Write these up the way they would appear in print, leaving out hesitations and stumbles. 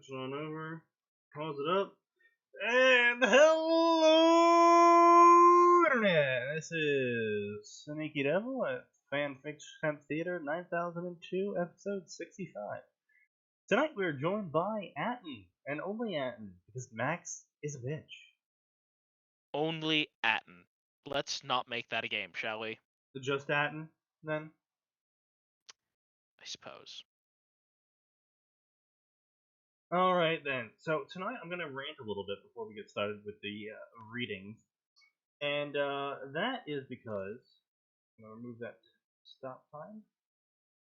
switch it on over, pause it up, and hello, Internet! This is SneakyDevil at Fanfiction Theater 9002, episode 65. Tonight we are joined by Atin, and only Atin, because Max is a bitch. Only Atin. Let's not make that a game, shall we? Just Atin, then? I suppose. Alright then, so tonight I'm going to rant a little bit before we get started with the readings. And that is because, I'm going to remove that stop time.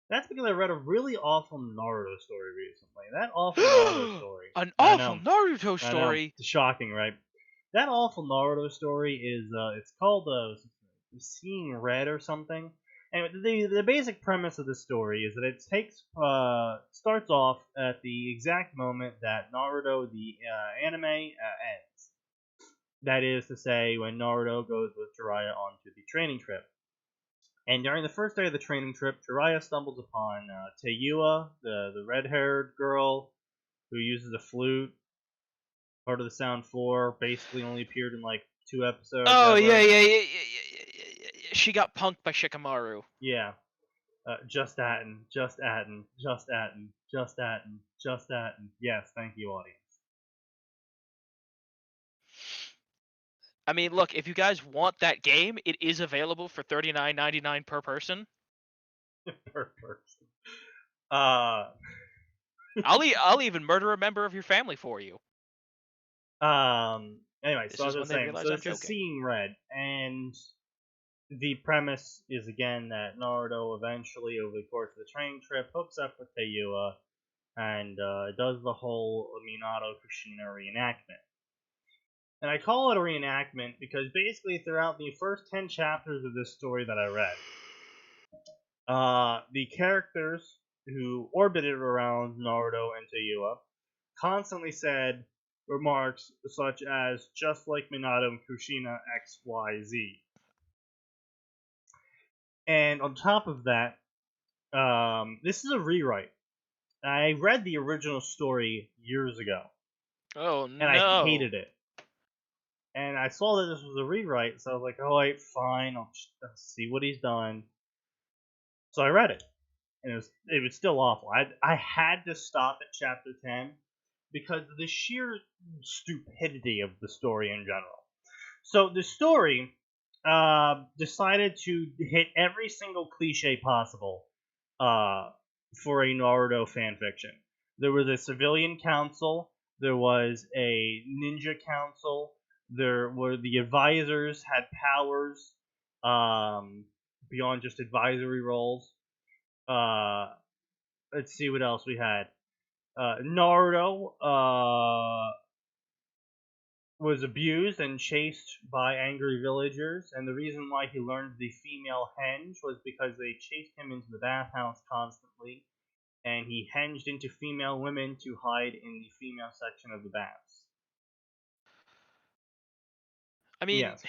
That's because I read a really awful Naruto story recently. That awful Naruto story. An awful Naruto story? I know. It's shocking, right? That awful Naruto story is, it's called Seeing Red or something. And the basic premise of the story is that it starts off at the exact moment that Naruto, the anime, ends. That is to say, when Naruto goes with Jiraiya onto the training trip. And during the first day of the training trip, Jiraiya stumbles upon Teyua, the red-haired girl who uses a flute, part of the Sound 4, basically only appeared in like 2 episodes. Oh, yeah. She got punked by Shikamaru. Yeah. Just Atin. Yes, thank you, audience. I mean, look, if you guys want that game, it is available for $39.99 per person. Per person. I'll even murder a member of your family for you. Anyway, This so is I was when they saying, realize so I'm this is joking. Seeing Red, and the premise is again that Naruto eventually, over the course of the training trip, hooks up with Teyua and does the whole Minato Kushina reenactment. And I call it a reenactment because basically throughout the first 10 chapters of this story that I read, the characters who orbited around Naruto and Teyua constantly said remarks such as, just like Minato and Kushina XYZ. And on top of that, this is a rewrite. I read the original story years ago. Oh, and I hated it. And I saw that this was a rewrite, so I was like, oh, wait, fine, I'll see what he's done. So I read it, and it was still awful. I had to stop at chapter 10 because of the sheer stupidity of the story in general. So the story decided to hit every single cliche possible for a Naruto fanfiction. There was a civilian council, there was a ninja council, there were the advisors had powers beyond just advisory roles. Let's see what else we had. Naruto was abused and chased by angry villagers, and the reason why he learned the female henge was because they chased him into the bathhouse constantly, and he henged into female women to hide in the female section of the baths. I mean, yes.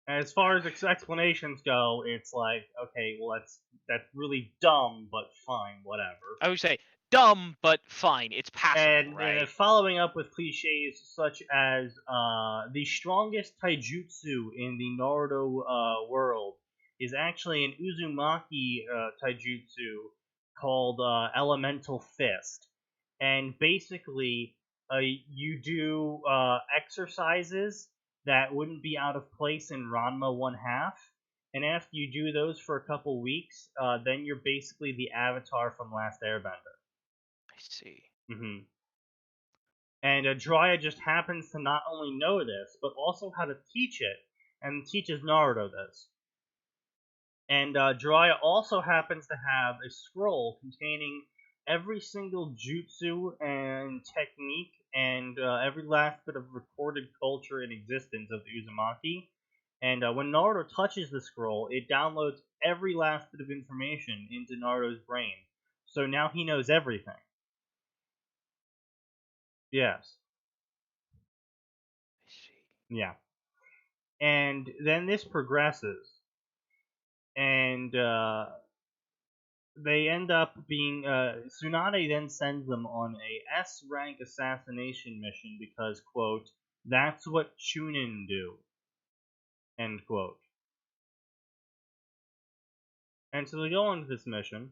As far as explanations go, it's like, okay, well, that's really dumb, but fine, whatever. I would say dumb, but fine. It's passable, right? And following up with cliches such as the strongest taijutsu in the Naruto world is actually an Uzumaki taijutsu called Elemental Fist. And basically, you do exercises that wouldn't be out of place in Ranma 1/2. And after you do those for a couple weeks, then you're basically the Avatar from Last Airbender. I see. Mm-hmm. And Jiraiya just happens to not only know this, but also how to teach it, and teaches Naruto this. And Jiraiya also happens to have a scroll containing every single jutsu and technique and every last bit of recorded culture in existence of the Uzumaki. And when Naruto touches the scroll, it downloads every last bit of information into Naruto's brain. So now he knows everything. Yes. I see. Yeah. And then this progresses. And they end up being Tsunade then sends them on a S-rank assassination mission because, quote, that's what Chunin do, end quote. And so they go on this mission,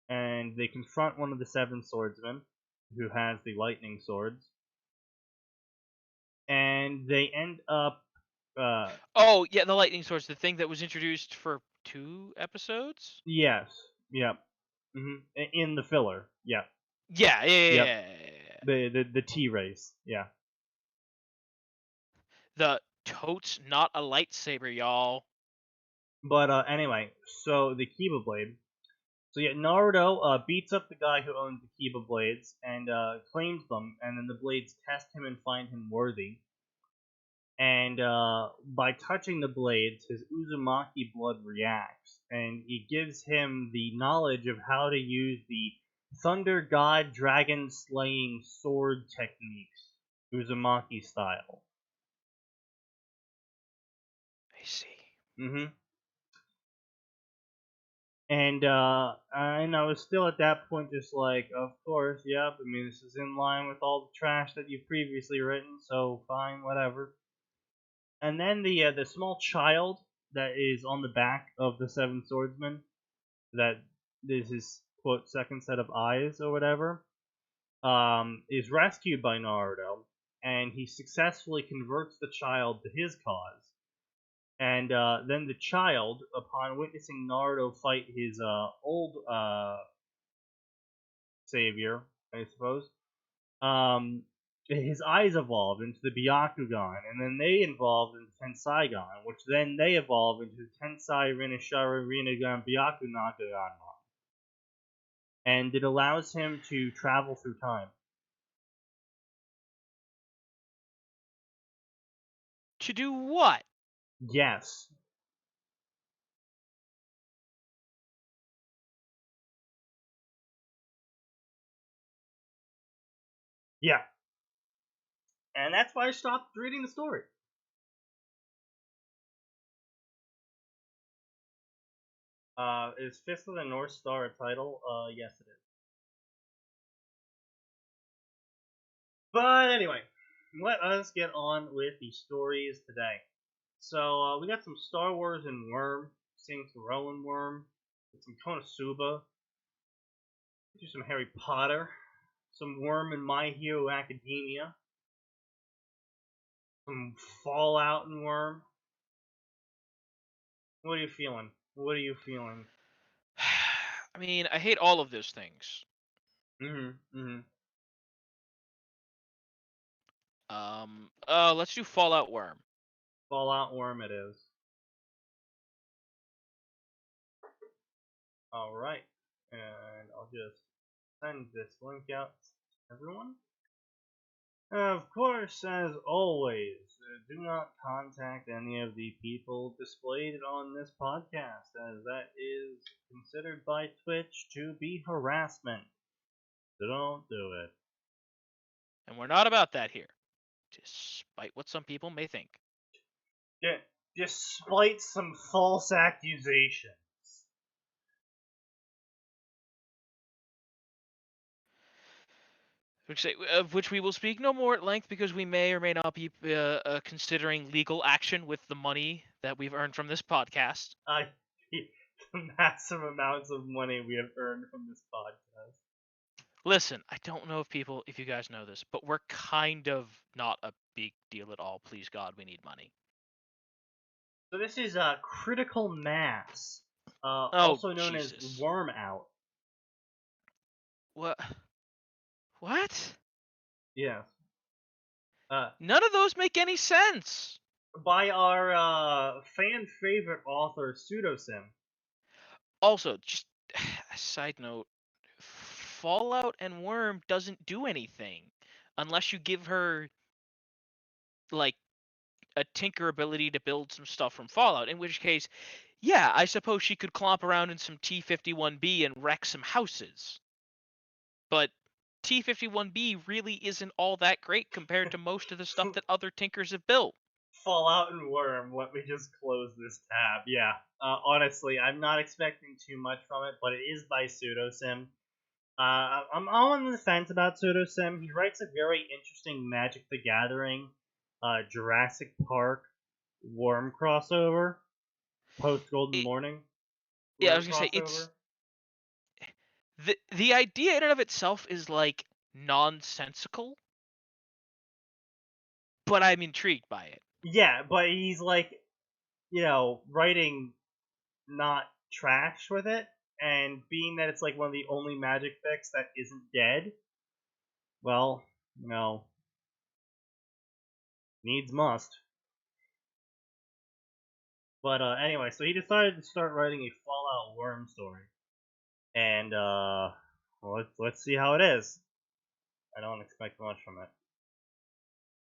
and they confront one of the seven swordsmen, who has the lightning swords, and they end up Oh yeah, the lightning source, the thing that was introduced for 2 episodes. yes, yep, in the filler, yep, Yeah, yeah, yeah, yep, yeah, yeah, yeah. the T race, yeah. The totes not a lightsaber, y'all. But anyway, so the Kiba blade. So yeah, Naruto beats up the guy who owns the Kiba blades and claims them, and then the blades test him and find him worthy. And by touching the blades, his Uzumaki blood reacts, and it gives him the knowledge of how to use the Thunder God Dragon Slaying Sword techniques, Uzumaki style. I see. And I was still at that point just like, of course, yep. I mean, this is in line with all the trash that you've previously written, so fine, whatever. And then the small child that is on the back of the Seven Swordsmen, that is his quote second set of eyes or whatever, is rescued by Naruto, and he successfully converts the child to his cause. And then the child, upon witnessing Naruto fight his old savior, I suppose, his eyes evolved into the Byakugan, and then they evolved into Tensaigan, which then they evolved into Tensai Rinashara Rinnegan Byakunagan. And it allows him to travel through time. To do what? Yes. Yeah. And that's why I stopped reading the story. Is Fist of the North Star a title? Yes it is. But anyway, let us get on with the stories today. So we got some Star Wars and Worm, seeing some Rowan Worm, some Konosuba, do some Harry Potter, some Worm and My Hero Academia, some Fallout and Worm. What are you feeling? What are you feeling? I mean, I hate all of those things. Let's do Fallout Worm. Fallout Worm it is. Alright. And I'll just send this link out to everyone. Of course, as always, do not contact any of the people displayed on this podcast, as that is considered by Twitch to be harassment. So don't do it. And we're not about that here, despite what some people may think. Despite some false accusations. Of which we will speak no more at length because we may or may not be considering legal action with the money that we've earned from this podcast. The massive amounts of money we have earned from this podcast. Listen, I don't know if you guys know this, but we're kind of not a big deal at all. Please God, we need money. So this is Critical Mass, Oh, also known Jesus. as Worm Out. What? What? Yes. None of those make any sense. By our fan favorite author Pseudosim. Also, just a side note, Fallout and Worm doesn't do anything unless you give her like a tinker ability to build some stuff from Fallout, in which case, yeah, I suppose she could clomp around in some T-51B and wreck some houses. But T-51B really isn't all that great compared to most of the stuff that other tinkers have built. Fallout and Worm. Let me just close this tab. Yeah. Honestly, I'm not expecting too much from it, but it is by Pseudosim. I'm on the fence about Pseudosim. He writes a very interesting Magic the Gathering, Jurassic Park, Worm crossover, post Golden Morning. Yeah, I Worm was gonna say crossover. the idea in and of itself is like nonsensical, but I'm intrigued by it. Yeah, but he's like, writing not trash with it, and being that it's like one of the only Magic decks that isn't dead, well, needs must. But anyway, so he decided to start writing a Fallout Worm story, and let's see how it is. I don't expect much from it.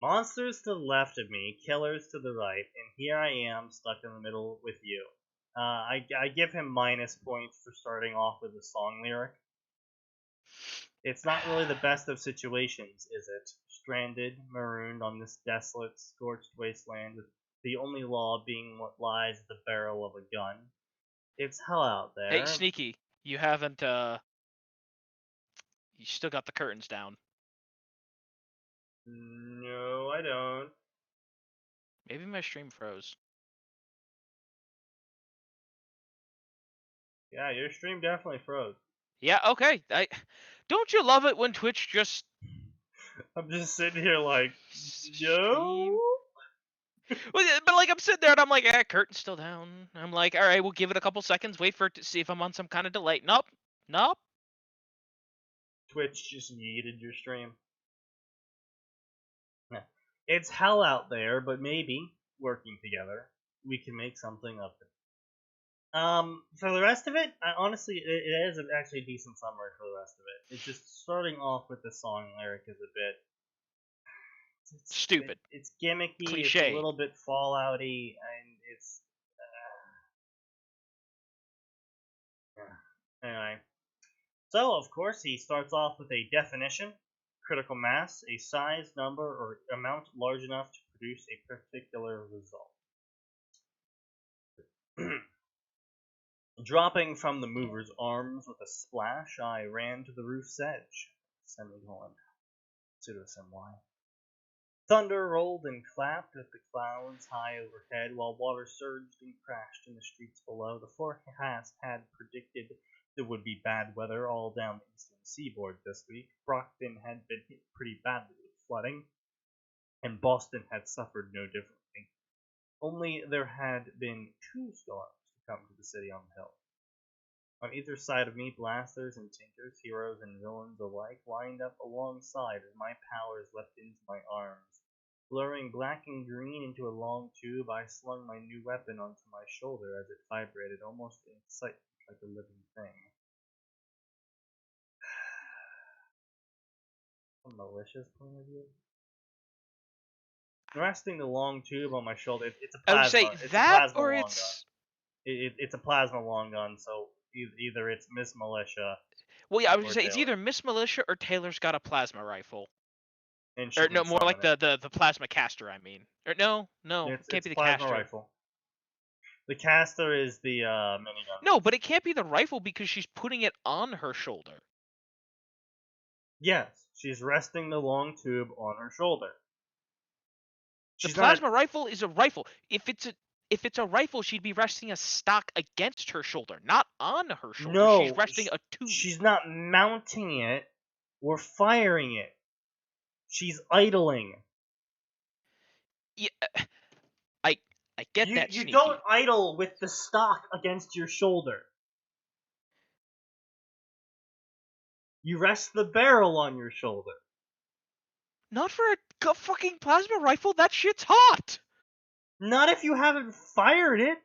Monsters to the left of me, killers to the right, and here I am stuck in the middle with you. I give him minus points for starting off with a song lyric. It's not really the best of situations, is it? Stranded, marooned on this desolate, scorched wasteland, with the only law being what lies at the barrel of a gun. It's hell out there. Hey, Sneaky, you haven't, you still got the curtains down. No, I don't. Maybe my stream froze. Yeah, your stream definitely froze. Yeah, okay. Don't you love it when Twitch just... I'm just sitting here like, Stream? no? Well, yeah, but like I'm sitting there and I'm like, curtain's still down. I'm like, all right, we'll give it a couple seconds, wait for it to see if I'm on some kind of delay. Nope. Twitch just yeeted your stream. It's hell out there, but maybe, working together, we can make something of it. For the rest of it, honestly, it is actually a decent summary for the rest of it. It's just starting off with the song lyric is a bit... Stupid. It's gimmicky, Cliche. It's a little bit Fallout-y, and it's... Anyway. So, of course, he starts off with a definition. Critical mass, a size, number, or amount large enough to produce a particular result. Dropping from the mover's arms with a splash, I ran to the roof's edge. Semicolon. Pseudosim Y. Thunder rolled and clapped at the clouds high overhead, while water surged and crashed in the streets below. The forecast had predicted there would be bad weather all down the eastern seaboard this week. Brockton had been hit pretty badly with flooding, and Boston had suffered no differently. Only there had been 2 storms to come to the city on the hill. On either side of me, blasters and tinkers, heroes and villains alike, lined up alongside as my powers leapt into my arms. Blurring black and green into a long tube, I slung my new weapon onto my shoulder as it vibrated almost in excitement like a living thing. From Militia's point of view? Resting the long tube on my shoulder, it's a plasma. I would say it's that, a plasma or long it's... gun. It's a plasma long gun, so either it's Miss Militia. Well, yeah, I was gonna say it's Taylor. either Miss Militia or Taylor's got a plasma rifle. And Or no, more like the plasma caster. I mean, or no, it's, can't be the plasma caster. Rifle. The caster is the minigun. No, but it can't be the rifle because she's putting it on her shoulder. Yes, she's resting the long tube on her shoulder. The plasma rifle is a rifle. If it's a rifle, she'd be resting a stock against her shoulder, not on her shoulder. No, she's resting a tube. She's not mounting it or firing it. She's idling. Yeah, I get that. You Sneaky. don't idle with the stock against your shoulder. You rest the barrel on your shoulder. Not for a fucking plasma rifle. That shit's hot. Not if you haven't fired it.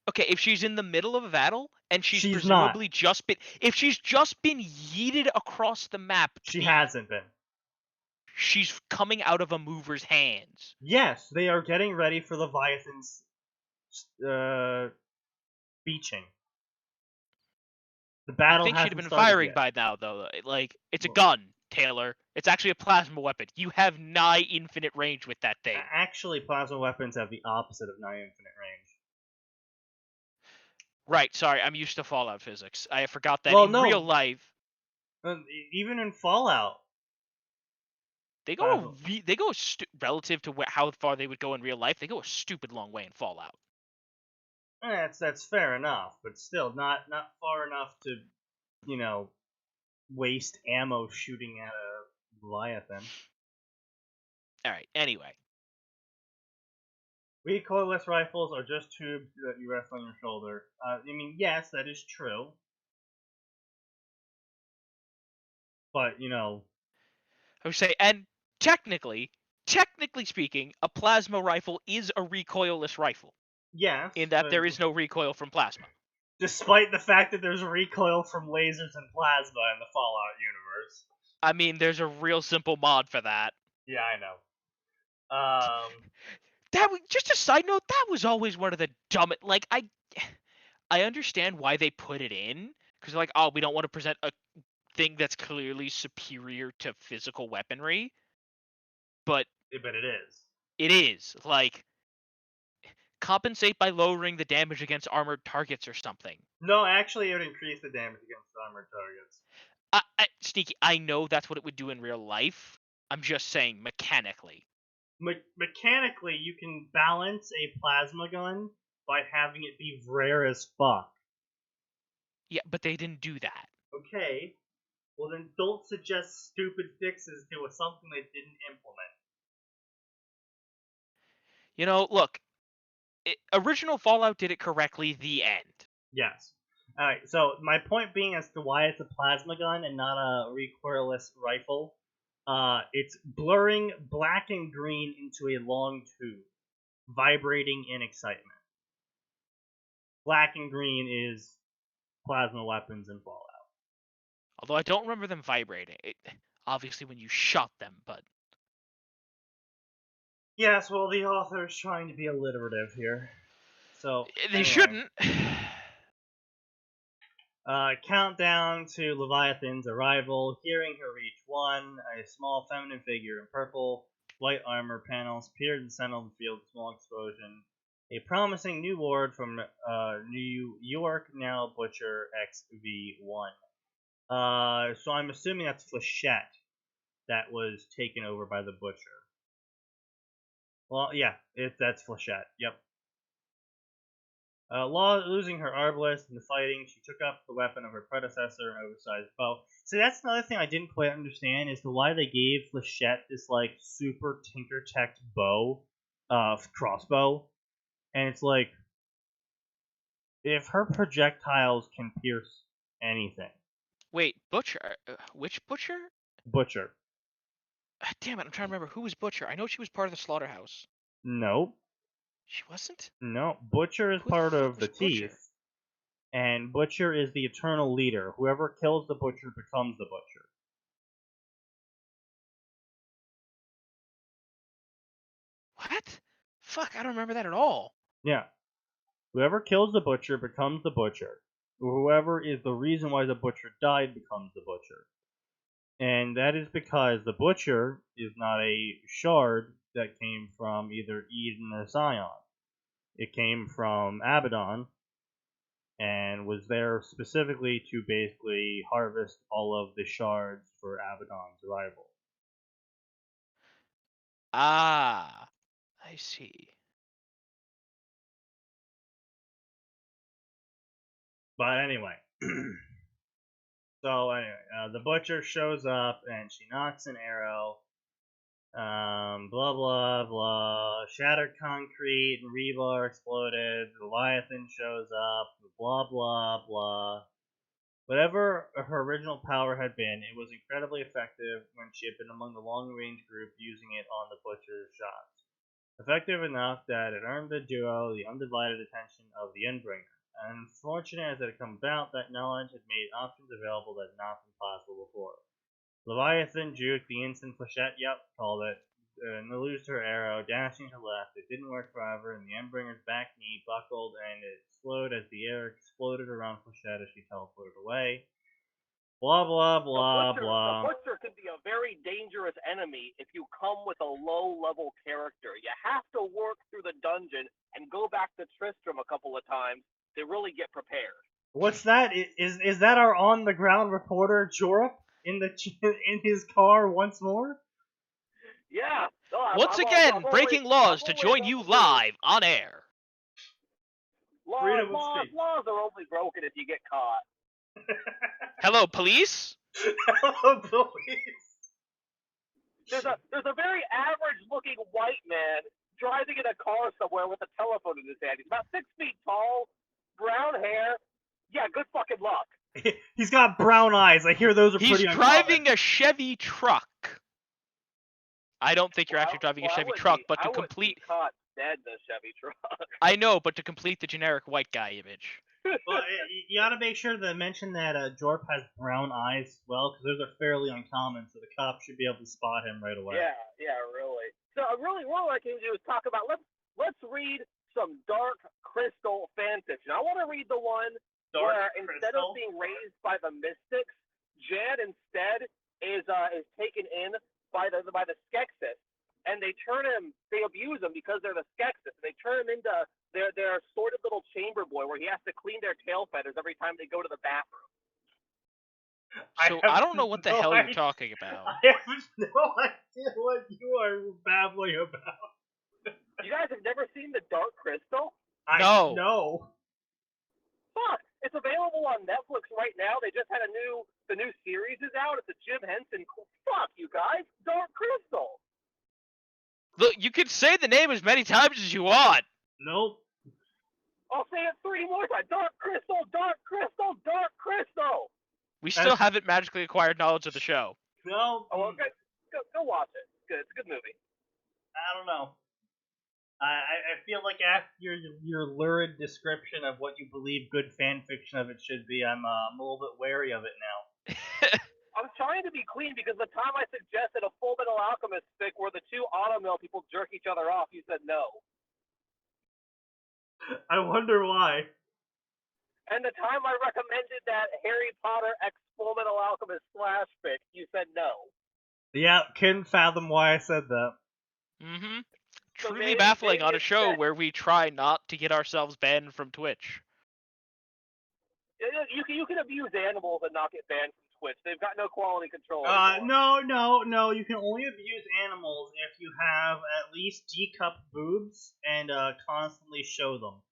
Okay, if she's in the middle of a battle and she's presumably not. just been... If she's just been yeeted across the map... She hasn't been. She's coming out of a mover's hands. Yes, they are getting ready for Leviathan's beaching. The battle I think she'd have been started firing yet. by now, though. Like, it's a gun. Taylor. It's actually a plasma weapon. You have nigh infinite range with that thing. Actually, plasma weapons have the opposite of nigh infinite range. Right, sorry, I'm used to Fallout physics. I forgot that Well, in no. real life, Even in Fallout, they plasma. go relative to how far they would go in real life. They go a stupid long way in Fallout. That's fair enough, but still not far enough to, waste ammo shooting at a Leviathan. All right. Anyway, Recoilless rifles are just tubes that you rest on your shoulder. Yes, that is true. But, I would say, and technically speaking, a plasma rifle is a recoilless rifle. yes. In that there is no recoil from plasma. Despite the fact that there's recoil from lasers and plasma in the Fallout universe. I mean, there's a real simple mod for that. Yeah, I know. That was just a side note. That was always one of the dumbest. Like, I understand why they put it in because like, oh, we don't want to present a thing that's clearly superior to physical weaponry, but it is. It is like compensate by lowering the damage against armored targets or something. No, actually, it would increase the damage against armored targets. Sneaky, I know that's what it would do in real life. I'm just saying mechanically. Mechanically, you can balance a plasma gun by having it be rare as fuck. Yeah, but they didn't do that. Okay, well then don't suggest stupid fixes to something they didn't implement. Look, original Fallout did it correctly, the end. Yes. Alright, so my point being as to why it's a plasma gun and not a recoilless rifle, it's blurring black and green into a long tube, vibrating in excitement. Black and green is plasma weapons in Fallout. Although I don't remember them vibrating. Obviously when you shot them, but... Yes, well, the author's trying to be alliterative here. So They shouldn't. Countdown to Leviathan's arrival. Hearing her reach 1, a small feminine figure in purple, white armor panels appeared in the center of the field. Small explosion. A promising new ward from New York, now Butcher XV1. So I'm assuming that's Flechette that was taken over by the Butcher. Well, yeah, that's Flechette. Yep. Losing her arbalest in the fighting, she took up the weapon of her predecessor, an oversized bow. So that's another thing I didn't quite understand as to why they gave Flechette this like super tinker tech bow, crossbow, and it's like if her projectiles can pierce anything. Wait, Butcher? Which Butcher? Butcher. Damn it, I'm trying to remember who was Butcher. I know she was part of the slaughterhouse. Nope. She wasn't? No, Butcher is Who part the fuck of the was Butcher? Teeth, and Butcher is the eternal leader. Whoever kills the Butcher becomes the Butcher. What? Fuck, I don't remember that at all. Yeah. Whoever kills the Butcher becomes the Butcher. Whoever is the reason why the Butcher died becomes the Butcher. And that is because the Butcher is not a shard that came from either Eden or Zion. It came from Abaddon, and was there specifically to basically harvest all of the shards for Abaddon's arrival. Ah, I see. But anyway, the Butcher shows up and she knocks an arrow. Blah blah blah. Shattered concrete and rebar exploded. Leviathan shows up. Blah blah blah. Whatever her original power had been, it was incredibly effective when she had been among the long-range group using it on the Butcher's shots. Effective enough that it earned the duo the undivided attention of the Endbringer. And unfortunate as it had come about, that knowledge had made options available that had not been possible before. Leviathan juked the instant Flechette, called it, and lose her arrow, dashing to left. It didn't work forever, and the Endbringer's back knee buckled and it slowed as the air exploded around Flechette as she teleported away. Blah blah blah The blah. Butcher can be a very dangerous enemy if you come with a low-level character. You have to work through the dungeon and go back to Tristram a couple of times to really get prepared. What's that? Is that our on the ground reporter Jorup in his car once more? Yeah. No, Once again, breaking laws to join you live on air. Freedom of speech. Laws are only broken if you get caught. Hello, police? Hello, police. There's a very average-looking white man driving in a car somewhere with a telephone in his hand. He's about 6 feet tall, brown hair. Yeah, good fucking luck. He's got brown eyes. I hear those are pretty uncommon. He's driving a Chevy truck. I don't think you're actually driving a Chevy truck, but to complete... I would be caught dead in a Chevy truck. I know, but to complete the generic white guy image. Well, you gotta make sure to mention that Jorp has brown eyes as well, because those are fairly uncommon, so the cops should be able to spot him right away. Yeah, really. So really, what I can do is talk about, let's read some Dark Crystal fanfiction. I want to read the one where instead of being raised by the Mystics, Jan instead is taken in by the Skeksis, and they abuse him because they're the Skeksis, and they turn him into their sordid little chamber boy where he has to clean their tail feathers every time they go to the bathroom. So I don't know what the hell you're talking about. I have no idea what you are babbling about. You guys have never seen the Dark Crystal? No. No. Fuck! It's available on Netflix right now. They just had the new series is out. It's a Jim Henson. Fuck you guys! Dark Crystal. Look, you can say the name as many times as you want. Nope. I'll say it 3 more times. Dark Crystal, Dark Crystal, Dark Crystal. We still haven't magically acquired knowledge of the show. No. Oh, okay. Go watch it. It's good. It's a good movie. I don't know. I feel like after your lurid description of what you believe good fan fiction of it should be, I'm a little bit wary of it now. I'm trying to be clean because the time I suggested a Full Metal Alchemist fic where the 2 Automill people jerk each other off, you said no. I wonder why. And the time I recommended that Harry Potter X Full Metal Alchemist slash fic, you said no. Yeah, couldn't fathom why I said that. Mm-hmm. So Truly baffling on a show where we try not to get ourselves banned from Twitch. You can abuse animals and not get banned from Twitch. They've got no quality control. No. You can only abuse animals if you have at least D-cup boobs and constantly show them.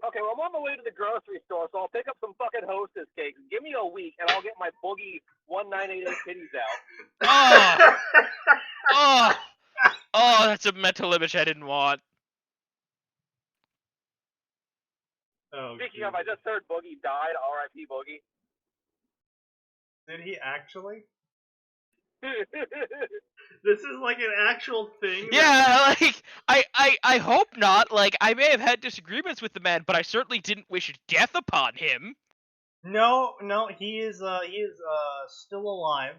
Okay, well, I'm on my way to the grocery store, so I'll pick up some fucking Hostess cakes. Give me a week, and I'll get my Boogie 1988 titties out. Oh, that's a mental image I didn't want. Oh, Speaking of, I just heard Boogie died. R.I.P. Boogie. Did he actually? This is like an actual thing. Yeah, like I hope not. Like I may have had disagreements with the man, but I certainly didn't wish death upon him. No, he is still alive.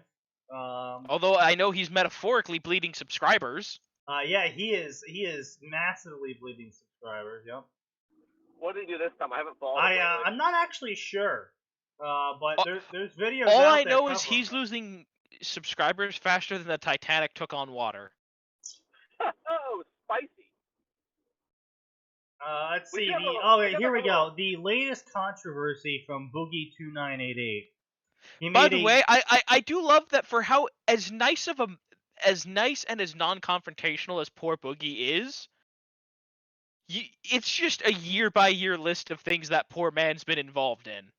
Although I know he's metaphorically bleeding subscribers. Yeah, he is massively bleeding subscribers. Yep. What did he do this time? I haven't followed. I'm not actually sure. But there's videos. All out I that know is cover he's losing subscribers faster than the Titanic took on water. Oh, spicy. Let's see. Here we go. The latest controversy from Boogie 2988. By the way, I do love that for how as nice and as non-confrontational as poor Boogie is. It's just a year-by-year list of things that poor man's been involved in.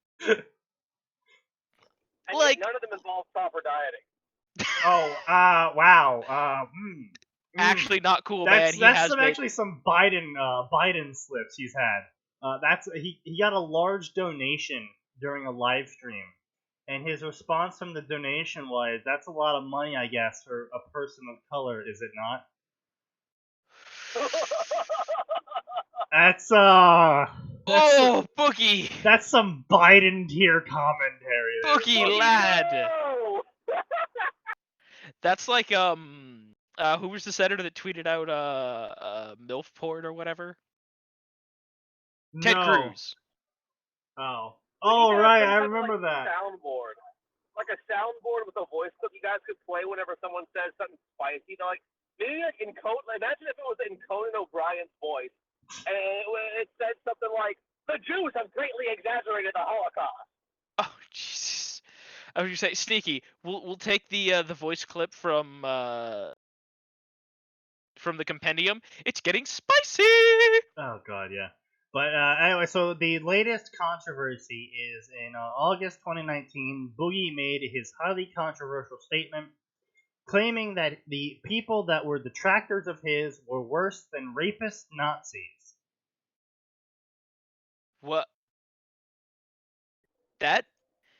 And like none of them involve proper dieting. Wow. Actually, not cool, man. That's actually some Biden slips he's had. He got a large donation during a live stream, and his response from the donation was, "That's a lot of money, I guess, for a person of color, is it not?" That's Boogie. That's some Biden tier commentary. Boogie lad. No! That's like who was the senator that tweeted out MILFport or whatever? No. Ted Cruz. Oh, right, I remember that. Soundboard. like a soundboard with a voice clip you guys could play whenever someone says something spicy? Like maybe like imagine if it was in Conan O'Brien's voice, and it said something like, "The Jews have greatly exaggerated the Holocaust." Oh Jesus! I was gonna say, Sneaky. We'll take the voice clip from the compendium. It's getting spicy. Oh god, yeah. But anyway, so the latest controversy is in August 2019, Boogie made his highly controversial statement claiming that the people that were detractors of his were worse than rapist Nazis. What? That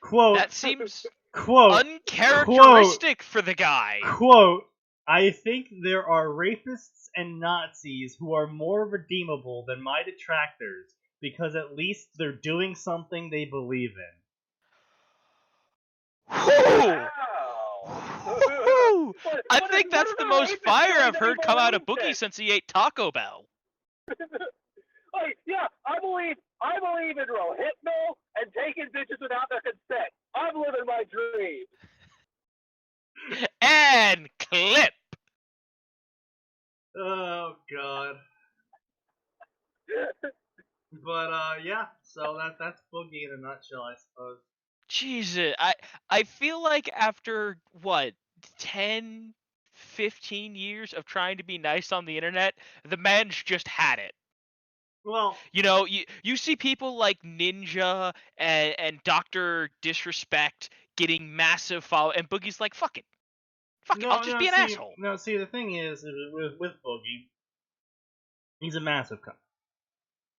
Quote, seems quote, uncharacteristic for the guy. Quote, I think there are rapists and Nazis who are more redeemable than my detractors because at least they're doing something they believe in. Wow. I think that's the most fire I've heard come out of Boogie since he ate Taco Bell. Like, yeah, I believe in Rohypnol and taking bitches without their consent. I'm living my dream. And clip. Oh god. But yeah, so that's Boogie in a nutshell, I suppose. Jesus, I feel like after what 10, 15 years of trying to be nice on the internet, the man's just had it. Well, You know, you see people like Ninja and Dr. Disrespect getting massive follow, and Boogie's like, fuck it, I'll just be an asshole. No, see, the thing is, with Boogie, he's a massive cunt.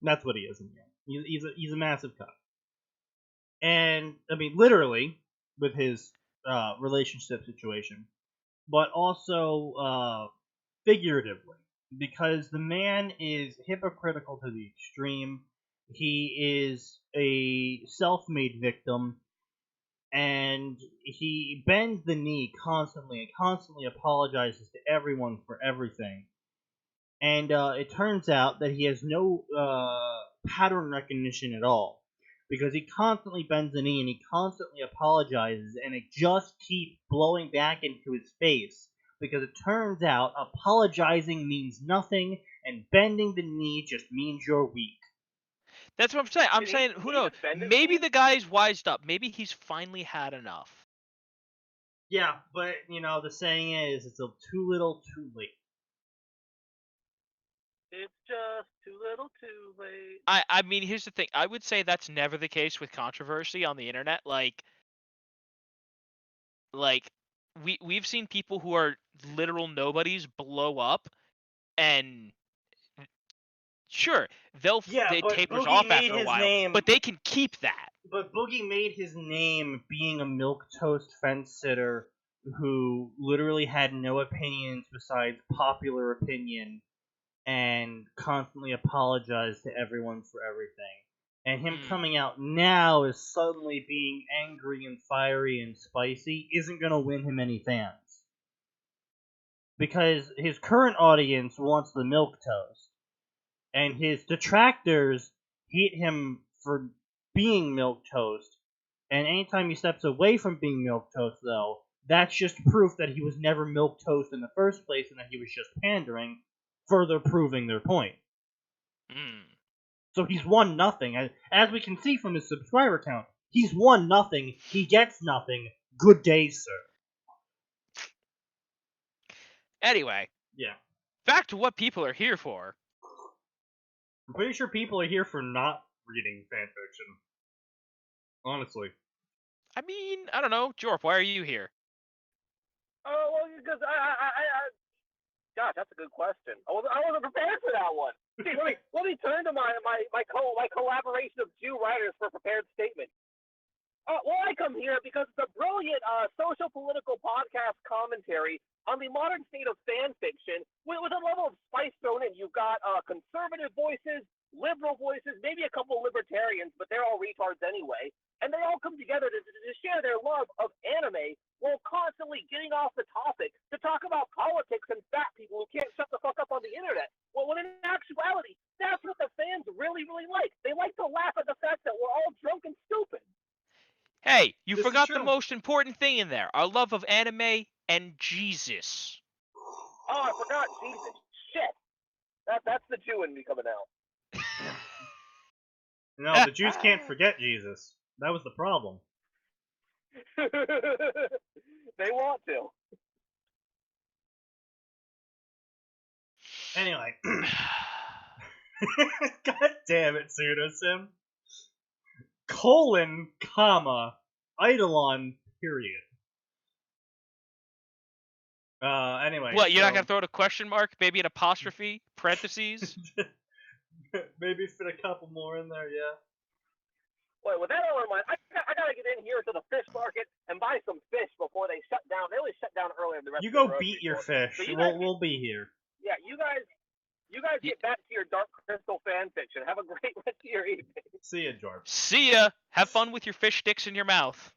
That's what he is in the end. He's a massive cunt. And, I mean, literally, with his relationship situation, but also figuratively, because the man is hypocritical to the extreme. He is a self-made victim, and he bends the knee constantly and constantly apologizes to everyone for everything. And it turns out that he has no pattern recognition at all, because he constantly bends the knee and he constantly apologizes, and it just keeps blowing back into his face, because it turns out apologizing means nothing, and bending the knee just means you're weak. That's what I'm saying. I'm saying, who knows? Maybe the guy's wised up. Maybe he's finally had enough. Yeah, but, the saying is, it's too little, too late. It's just too little, too late. I mean, here's the thing. I would say that's never the case with controversy on the internet. Like we've seen people who are literal nobodies blow up, and sure, they tapers off after a while, but they can keep that. But Boogie made his name being a milquetoast fence sitter who literally had no opinions besides popular opinion and constantly apologized to everyone for everything. And him coming out now as suddenly being angry and fiery and spicy isn't going to win him any fans. Because his current audience wants the milquetoast. And his detractors hate him for being milquetoast. And anytime he steps away from being milquetoast, though, that's just proof that he was never milquetoast in the first place and that he was just pandering, further proving their point. So he's won nothing. As we can see from his subscriber count, he's won nothing. He gets nothing. Good day, sir. Anyway. Yeah. Back to what people are here for. I'm pretty sure people are here for not reading fanfiction. Honestly. I mean, I don't know. Jorp, why are you here? Oh, well, because gosh, that's a good question. I wasn't prepared for that one. See, let me turn to my collaboration of Jew writers for a prepared statement. Well, I come here because it's a brilliant social political podcast commentary on the modern state of fan fiction with a level of spice thrown in. You've got conservative voices, liberal voices, maybe a couple libertarians, but they're all retards anyway. And they all come together to share their love of anime while constantly getting off the topic to talk about politics and fat people who can't shut the fuck up on the internet. Well, when in actuality, that's what the fans really, really like. They like to laugh at the fact that we're all drunk and stupid. Hey, you This is forgot the true. most important thing in there. Our love of anime and Jesus. Oh, I forgot. Jesus. Shit. That's the Jew in me coming out. No, the Jews can't forget Jesus. That was the problem. They want to. Anyway. God damn it, Pseudosim. Colon, comma, Eidolon, period. Anyway. What, you're so... not going to throw it a question mark? Maybe an apostrophe? Parentheses? Maybe fit a couple more in there, yeah. Wait, with that all in mind, I gotta get in here to the fish market and buy some fish before they shut down. They only shut down earlier than the rest You of the go grocery beat your store. fish. So you We'll be here. Yeah, you guys get back to your Dark Crystal fan fiction. Have a great rest of your evening. See ya, Jorp. See ya! Have fun with your fish sticks in your mouth.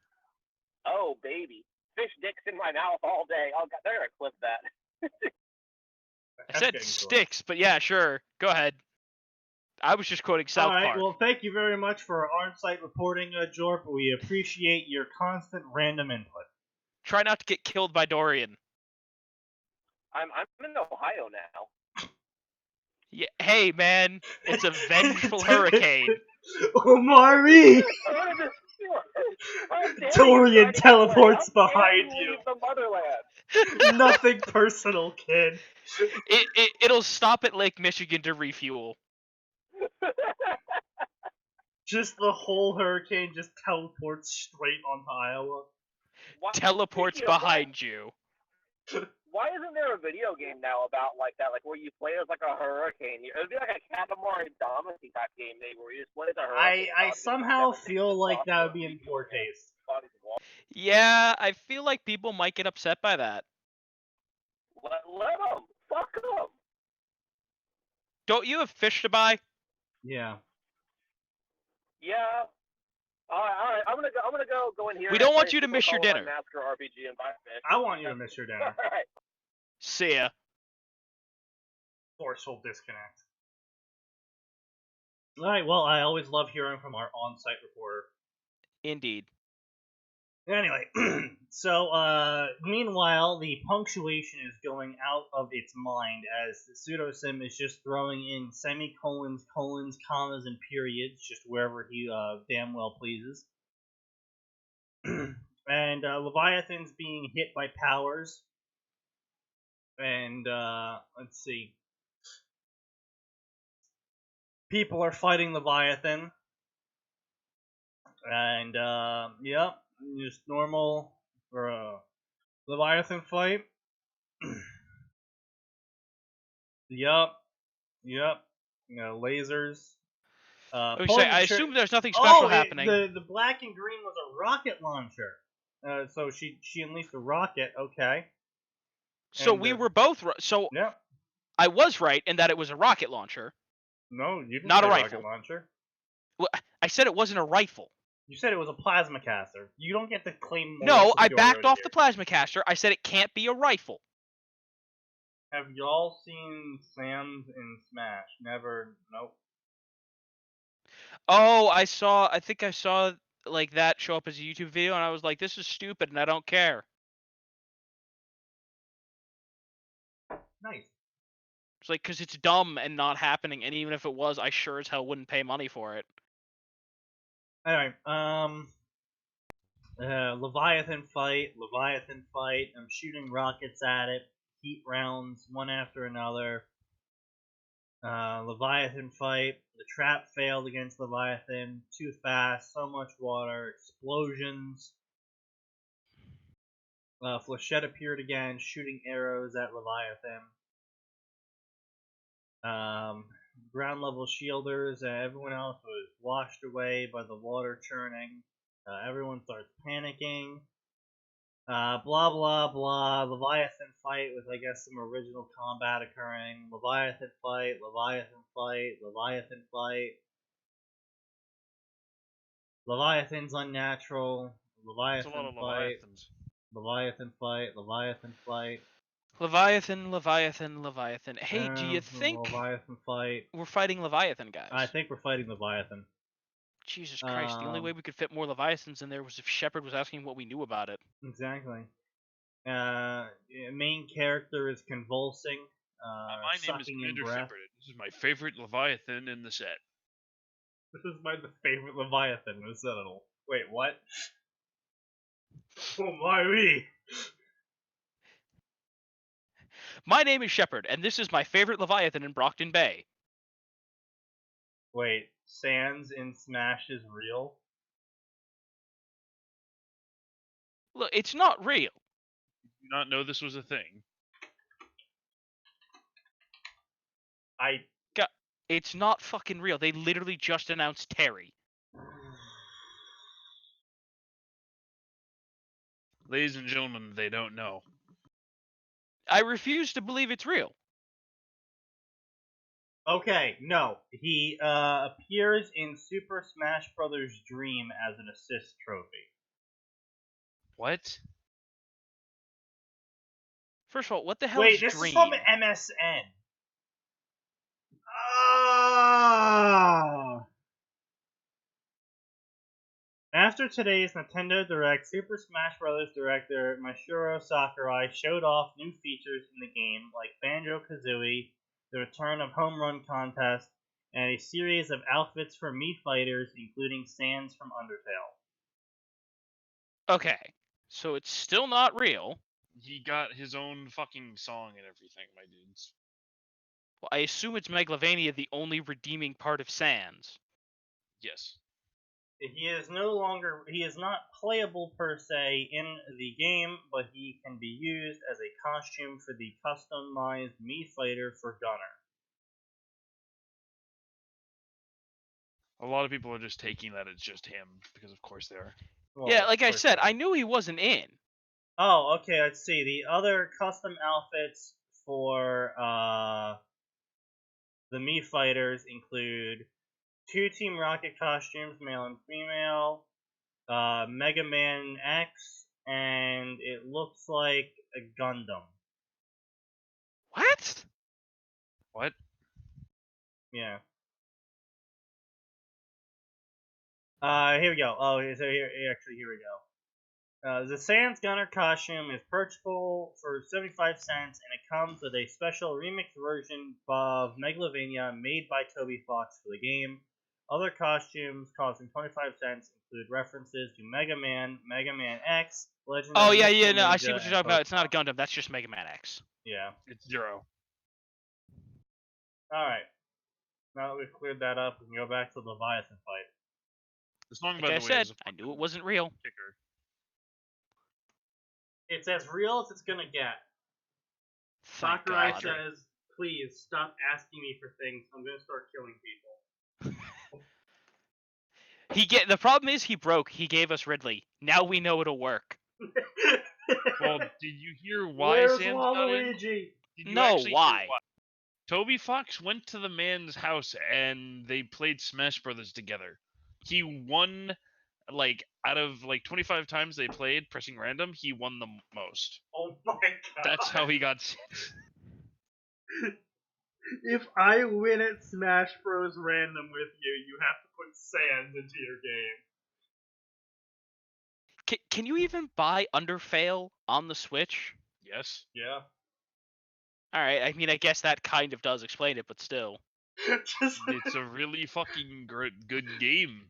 Oh, baby. Fish dicks in my mouth all day. Oh, God, they're gonna clip that. I said sticks, but yeah, sure. Go ahead. I was just quoting South Alright, Park. well, thank you very much for our on-site reporting, Jorp. We appreciate your constant random input. Try not to get killed by Dorian. I'm in Ohio now. Yeah, hey, man. It's a vengeful hurricane. Omari! Dorian teleports How behind dare you. leave the motherland? Nothing personal, kid. It'll stop at Lake Michigan to refuel. Just the whole hurricane just teleports straight onto Iowa. Teleports behind you. Why isn't there a video game now about like that, like where you play as like a hurricane? It would be like a Katamari Damacy type game, maybe, where you just play as a hurricane. I somehow feel like that would be in poor taste. Yeah, I feel like people might get upset by that. Let them. Fuck them. Don't you have fish to buy? Yeah. Yeah. All right. I'm gonna go in here. We don't want you to miss your dinner. Massacre RPG and buy fish. I want you to miss your dinner. All right. See ya. Forceful disconnect. Alright, well, I always love hearing from our on-site reporter. Indeed. Anyway, so, meanwhile, the punctuation is going out of its mind as Pseudosim is just throwing in semicolons, colons, commas, and periods, just wherever he damn well pleases. And Leviathan's being hit by powers. And, let's see. People are fighting Leviathan. And, yep, just normal for a Leviathan fight. Yep. Lasers. I assume there's nothing special happening. The black and green was a rocket launcher. So she unleashed a rocket. Okay. So And, we were both so Yep. I was right in that it was a rocket launcher. No, you didn't Not say a rifle. rocket launcher. Well, I said it wasn't a rifle. You said it was a plasma caster. You don't get to claim more No, I backed superiority off here. the plasma caster. I said it can't be a rifle. Have y'all seen Sam's in Smash? Never. Nope. Oh, I think I saw like that show up as a YouTube video, and I was like, this is stupid, and I don't care. Nice. It's like, because it's dumb and not happening, and even if it was, I sure as hell wouldn't pay money for it. Anyway, Leviathan fight. I'm shooting rockets at it. Heat rounds, one after another. Leviathan fight. The trap failed against Leviathan. Too fast, so much water. Explosions. Flechette appeared again, shooting arrows at Leviathan. Ground level shielders, everyone else was washed away by the water churning. Everyone starts panicking. Blah blah blah. Leviathan fight with, I guess, some original combat occurring. Leviathan fight. Leviathan's unnatural. Leviathan fight. Leviathan. Hey, do you think Leviathan fight. we're fighting Leviathan, guys? I think we're fighting Leviathan. Jesus Christ, the only way we could fit more Leviathans in there was if Shepard was asking what we knew about it. Exactly. Main character is convulsing, My name is sucking in Commander breath. Shepard. This is my favorite Leviathan in the set. This is my favorite Leviathan in the Citadel. Wait, what? Oh my me! My name is Shepard, and this is my favorite Leviathan in Brockton Bay. Wait, Sans in Smash is real? Look, it's not real. Do not know this was a thing. It's not fucking real. They literally just announced Terry. Ladies and gentlemen, they don't know. I refuse to believe it's real. Okay, no. He appears in Super Smash Bros. Dream as an assist trophy. What? First of all, what the hell Wait, is this Dream? is from MSN. Ah! After today's Nintendo Direct, Super Smash Bros. Director Masahiro Sakurai showed off new features in the game like Banjo-Kazooie, the return of Home Run Contest, and a series of outfits for Mii fighters, including Sans from Undertale. Okay, so it's still not real. He got his own fucking song and everything, my dudes. Well, I assume it's Megalovania the only redeeming part of Sans. Yes. He is not playable per se in the game, but he can be used as a costume for the customized Mii fighter for Gunner. A lot of people are just taking that it's just him, because of course they are. Well, Yeah, like I of course said, not. I knew he wasn't in. Oh, okay, let's see. The other custom outfits for the Mii fighters include 2 Team Rocket costumes, male and female, Mega Man X, and it looks like a Gundam. What? What? Yeah. Here we go. Oh, so here we go. The Sans Gunner costume is purchasable for 75 cents, and it comes with a special remix version of Megalovania made by Toby Fox for the game. Other costumes costing 25 cents include references to Mega Man, Mega Man X, Legend of Oh, yeah, Missile no, I Ninja, see what you're and talking about. It's not a Pokemon. Gundam, that's just Mega Man X. Yeah. It's Zero. Alright. Now that we've cleared that up, we can go back to the Leviathan fight. The song, Like by I the way, said, is a I knew fucking it wasn't real. kicker. It's as real as it's gonna get. Thank Sakurai God. says, please stop asking me for things. I'm gonna start killing people. The problem is he broke. He gave us Ridley. Now we know it'll work. Well, did you hear why Where's Sans got in? Waluigi? Did you No, actually hear why? Toby Fox went to the man's house and they played Smash Brothers together. He won, like, out of, like, 25 times they played, pressing random, he won the most. Oh my god. That's how he got If I win at Smash Bros. Random with you, you have to put Sans into your game. Can you even buy Underfail on the Switch? Yes. Yeah. Alright, I mean, I guess that kind of does explain it, but still. It's a really fucking good game.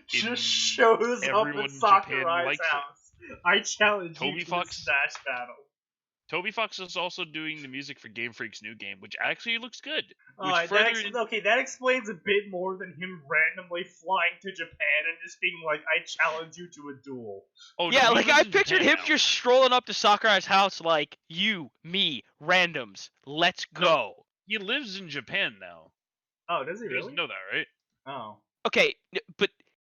Just shows up everyone at in Japan Sakurai's likes it. house. I challenge Toby you to Fox- a Smash battle. Toby Fox is also doing the music for Game Freak's new game, which actually looks good. Alright, that explains a bit more than him randomly flying to Japan and just being like, I challenge you to a duel. Oh, Yeah, no, he like lives I in pictured Japan him now. just strolling up to Sakurai's house like, you, me, randoms, let's go. He lives in Japan now. Oh, does he You guys really? know that, right? Oh. Okay, but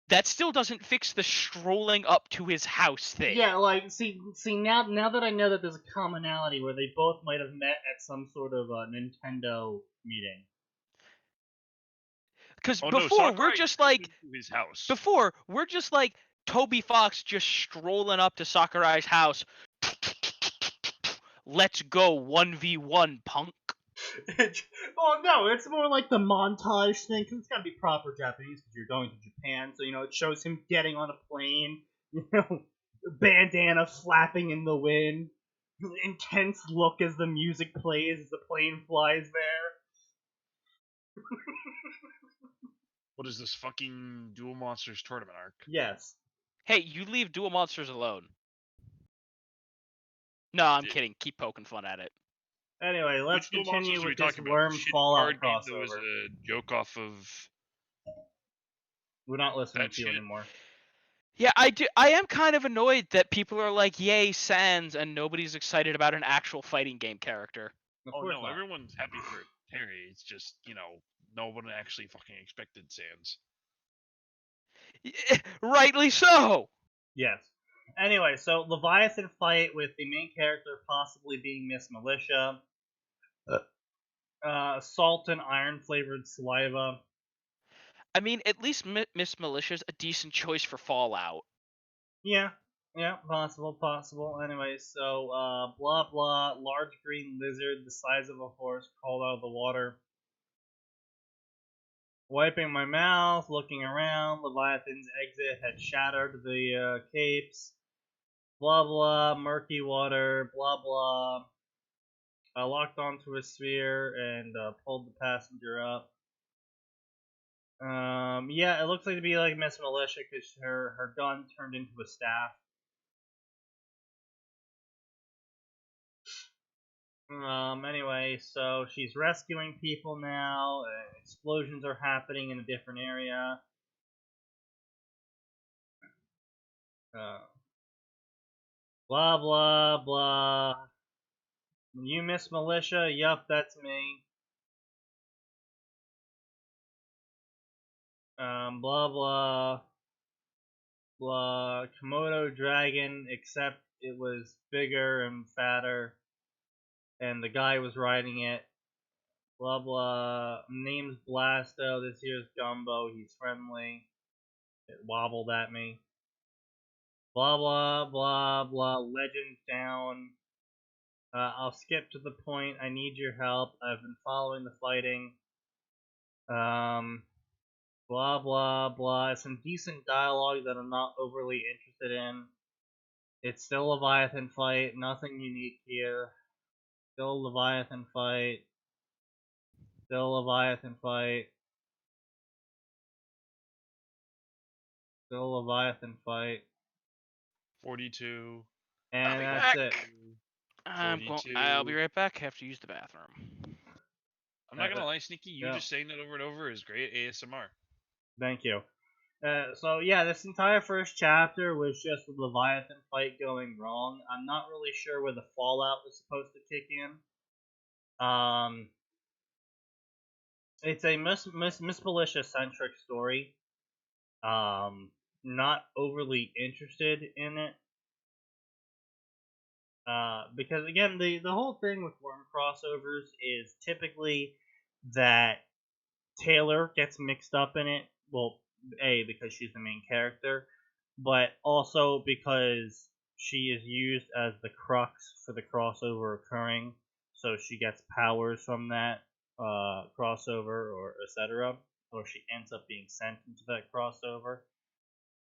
that still doesn't fix the strolling up to his house thing. Yeah, like, see, now that I know that there's a commonality where they both might have met at some sort of Nintendo meeting. Because Oh, no, before, Sakurai we're just took like, him to his house. before, we're just like Toby Fox just strolling up to Sakurai's house. Let's go 1v1, punk. Well, no, it's more like the montage thing, because it's gotta be proper Japanese, because you're going to Japan, so, it shows him getting on a plane, bandana flapping in the wind, intense look as the music plays as the plane flies there. What is this fucking Duel Monsters tournament arc? Yes. Hey, you leave Duel Monsters alone. No, I'm kidding. Keep poking fun at it. Anyway, let's Which Duel continue Monsters are we with this talking about? Worm The shitty Fallout card game that was crossover. a joke off of We're not listening that to you shit? anymore. Yeah, I am kind of annoyed that people are like, "Yay, Sans," and nobody's excited about an actual fighting game character. Of Oh course no, not. everyone's happy for Terry. It's just, no one actually fucking expected Sans. Rightly so. Yes. Anyway, so Leviathan fight with the main character possibly being Miss Militia. Salt and iron flavored saliva. I mean, at least Miss Militia's a decent choice for Fallout. Yeah, possible. Anyway, so blah blah, large green lizard the size of a horse crawled out of the water. Wiping my mouth, looking around, Leviathan's exit had shattered the capes. Blah blah, murky water, blah blah. I locked onto a sphere and pulled the passenger up. Yeah, it looks like to be like Miss Militia because her gun turned into a staff. Anyway, so she's rescuing people now. Explosions are happening in a different area. Blah blah blah. You Miss Militia? Yup, that's me. Blah blah blah. Komodo dragon, except it was bigger and fatter, and the guy was riding it. Blah blah. Name's Blasto. This here's Gumbo. He's friendly. It wobbled at me. Blah blah blah blah. Legends down. I'll skip to the point. I need your help. I've been following the fighting. Blah blah blah. Some decent dialogue that I'm not overly interested in. It's still a Leviathan fight. Nothing unique here. Still a Leviathan fight. Still a Leviathan fight. Still a Leviathan fight. 42. And I'll be that's back. it. I'll be right back. Have to use the bathroom. I'm not gonna lie, Sneaky, you yeah. just saying that over and over is great ASMR. Thank you. So yeah, this entire first chapter was just the Leviathan fight going wrong. I'm not really sure where the fallout was supposed to kick in. It's a Miss Militia centric story. Not overly interested in it. Because again, the whole thing with Worm crossovers is typically that Taylor gets mixed up in it. Well, A, because she's the main character, but also because she is used as the crux for the crossover occurring, so she gets powers from that crossover, or etc., or she ends up being sent into that crossover.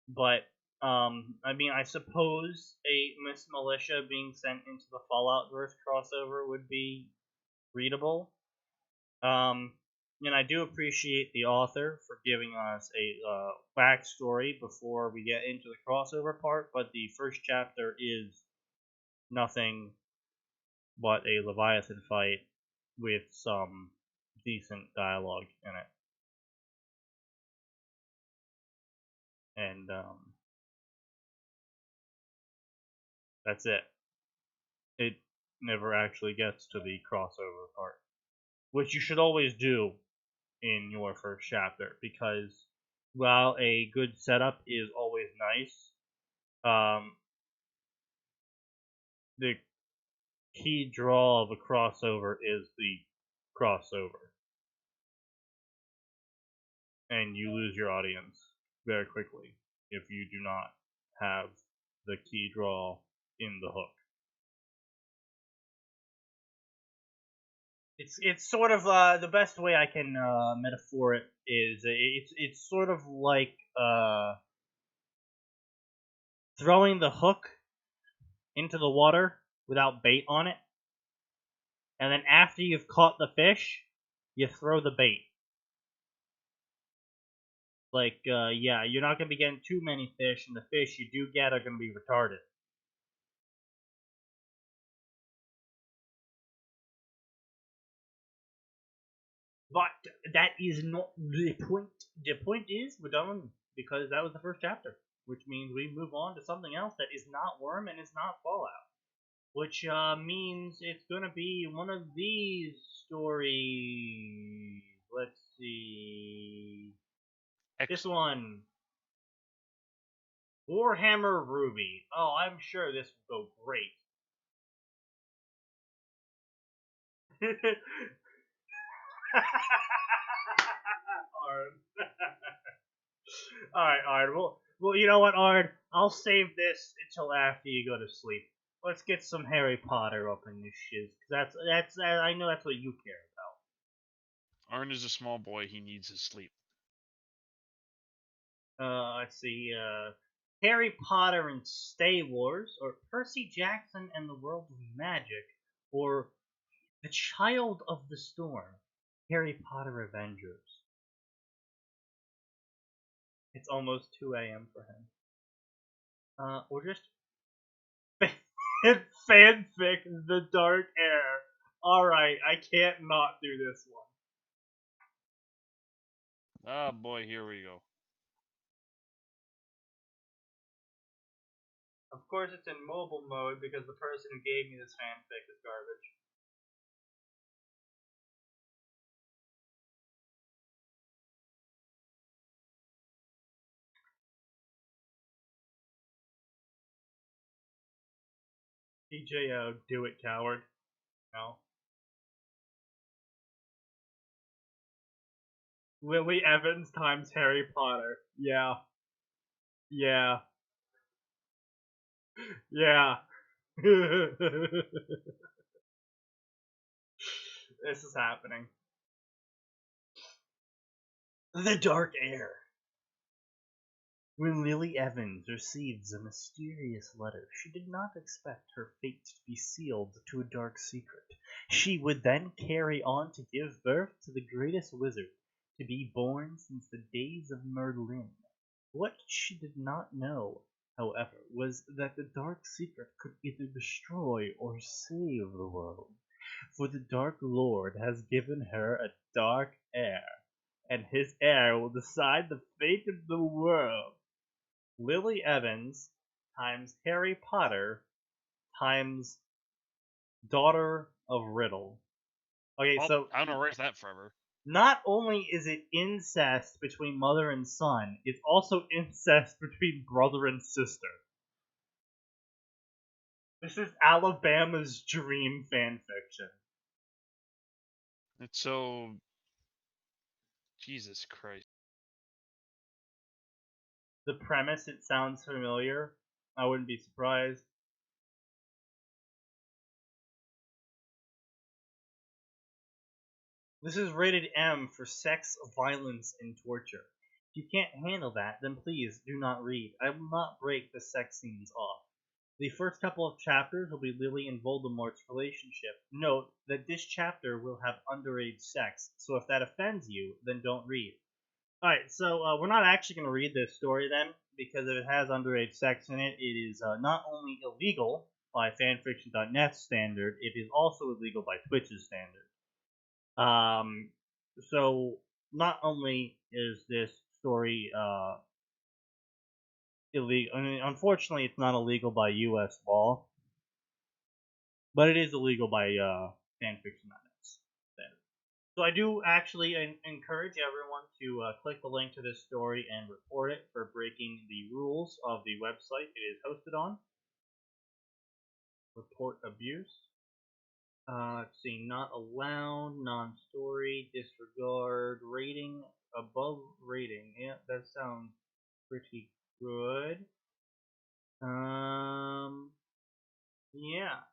But I mean, I suppose a Miss Militia being sent into the Fallout verse crossover would be readable. And I do appreciate the author for giving us a backstory before we get into the crossover part, but the first chapter is nothing but a Leviathan fight with some decent dialogue in it. And that's it. It never actually gets to the crossover part, which you should always do in your first chapter, because while a good setup is always nice, the key draw of a crossover is the crossover, and you lose your audience very quickly if you do not have the key draw in the hook. It's sort of the best way I can metaphor it is it's sort of like throwing the hook into the water without bait on it, and then after you've caught the fish, you throw the bait. Like, yeah, you're not going to be getting too many fish, and the fish you do get are going to be retarded. But that is not the point. The point is, we're done because that was the first chapter, which means we move on to something else that is not Worm and is not Fallout. Which means it's going to be one of these stories. Let's see. This one. Warhammer Ruby. Oh, I'm sure this will go great. Ard. Alright, Ard. Well, you know what, Ard? I'll save this until after you go to sleep. Let's get some Harry Potter up in this shiz. That's I know that's what you care about. Arn is a small boy. He needs his sleep. Let's see. Harry Potter and Stay Wars, or Percy Jackson and the World of Magic, or The Child of the Storm, Harry Potter Avengers. It's almost 2 a.m. for him. Or just fanfic, The Dark Heir. Alright, I can't not do this one. Ah, boy, here we go. Of course it's in mobile mode because the person who gave me this fanfic is garbage. TJO, do it, coward. No. Lily Evans times Harry Potter. Yeah. Yeah. Yeah. This is happening. The Dark Heir. When Lily Evans receives a mysterious letter, she did not expect her fate to be sealed to a dark secret. She would then carry on to give birth to the greatest wizard to be born since the days of Merlin. What she did not know, however, was that the dark secret could either destroy or save the world. For the Dark Lord has given her a dark heir, and his heir will decide the fate of the world. Lily Evans times Harry Potter times Daughter of Riddle. Okay, Well, so I'm gonna write that forever. not only is it incest between mother and son, it's also incest between brother and sister. This is Alabama's dream fanfiction. It's so. Jesus Christ. The premise, it sounds familiar. I wouldn't be surprised. This is rated M for sex, violence, and torture. If you can't handle that, then please do not read. I will not break the sex scenes off. The first couple of chapters will be Lily and Voldemort's relationship. Note that this chapter will have underage sex, so if that offends you, then don't read. Alright, so we're not actually going to read this story then, because if it has underage sex in it, it is not only illegal by fanfiction.net standard, it is also illegal by Twitch's standard. So not only is this story illegal, I mean, unfortunately, it's not illegal by U.S. law, but it is illegal by fanfiction.net standard. So I do actually encourage everyone to click the link to this story and report it for breaking the rules of the website it is hosted on. Report abuse. Let's see, not allowed, non-story, disregard, rating, above rating. Yeah, that sounds pretty good. Yeah.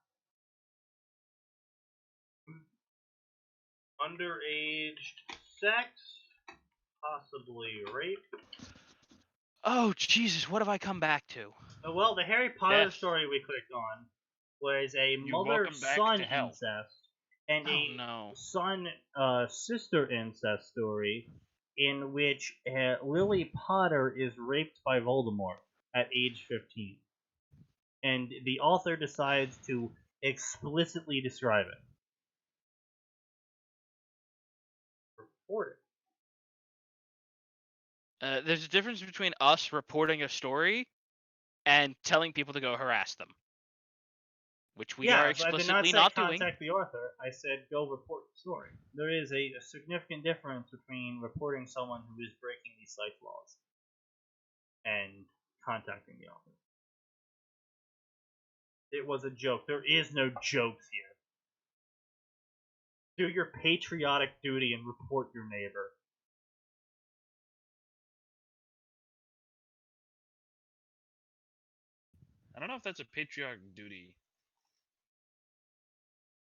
underage sex, possibly rape. Oh, Jesus, what have I come back to? Well, the Harry Potter Death. story we clicked on was a You're welcome back mother-son to hell. incest and Oh, a no. son-sister incest story in which Lily Potter is raped by Voldemort at age 15. And the author decides to explicitly describe it. Report it. There's a difference between us reporting a story and telling people to go harass them, which we are I did not explicitly say not doing. contact the author. I said go report the story. There is a significant difference between reporting someone who is breaking these site laws and contacting the author. It was a joke. There is no jokes here. Do your patriotic duty and report your neighbor. I don't know if that's a patriotic duty.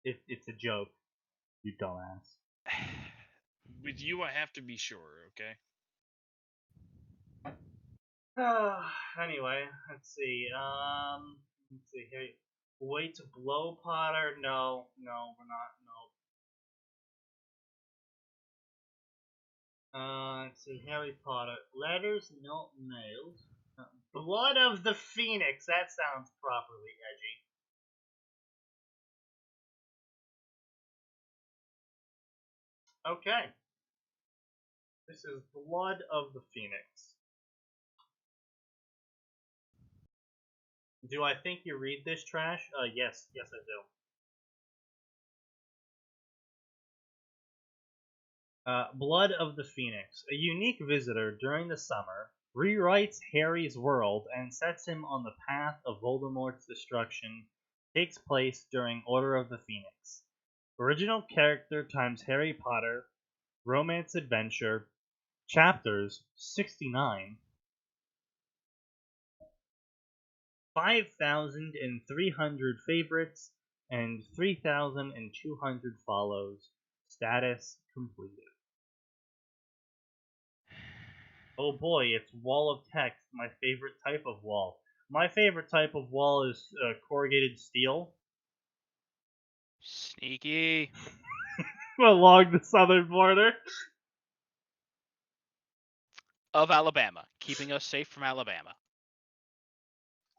It's a joke, you dumbass. With you, I have to be sure, okay? Anyway, let's see. Let's see here. Way to blow Potter? No, we're not. No. Let's see. Harry Potter. Letters not mailed. Blood of the Phoenix. That sounds properly edgy. Okay. This is Blood of the Phoenix. Do I think you read this trash? Yes, I do. Blood of the Phoenix. A unique visitor during the summer rewrites Harry's world and sets him on the path of Voldemort's destruction. Takes place during Order of the Phoenix. Original character times Harry Potter. Romance adventure. Chapters 69. 5,300 favorites and 3,200 follows. Status completed. Oh boy, it's wall of text, my favorite type of wall. My favorite type of wall is corrugated steel. Sneaky. Along the southern border. Of Alabama, keeping us safe from Alabama.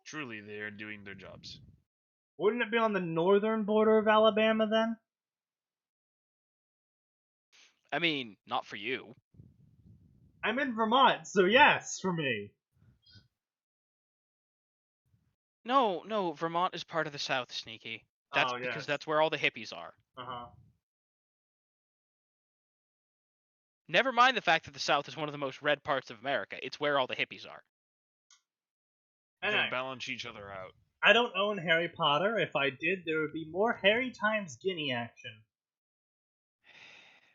Truly, they are doing their jobs. Wouldn't it be on the northern border of Alabama then? I mean, not for you. I'm in Vermont, so yes, for me. No, Vermont is part of the South, Sneaky. That's because that's where all the hippies are. Uh-huh. Never mind the fact that the South is one of the most red parts of America. It's where all the hippies are. They balance each other out. I don't own Harry Potter. If I did, there would be more Harry times Guinea action.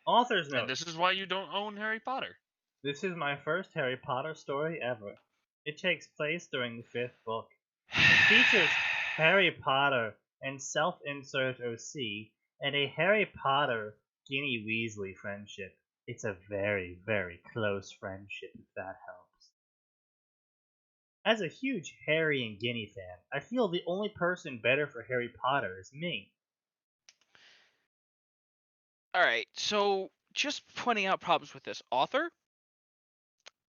Author's note. And this is why you don't own Harry Potter. This is my first Harry Potter story ever. It takes place during the 5th book. It features Harry Potter and self-insert OC and a Harry Potter Ginny Weasley friendship. It's a very, very close friendship, if that helps. As a huge Harry and Ginny fan, I feel the only person better for Harry Potter is me. Alright, so just pointing out problems with this. Author,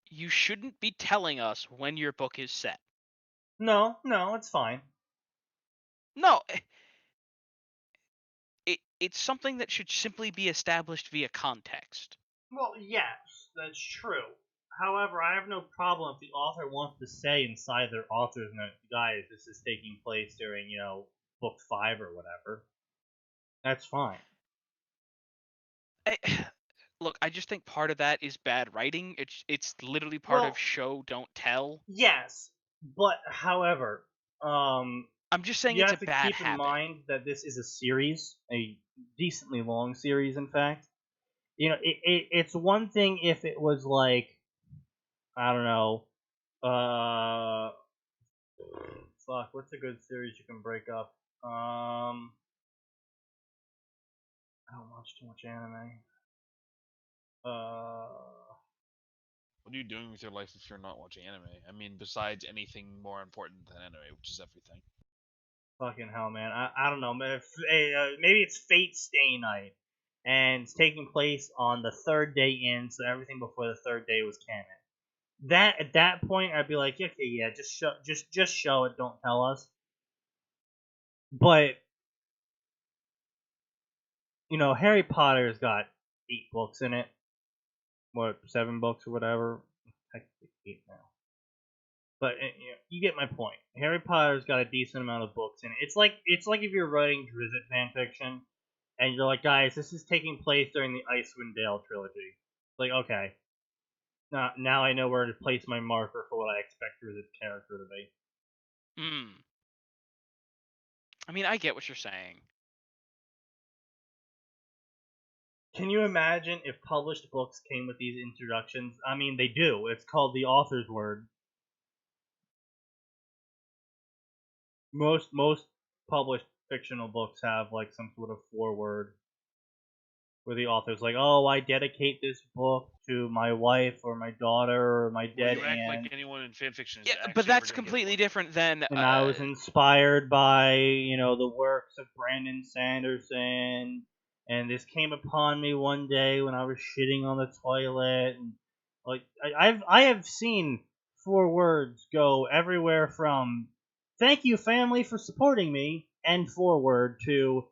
you shouldn't be telling us when your book is set. No, it's fine. No, it's something that should simply be established via context. Well, yes, that's true. However, I have no problem if the author wants to say inside their author's note, guys, this is taking place during, book 5 or whatever. That's fine. Look, I just think part of that is bad writing. It's literally part of show don't tell. Yes, but however, I'm just saying you it's have a to bad keep habit. in mind that this is a series, a decently long series, in fact. It's one thing if it was like, I don't know, fuck, what's a good series you can break up? I don't watch too much anime. What are you doing with your life if you're not watching anime? I mean, besides anything more important than anime, which is everything. Fucking hell, man. I don't know. Maybe it's Fate Stay Night, and it's taking place on the third day in, so everything before the third day was canon. That at that point, I'd be like, okay, yeah, just show it. Don't tell us. But you know, Harry Potter's got 8 books in it. What, 7 books or whatever? Technically 8 now. But you know, you get my point. Harry Potter's got a decent amount of books in it. It's like if you're writing Drizzt fanfiction, and you're like, guys, this is taking place during the Icewind Dale trilogy. It's like, okay, now I know where to place my marker for what I expect Drizzt's character to be. I mean, I get what you're saying. Can you imagine if published books came with these introductions? I mean, they do. It's called the author's word. Most published fictional books have like some sort of foreword where the author's like, "Oh, I dedicate this book to my wife or my daughter or my dead you act aunt." like anyone in fanfiction is Yeah, actually but that's ever gonna get completely one. different than. And I was inspired by, you know, the works of Brandon Sanderson, and this came upon me one day when I was shitting on the toilet, and like I have seen forewords go everywhere from "Thank you, family, for supporting me" and forward to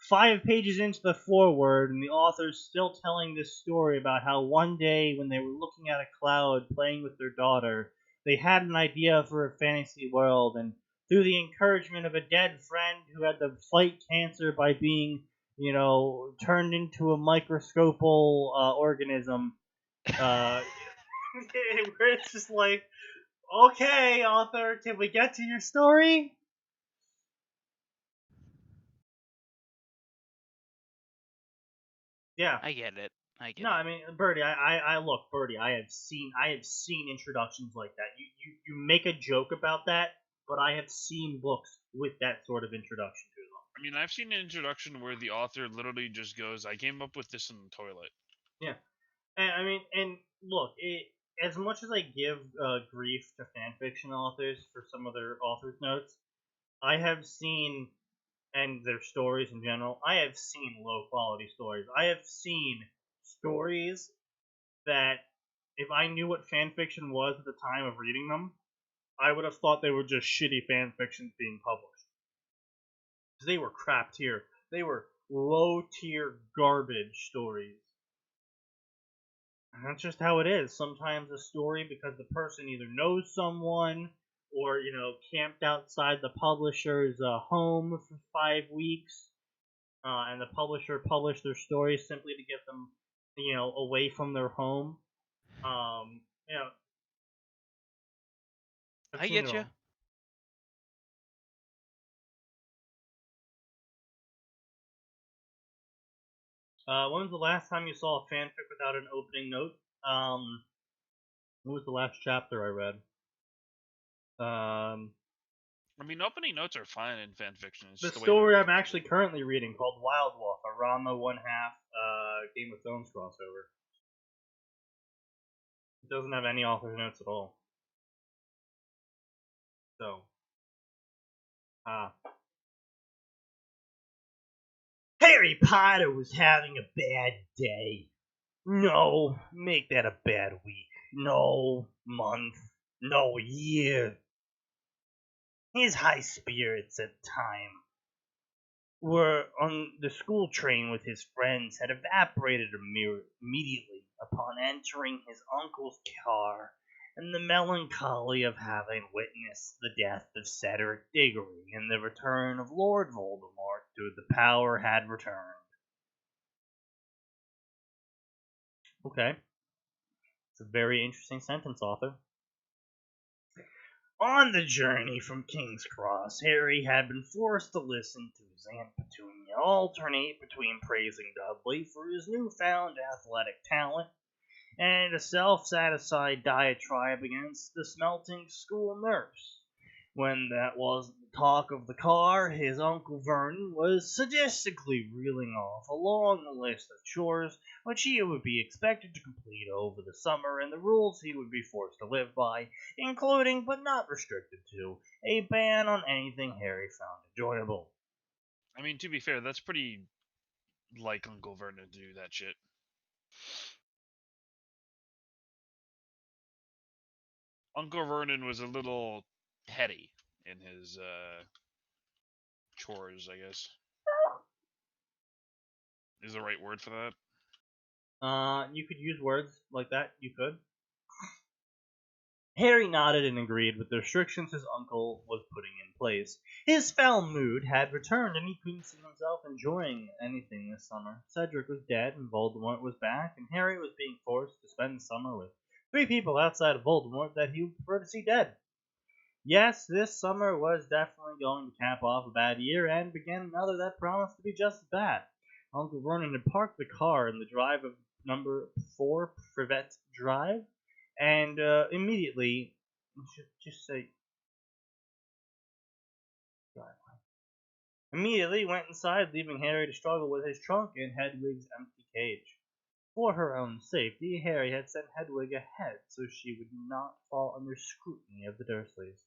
5 pages into the foreword, and the author's still telling this story about how one day when they were looking at a cloud playing with their daughter, they had an idea for a fantasy world, and through the encouragement of a dead friend who had to fight cancer by being, you know, turned into a microscopical organism, where it's just like, okay, author, can we get to your story? Yeah. I get it. No, I mean, Birdie, I look, Birdie, I have seen introductions like that. You make a joke about that, but I have seen books with that sort of introduction to them. I mean, I've seen an introduction where the author literally just goes, "I came up with this in the toilet." Yeah, and I mean, and look, as much as I give grief to fanfiction authors for some of their authors' notes, I have seen, and their stories in general, I have seen low quality stories. I have seen stories that if I knew what fanfiction was at the time of reading them, I would have thought they were just shitty fanfictions being published. Because they were crap tier. They were low tier garbage stories. And that's just how it is. Sometimes a story, because the person either knows someone or, you know, camped outside the publisher's home for 5 weeks, and the publisher published their story simply to get them, you know, away from their home. You know, I get you. When was the last time you saw a fanfic without an opening note? What was the last chapter I read? I mean, opening notes are fine in fanfiction. It's The just the way story they're I'm actually currently reading called Wild Wolf, a Rama 1/2 Game of Thrones crossover. It doesn't have any author's notes at all. So, Harry Potter was having a bad day. No, make that a bad week. No, month. No, year. His high spirits at the time were on the school train with his friends had evaporated immediately upon entering his uncle's car, and the melancholy of having witnessed the death of Cedric Diggory and the return of Lord Voldemort to the power had returned. Okay. It's a very interesting sentence, author. On the journey from King's Cross, Harry had been forced to listen to his Aunt Petunia alternate between praising Dudley for his newfound athletic talent and a self-satisfied diatribe against the smelting school nurse, when that wasn't the talk of the car, his Uncle Vernon was sadistically reeling off a long list of chores which he would be expected to complete over the summer and the rules he would be forced to live by, including, but not restricted to, a ban on anything Harry found enjoyable. I mean, to be fair, that's pretty like Uncle Vernon to do that shit. Uncle Vernon was a little petty in his chores, I guess. Is the right word for that? You could use words like that, you could. Harry nodded and agreed with the restrictions his uncle was putting in place. His foul mood had returned, and he couldn't see himself enjoying anything this summer. Cedric was dead, and Voldemort was back, and Harry was being forced to spend the summer with 3 people outside of Voldemort that he would prefer to see dead. Yes, this summer was definitely going to cap off a bad year and begin another that promised to be just as bad. Uncle Vernon had parked the car in the drive of number 4 Privet Drive, and immediately, just say, immediately went inside, leaving Harry to struggle with his trunk in Hedwig's empty cage. For her own safety, Harry had sent Hedwig ahead so she would not fall under scrutiny of the Dursleys.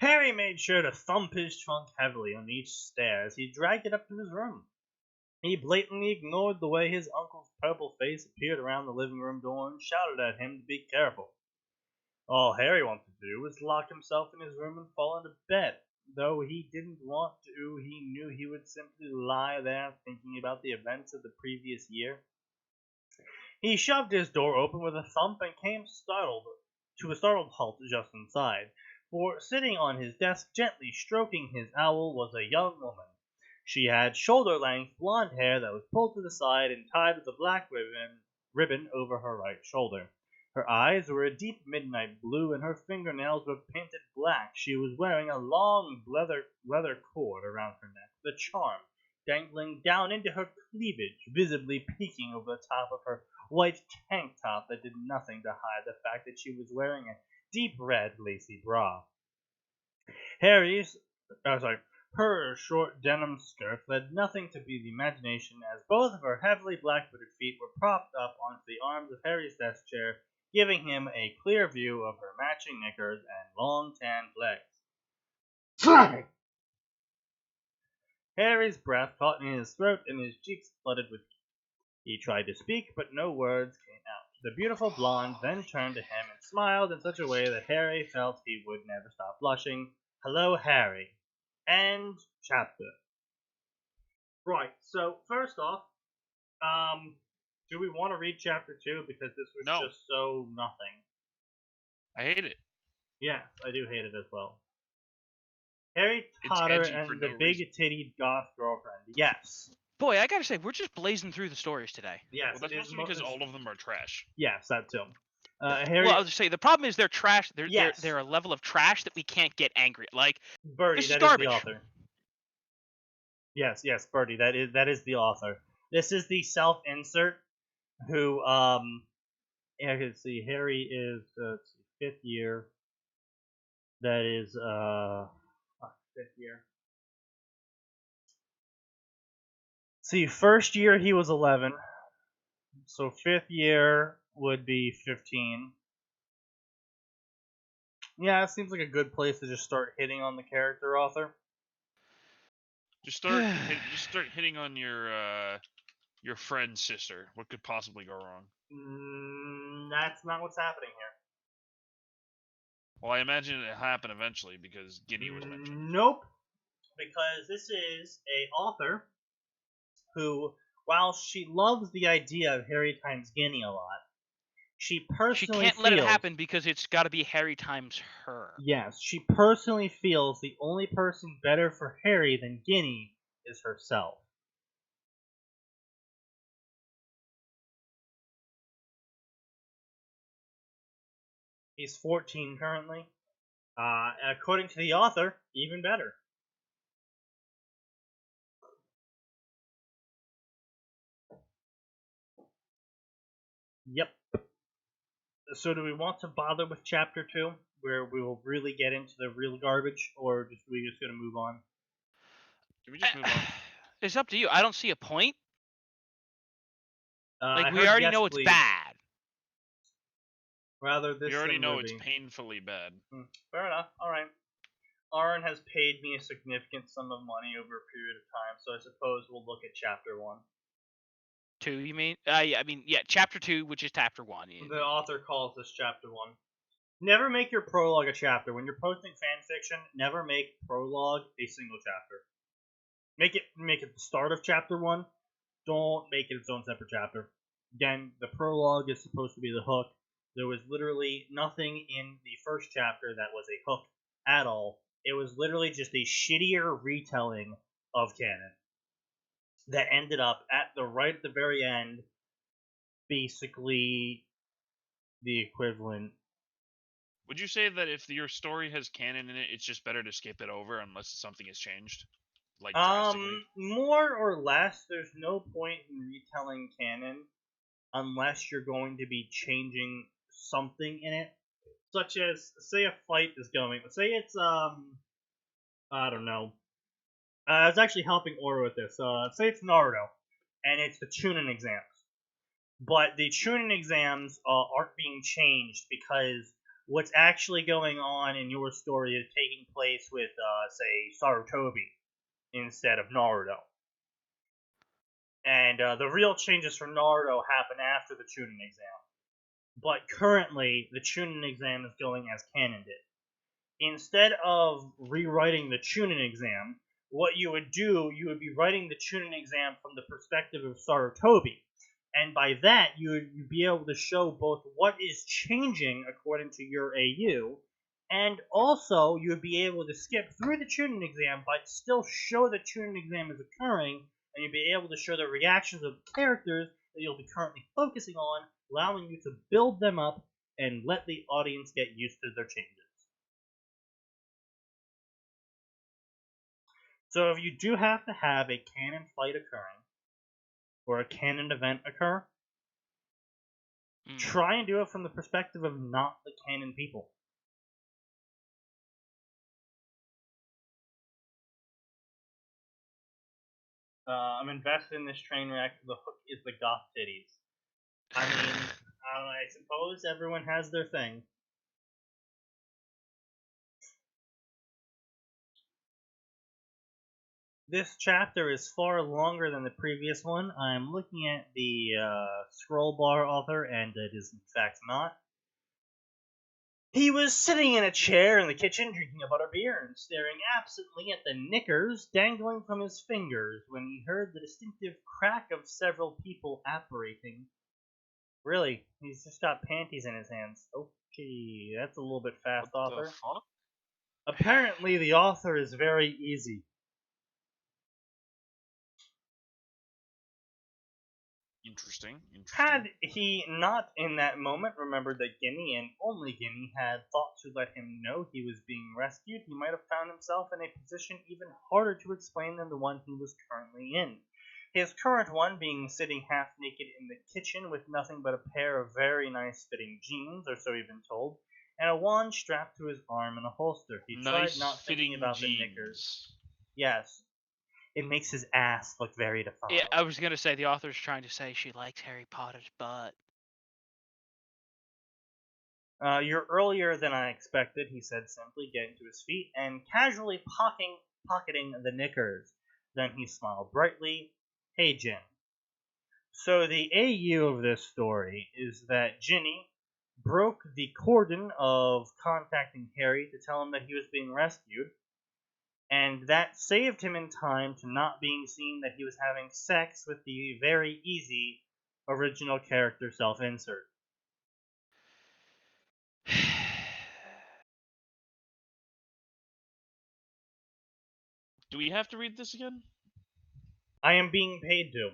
Harry made sure to thump his trunk heavily on each stair as he dragged it up to his room. He blatantly ignored the way his uncle's purple face appeared around the living room door and shouted at him to be careful. All Harry wanted to do was lock himself in his room and fall into bed. Though he didn't want to, he knew he would simply lie there thinking about the events of the previous year. He shoved his door open with a thump and came to a startled halt just inside, for sitting on his desk gently stroking his owl was a young woman. She had shoulder-length blonde hair that was pulled to the side and tied with a black ribbon over her right shoulder. Her eyes were a deep midnight blue, and her fingernails were painted black. She was wearing a long leather cord around her neck, with a charm dangling down into her cleavage, visibly peeking over the top of her white tank top that did nothing to hide the fact that she was wearing a deep red lacy bra. Her short denim skirt led nothing to be the imagination, as both of her heavily black-footed feet were propped up onto the arms of Harry's desk chair, giving him a clear view of her matching knickers and long tanned legs. Harry's breath caught in his throat and his cheeks flooded with heat. He tried to speak, but no words came out. The beautiful blonde then turned to him and smiled in such a way that Harry felt he would never stop blushing. Hello, Harry. End chapter. Right, so first off, do we want to read chapter 2 because this was just so nothing? I hate it. Yes, I do hate it as well. Harry Potter and the big-titted goth girlfriend. Yes. Boy, I gotta say, we're just blazing through the stories today. Yes. Well, that's mostly because all of them are trash. Yes, that too. Harry. Well, I was just say the problem is they're trash. They're a level of trash that we can't get angry at. Like, Birdie, this is that garbage. is the author. Yes, Birdie, that is the author. This is the self-insert who I can see Harry is 5th year. That is 5th year. See, 1st year he was 11. So 5th year would be 15. Yeah, it seems like a good place to just start hitting on the character author. Just start hitting on your friend's sister. What could possibly go wrong? That's not what's happening here. Well, I imagine it happened eventually because Ginny was mentioned. Nope. Because this is a author who, while she loves the idea of Harry times Ginny a lot, she can't let it happen because it's got to be Harry times her. Yes, she personally feels the only person better for Harry than Ginny is herself. He's 14 currently. According to the author, even better. Yep. So do we want to bother with Chapter 2, where we will really get into the real garbage, or are we just going to move on? Can we just move on? It's up to you. I don't see a point. I We heard already yes, know it's please. bad. Rather this We already than know Ruby. it's painfully bad. Fair enough. All right. Aaron has paid me a significant sum of money over a period of time, so I suppose we'll look at Chapter 1. 2, you mean? Yeah, I mean, yeah, Chapter 2, which is Chapter 1. The author calls this Chapter 1. Never make your prologue a chapter. When you're posting fan fiction, never make prologue a single chapter. Make it the start of Chapter 1. Don't make it its own separate chapter. Again, the prologue is supposed to be the hook. There was literally nothing in the first chapter that was a hook at all. It was literally just a shittier retelling of canon that ended up at the very end, basically the equivalent. Would you say that if your story has canon in it, it's just better to skip it over unless something has changed? Like drastically? More or less, there's no point in retelling canon unless you're going to be changing something in it. Such as, say a fight is going, say it's, I don't know. I was actually helping Ora with this. Say it's Naruto, and it's the Chunin exams. But the Chunin exams aren't being changed because what's actually going on in your story is taking place with, say, Sarutobi instead of Naruto. And the real changes for Naruto happen after the Chunin exam. But currently, the Chunin exam is going as canon did. Instead of rewriting the Chunin exam, what you would do, you would be writing the Chunin exam from the perspective of Sarutobi. And by that, you'd be able to show both what is changing according to your AU, and also you would be able to skip through the Chunin exam, but still show the Chunin exam is occurring, and you'd be able to show the reactions of the characters that you'll be currently focusing on, allowing you to build them up and let the audience get used to their changes. So if you do have to have a canon fight occurring, or a canon event occur, try and do it from the perspective of not the canon people. I'm invested in this train wreck. The hook is the goth titties. I mean, I suppose everyone has their thing. This chapter is far longer than the previous one. I'm looking at the scroll bar author, and it is in fact not. He was sitting in a chair in the kitchen drinking a butterbeer and staring absently at the knickers dangling from his fingers when he heard the distinctive crack of several people apparating. Really, he's just got panties in his hands. Okay, that's a little bit fast, What author. the fuck? Apparently, the author is very easy. Interesting. Had he not in that moment remembered that Guinea and only Guinea had thought to let him know he was being rescued, he might have found himself in a position even harder to explain than the one he was currently in. His current one being sitting half naked in the kitchen with nothing but a pair of very nice fitting jeans, or so he'd been told, and a wand strapped to his arm in a holster. He tried not thinking about the knickers. Yes. It makes his ass look very defined. Yeah, I was gonna say the author's trying to say she likes Harry Potter's butt. You're earlier than I expected, he said simply, getting to his feet and casually pocketing the knickers. Then he smiled brightly. Hey, Jin. So the AU of this story is that Ginny broke the cordon of contacting Harry to tell him that he was being rescued, and that saved him in time to not being seen that he was having sex with the very easy original character self-insert. Do we have to read this again? I am being paid to.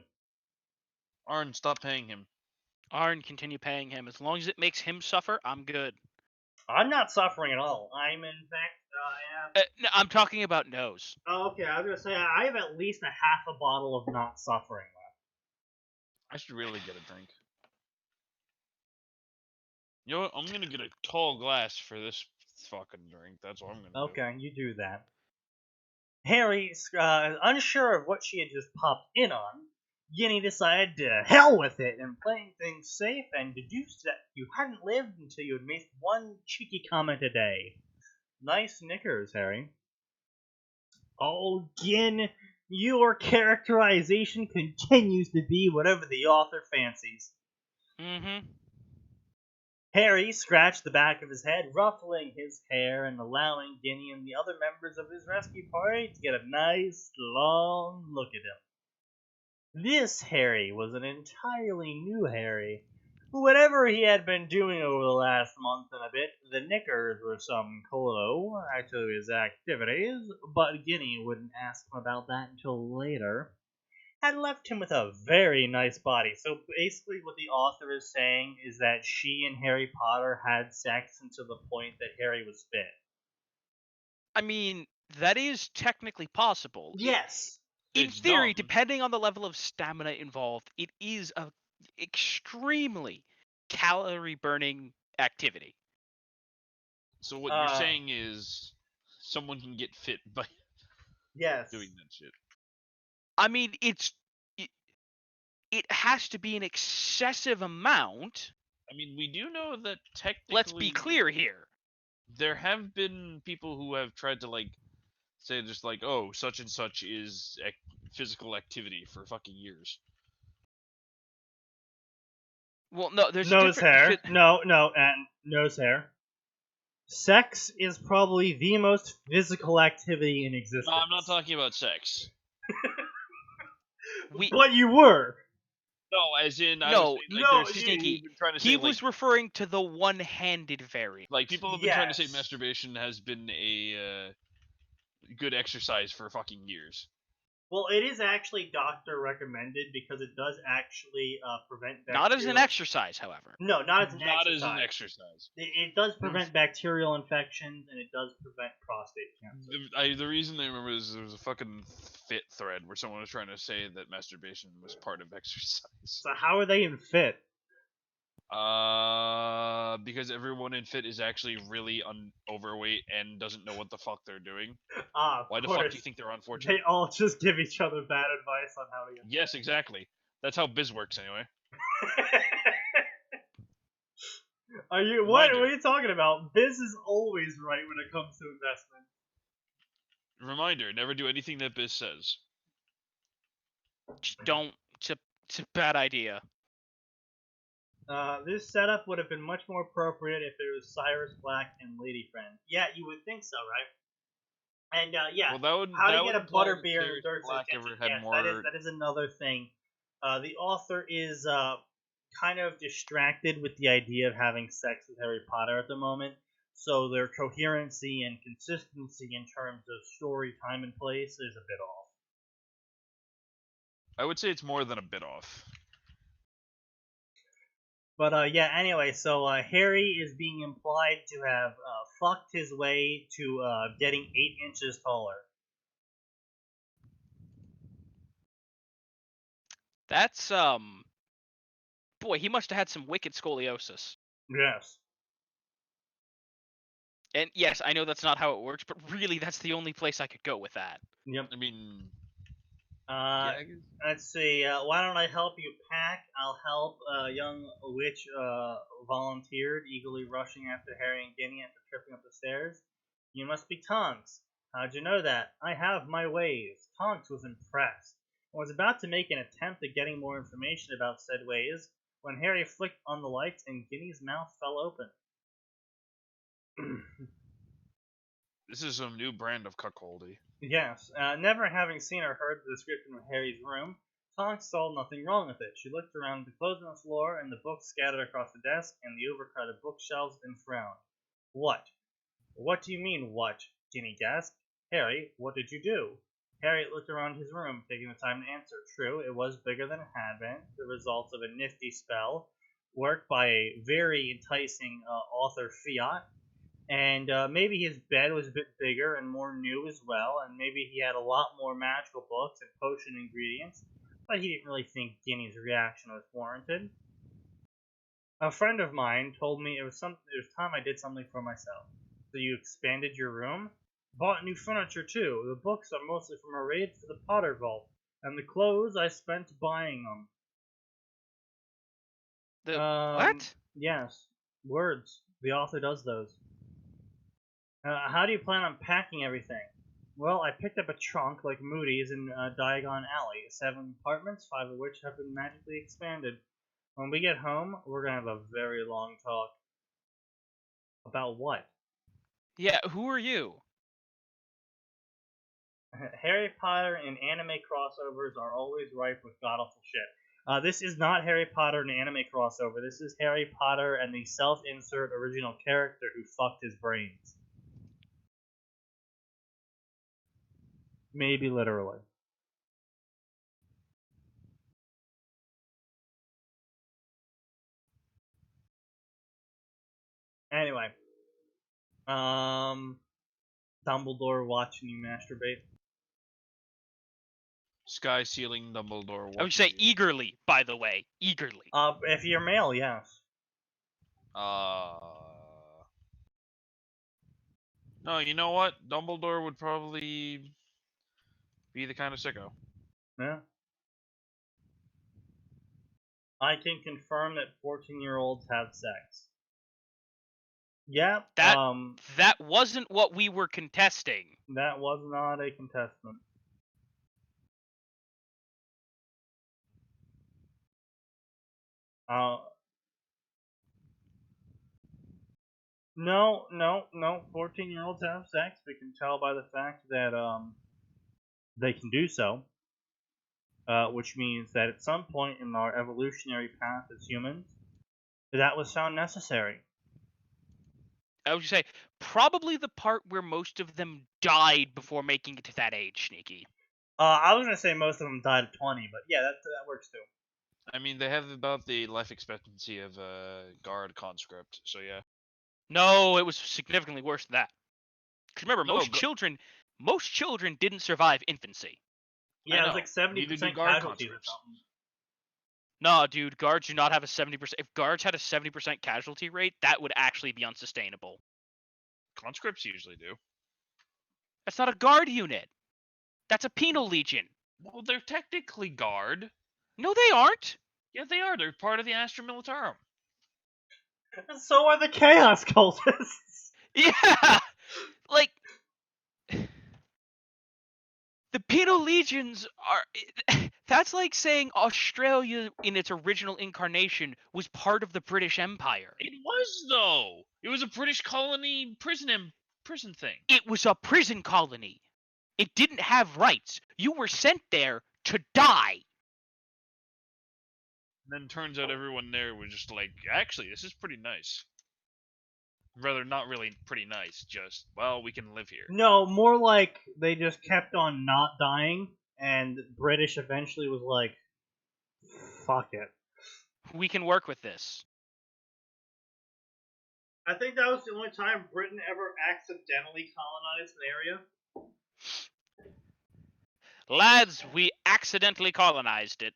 Arn, stop paying him. Arn, continue paying him. As long as it makes him suffer, I'm good. I'm not suffering at all. I'm in fact, No, I'm talking about nose. Oh, okay. I was gonna say I have at least a half a bottle of not suffering left. I should really get a drink. You know what? I'm gonna get a tall glass for this fucking drink. That's what I'm gonna do. Okay, you do that. Harry, unsure of what she had just popped in on, Ginny decided to hell with it and playing things safe and deduced that you hadn't lived until you had made one cheeky comment a day. Nice knickers, Harry. Oh, Gin, your characterization continues to be whatever the author fancies. Mm-hmm. Harry scratched the back of his head, ruffling his hair and allowing Ginny and the other members of his rescue party to get a nice, long look at him. This Harry was an entirely new Harry. Whatever he had been doing over the last month and a bit, the knickers were some clue to his activities, but Ginny wouldn't ask him about that until later. Had left him with a very nice body. So basically what the author is saying is that she and Harry Potter had sex until the point that Harry was fit. I mean, that is technically possible. Yes. In It's theory, dumb. depending on the level of stamina involved, it is a extremely calorie burning activity. So what you're saying is someone can get fit by Yes. doing that shit. I mean, it has to be an excessive amount. I mean, we do know that technically. Let's be clear here. There have been people who have tried to say just oh, such and such is physical activity for fucking years. Well, no, there's nose a different... hair. And nose hair. Sex is probably the most physical activity in existence. No, I'm not talking about sex. But you were. No, as in Sneaky. He was referring to the one-handed variant. Like people have been trying to say masturbation has been a good exercise for fucking years. Well, it is actually doctor recommended because it does actually prevent bacterial... Not as an exercise, however. No, not as an exercise. It does prevent bacterial infections, and it does prevent prostate cancer. The reason I remember is there was a fucking fit thread where someone was trying to say that masturbation was part of exercise. So how are they in fit? Because everyone in fit is actually really overweight and doesn't know what the fuck they're doing. Why the fuck do you think they're unfortunate? They all just give each other bad advice on how to get fit. Yes, exactly. That's how biz works anyway. What are you talking about? Biz is always right when it comes to investment. Reminder, never do anything that biz says. Just don't. It's a bad idea. This setup would have been much more appropriate if it was Cyrus Black and Lady Friend. Yeah, you would think so, right? And yeah, well, how to get a butterbeer in Dirt's attention. Yes, that is another thing. The author is kind of distracted with the idea of having sex with Harry Potter at the moment, so their coherency and consistency in terms of story, time, and place is a bit off. I would say it's more than a bit off. But yeah, anyway, so Harry is being implied to have fucked his way to getting 8 inches taller. That's boy, he must have had some wicked scoliosis. Yes. And yes, I know that's not how it works, but really that's the only place I could go with that. Yep. I mean, let's see. Why don't I help you pack? I'll help. Young witch volunteered, eagerly rushing after Harry and Ginny after tripping up the stairs. You must be Tonks. How'd you know that? I have my ways. Tonks was impressed and was about to make an attempt at getting more information about said ways when Harry flicked on the lights and Ginny's mouth fell open. This is some new brand of cuckoldy. Yes, never having seen or heard the description of Harry's room, Tonks saw nothing wrong with it. She looked around the clothes on the floor and the books scattered across the desk and the overcrowded bookshelves and frowned. What? What do you mean, what? Ginny gasped. Harry, what did you do? Harry looked around his room, taking the time to answer. True, it was bigger than it had been, the result of a nifty spell, worked by a very enticing author Fiat. And maybe his bed was a bit bigger and more new as well, and maybe he had a lot more magical books and potion ingredients, but he didn't really think Ginny's reaction was warranted. A friend of mine told me it was time I did something for myself. So you expanded your room? Bought new furniture too. The books are mostly from a raid for the Potter Vault, and the clothes I spent buying them. What? Yes. Words. The author does those. How do you plan on packing everything? Well, I picked up a trunk like Moody's in Diagon Alley. 7 apartments, 5 of which have been magically expanded. When we get home, we're gonna have a very long talk. About what? Yeah, who are you? Harry Potter and anime crossovers are always rife with god-awful shit. This is not Harry Potter and anime crossover. This is Harry Potter and the self-insert original character who fucked his brains. Maybe literally. Anyway. Dumbledore watching you masturbate. Sky ceiling Dumbledore. I would say eagerly, by the way. Eagerly. If you're male, yes. No, you know what? Dumbledore would probably be the kind of sicko. Yeah. I can confirm that 14-year-olds have sex. Yeah. That wasn't what we were contesting. That was not a contestant. No. 14-year-olds have sex. We can tell by the fact that they can do so, which means that at some point in our evolutionary path as humans, that was found necessary. I would say probably the part where most of them died before making it to that age, Sneaky. I was gonna say most of them died at 20, but yeah, that works too. I mean, they have about the life expectancy of a guard conscript, so yeah. No, it was significantly worse than that. Because remember, No, most children didn't survive infancy. Yeah, it was like 70% casualties or something. No, dude, guards do not have a 70%. If guards had a 70% casualty rate, that would actually be unsustainable. Conscripts usually do. That's not a guard unit. That's a penal legion. Well, they're technically guard. No, they aren't. Yeah, they are. They're part of the Astra Militarum. So are the Chaos Cultists. Yeah, like the penal legions are. That's like saying Australia in its original incarnation was part of the British Empire. It was, though. It was a British colony prison thing. It was a prison colony. It didn't have rights. You were sent there to die. And then turns out everyone there was just like, actually, this is pretty nice. Rather, not really pretty nice, just, well, we can live here. No, more like they just kept on not dying, and British eventually was like, fuck it. We can work with this. I think that was the only time Britain ever accidentally colonized an area. Lads, we accidentally colonized it.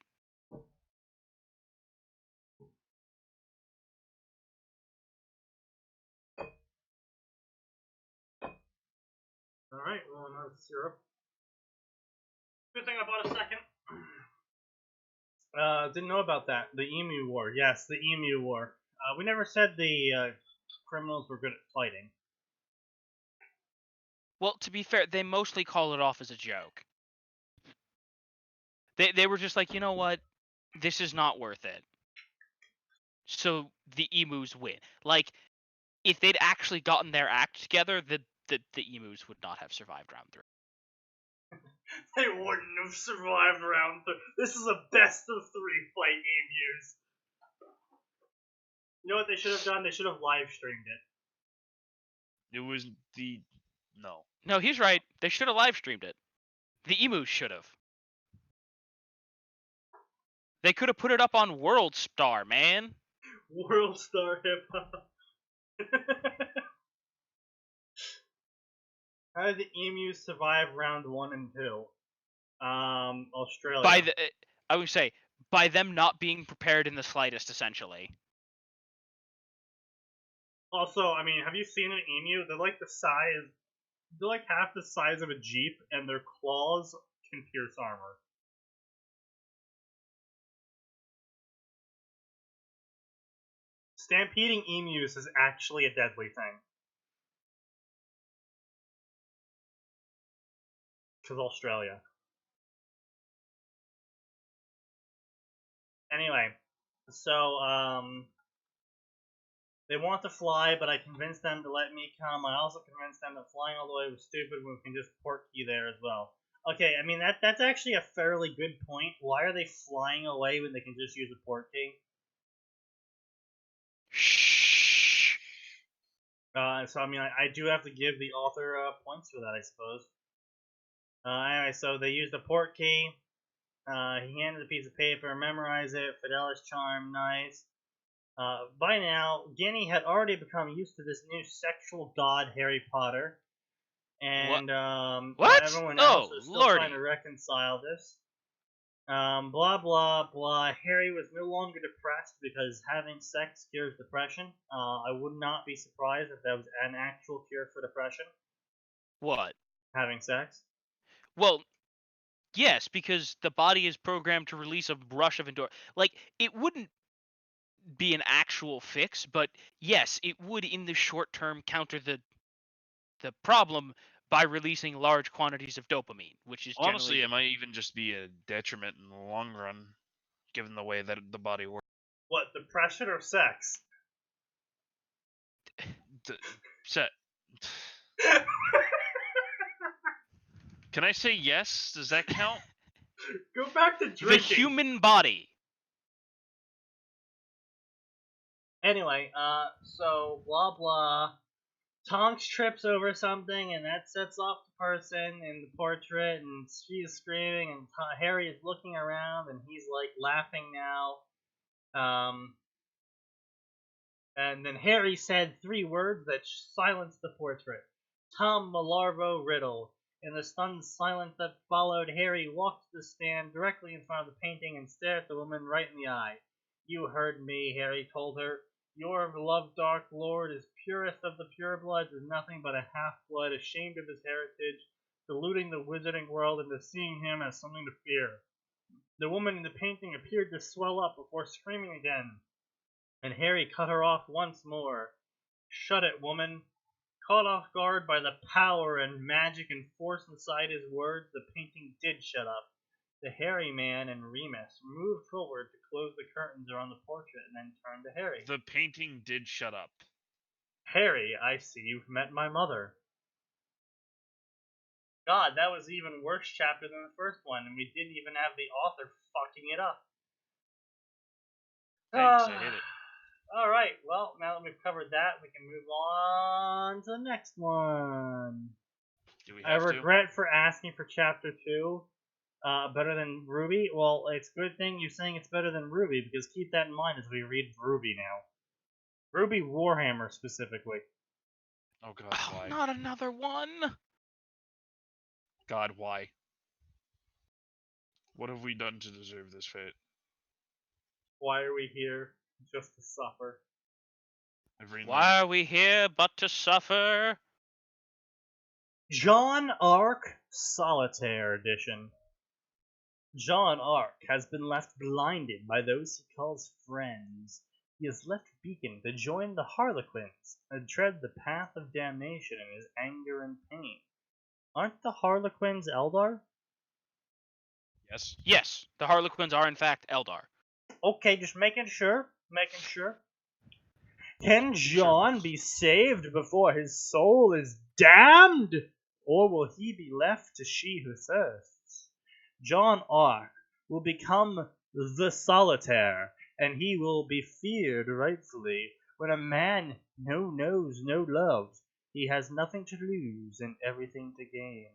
Alright, well, another syrup. Good thing I bought a second. Didn't know about that. The Emu War. Yes, the Emu War. We never said the criminals were good at fighting. Well, to be fair, they mostly call it off as a joke. They were just like, you know what? This is not worth it. So the emus win. Like, if they'd actually gotten their act together, the emus would not have survived round 3. They wouldn't have survived round 3. This is a best of 3 fight emus. You know what they should have done? They should have live streamed it. It was no. No, he's right. They should have live streamed it. The emus should have. They could have put it up on World Star, man. World Star Hip Hop. How did the emus survive round 1 and 2? Australia. I would say by them not being prepared in the slightest, essentially. Also, I mean, have you seen an emu? They're like the size. They're like half the size of a jeep, and their claws can pierce armor. Stampeding emus is actually a deadly thing. Because Australia. Anyway, so, they want to fly, but I convinced them to let me come. I also convinced them that flying all the way was stupid when we can just port key there as well. Okay, I mean, that's actually a fairly good point. Why are they flying away when they can just use a port key? Shh. So, I mean, I do have to give the author points for that, I suppose. Anyway, so they used a port key. He handed a piece of paper, memorize it, Fidelis charm, nice. By now, Guinea had already become used to this new sexual god, Harry Potter. And What? everyone Oh, else is still lordy. trying to reconcile this. Blah, blah, blah. Harry was no longer depressed because having sex cures depression. I would not be surprised if that was an actual cure for depression. What? Having sex. Well, yes, because the body is programmed to release a rush of endorphins. Like, it wouldn't be an actual fix, but yes, it would in the short term counter the problem by releasing large quantities of dopamine, which is Honestly, generally it might even just be a detriment in the long run, given the way that the body works. What, depression or sex? Set. Can I say yes? Does that count? Go back to the drinking. human body. Anyway, so blah blah. Tonks trips over something, and that sets off the person in the portrait, and she's screaming, and Harry is looking around, and he's like laughing now. And then Harry said 3 words that silenced the portrait. Tom Malarvo Riddle. In the stunned silence that followed, Harry walked to the stand directly in front of the painting and stared at the woman right in the eye. You heard me, Harry told her. Your beloved Dark Lord is purest of the purebloods, is nothing but a half-blood, ashamed of his heritage, deluding the wizarding world into seeing him as something to fear. The woman in the painting appeared to swell up before screaming again, and Harry cut her off once more. Shut it, woman. Caught off guard by the power and magic and force inside his words, the painting did shut up. The hairy man and Remus moved forward to close the curtains around the portrait and then turned to Harry. The painting did shut up. Harry, I see you've met my mother. God, that was even worse chapter than the first one, and we didn't even have the author fucking it up. Thanks, I hate it. Alright, well, now that we've covered that, we can move on to the next one. Do we I have to? regret for asking for chapter 2 better than Ruby. Well, it's a good thing you're saying it's better than Ruby, because keep that in mind as we read Ruby now. Ruby Warhammer, specifically. Oh god, why? Not another one. God, why? What have we done to deserve this fate? Why are we here? Just to suffer. Every Why night. are we here but to suffer? John Arc Solitaire Edition. John Arc has been left blinded by those he calls friends. He has left Beacon to join the Harlequins and tread the path of damnation in his anger and pain. Aren't the Harlequins Eldar? Yes. Yes, the Harlequins are in fact Eldar. Okay, just making sure. Can John be saved before his soul is damned? Or will he be left to she who thirsts? John Arc will become the Solitaire, and he will be feared rightfully. When a man knows no love, he has nothing to lose and everything to gain.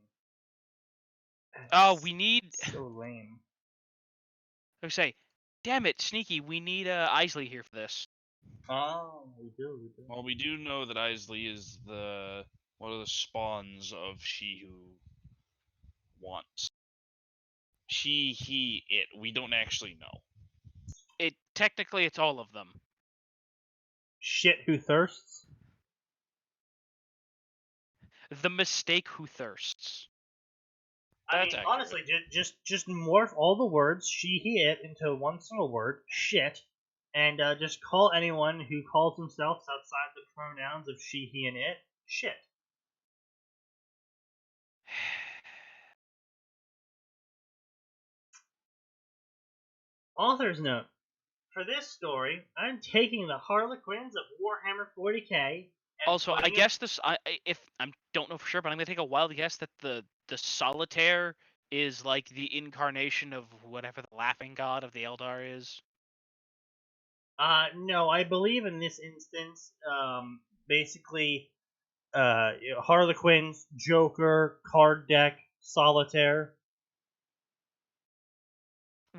Oh, we need. So lame. I say, damn it, Sneaky. We need Isley here for this. Oh, we do. Well, we do know that Isley is one of the spawns of she who wants. She, he, it. We don't actually know. Technically it's all of them. Shit who thirsts? The mistake who thirsts. I That's mean, accurate. honestly, just morph all the words she, he, it into one single word, shit, and just call anyone who calls themselves outside the pronouns of she, he, and it, shit. Author's note. For this story, I'm taking the Harlequins of Warhammer 40k and Also, I putting guess this. If I don't know for sure, but I'm gonna take a wild guess that the solitaire is like the incarnation of whatever the laughing god of the Eldar is. No, I believe in this instance, basically, Harlequins, Joker, card deck, Solitaire.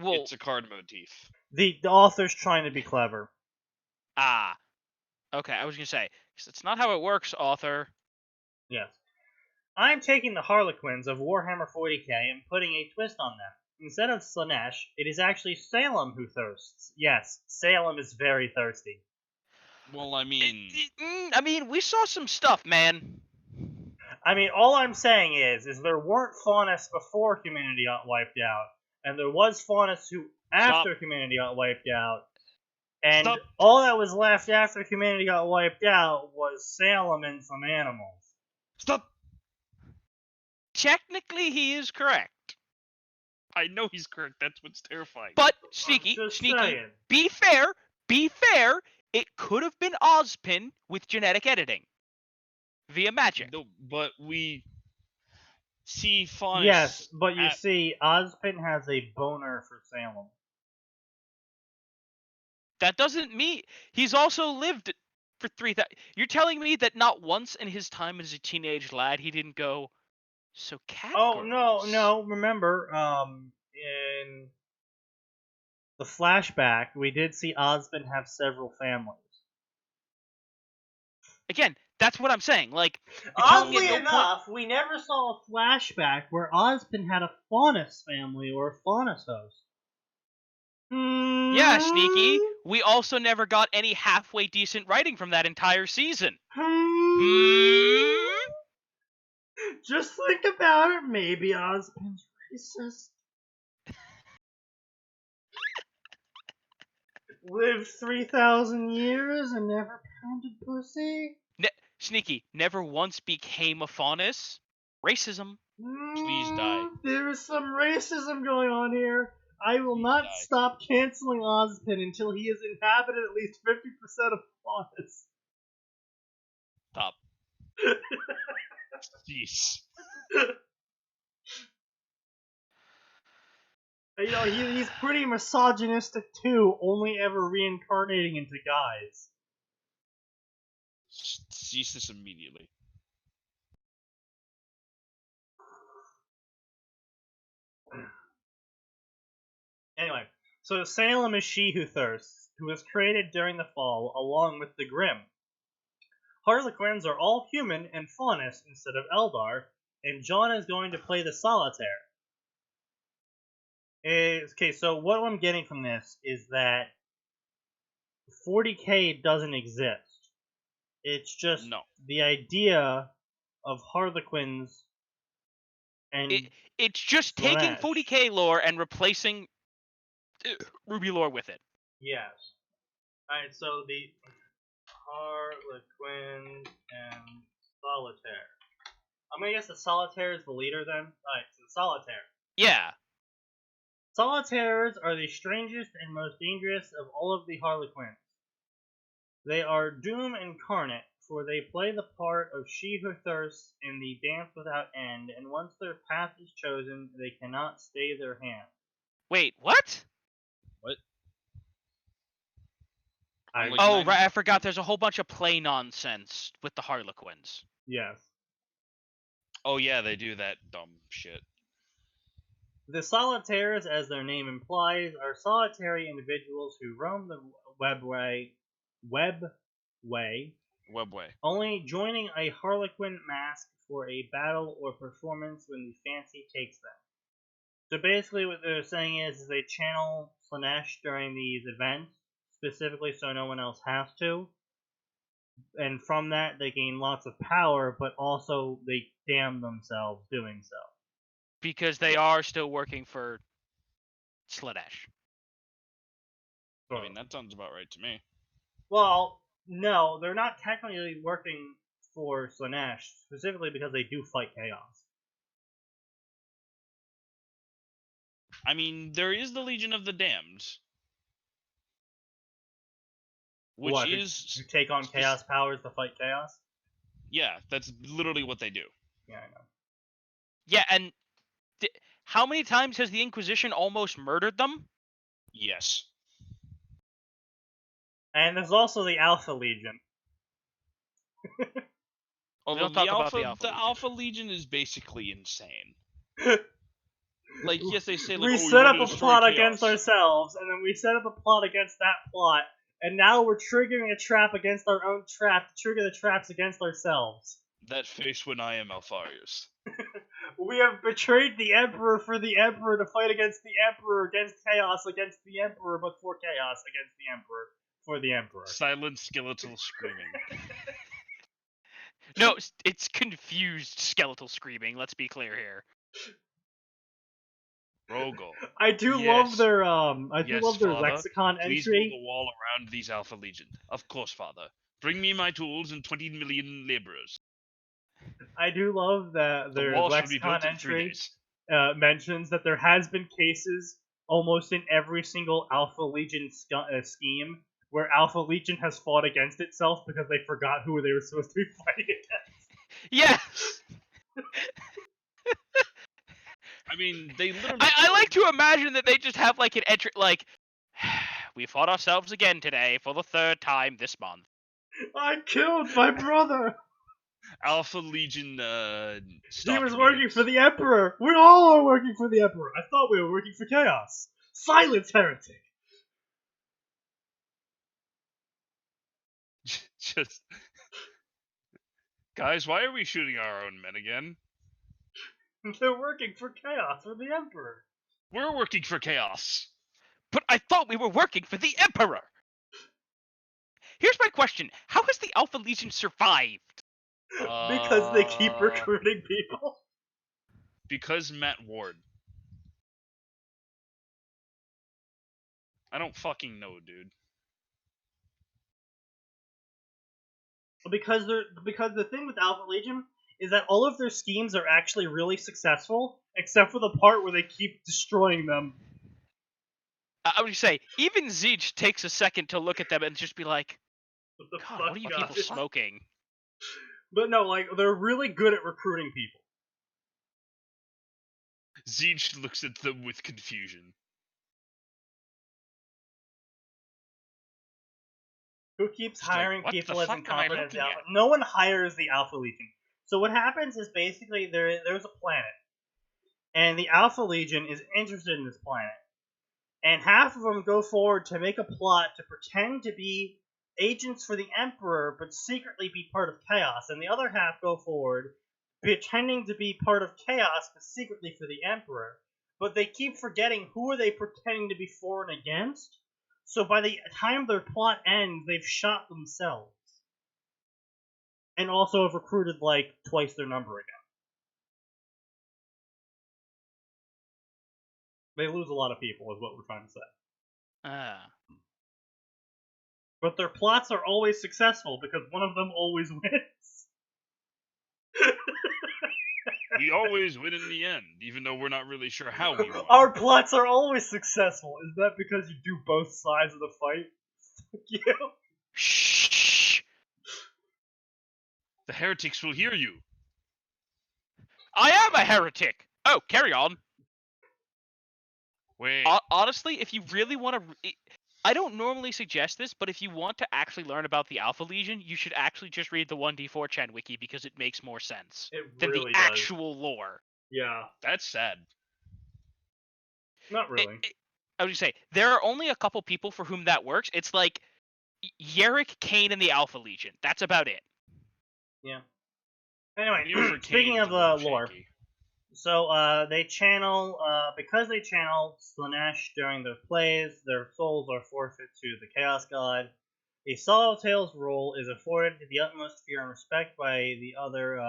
Well, It's a card motif. The author's trying to be clever. okay. I was gonna say 'cause it's not how it works, author. Yes. I'm taking the Harlequins of Warhammer 40k and putting a twist on them. Instead of Slanesh, it is actually Salem who thirsts. Yes, Salem is very thirsty. Well, I mean, I mean, we saw some stuff, man. I mean, all I'm saying is there weren't Faunus before humanity got wiped out, and there was Faunus who after humanity got wiped out, and Stop. all that was left after humanity got wiped out was Salem and some animals. Stop. Technically, he is correct. I know he's correct. That's what's terrifying. But I'm sneaky, just sneaky. saying. Be fair. Be fair. It could have been Ozpin with genetic editing via magic. No, but we see Faunus. Yes, but you see, Ozpin has a boner for Salem. That doesn't mean he's also lived for 3,000. You're telling me that not once in his time as a teenage lad he didn't go. So cat. Oh girls. no! Remember, in the flashback, we did see Ozpin have several families. Again, that's what I'm saying. Like, you're telling me Oddly at no enough, we never saw a flashback where Ozpin had a Faunus family or a Faunus host. Yeah, sneaky. We also never got any halfway decent writing from that entire season. Just think about it. Maybe Ozpin's racist. Lived 3,000 years and never pounded pussy. Sneaky never once became a Faunus. Racism. Please die. There is some racism going on here. I will Please not die. stop canceling Ozpin until he has inhabited at least 50% of Faunus. Stop. Jeez. You know, he's pretty misogynistic too, only ever reincarnating into guys. Cease this immediately. Anyway, so Salem is she who thirsts, who was created during the fall along with the Grimm. Harlequins are all human and Faunus instead of Eldar, and John is going to play the Solitaire. Okay, so what I'm getting from this is that 40k doesn't exist. It's just the idea of Harlequins and it's just taking 40k lore and replacing Ruby lore with it. Yes. Alright, so the Harlequin and Solitaire. I'm gonna guess the Solitaire is the leader then? Alright, so the Solitaire. Yeah. Solitaires are the strangest and most dangerous of all of the Harlequins. They are Doom incarnate, for they play the part of she who thirsts in the Dance Without End, and once their path is chosen, they cannot stay their hand. Wait, what? What? Oh, right, I forgot there's a whole bunch of play nonsense with the Harlequins. Yes. Oh yeah, they do that dumb shit. The Solitaires, as their name implies, are solitary individuals who roam the webway, only joining a Harlequin mask for a battle or performance when the fancy takes them. So basically what they're saying is they channel Slanesh during these events, specifically so no one else has to. and from that they gain lots of power, but also they damn themselves doing so. Because they are still working for Slaanesh. I mean, that sounds about right to me. Well, no, they're not technically working for Slaanesh, specifically because they do fight chaos. I mean, there is the Legion of the Damned, which What, is you take on chaos powers to fight chaos? Yeah, that's literally what they do. Yeah, I know. Yeah, and how many times has the Inquisition almost murdered them? Yes. And there's also the Alpha Legion. We don't talk about the Alpha Legion. Alpha Legion is basically insane. Like, yes, they say, like, we we set want up to a destroy plot chaos. against ourselves, and then we set up a plot against that plot, and now we're triggering a trap against our own trap to trigger the traps against ourselves. That face when I am Alpharius. We have betrayed the Emperor for the Emperor to fight against the Emperor against Chaos against the Emperor, but for Chaos against the Emperor for the Emperor. Silent skeletal screaming. No, it's confused skeletal screaming, let's be clear here. Rogol. I do Yes. love their Yes, Father, lexicon entry. Please build a wall around these Alpha Legion. Of course, Father. Bring me my tools and 20 million laborers. I do love that The their wall should be lexicon built in 3 entry days. mentions that there has been cases almost in every single Alpha Legion scheme where Alpha Legion has fought against itself because they forgot who they were supposed to be fighting against. Yes! I mean, they literally... I like to imagine that they just have like an entry, like, we fought ourselves again today for the 3rd time this month. I killed my brother! Alpha Legion, He was working for the Emperor! We all are working for the Emperor! I thought we were working for Chaos! Silence, heretic! Just... Guys, why are we shooting our own men again? They're working for Chaos, for the Emperor! We're working for Chaos! But I thought we were working for the Emperor! Here's my question. How has the Alpha Legion survived? Because they keep recruiting people. Because Matt Ward. I don't fucking know, dude. Because the thing with Alpha Legion is that all of their schemes are actually really successful, except for the part where they keep destroying them. I would say, even Zeech takes a second to look at them and just be like, God, what are you people guys? smoking? But no, like, they're really good at recruiting people. Zeech looks at them with confusion. Who keeps Just like, hiring what the people as fuck am I incompetent as the looking Alpha? at? No one hires the Alpha Legion. So what happens is basically there's a planet, and the Alpha Legion is interested in this planet. And half of them go forward to make a plot to pretend to be agents for the Emperor, but secretly be part of Chaos. And the other half go forward pretending to be part of Chaos, but secretly for the Emperor. But they keep forgetting who are they pretending to be for and against. So by the time their plot ends, they've shot themselves. And also have recruited like twice their number again. They lose a lot of people, is what we're trying to say. But their plots are always successful because one of them always wins. We always win in the end, even though we're not really sure how we won. Our plots are always successful. Is that because you do both sides of the fight? Fuck you. Shh. The heretics will hear you. I am a heretic. Oh, carry on. Wait. Honestly, if you really want to... I don't normally suggest this, but if you want to actually learn about the Alpha Legion, you should actually just read the 1D4chan wiki because it makes more sense than really the does. actual lore. Yeah. That's sad. Not really. I would just say, there are only a couple people for whom that works. It's like Yarick, Kane, and the Alpha Legion. That's about it. Yeah. Anyway, Even for speaking Kane, of it's a little lore, shaky. so they channel, because they channel Slaanesh during their plays, their souls are forfeit to the Chaos God. A Swallowtail's role is afforded to the utmost fear and respect by the other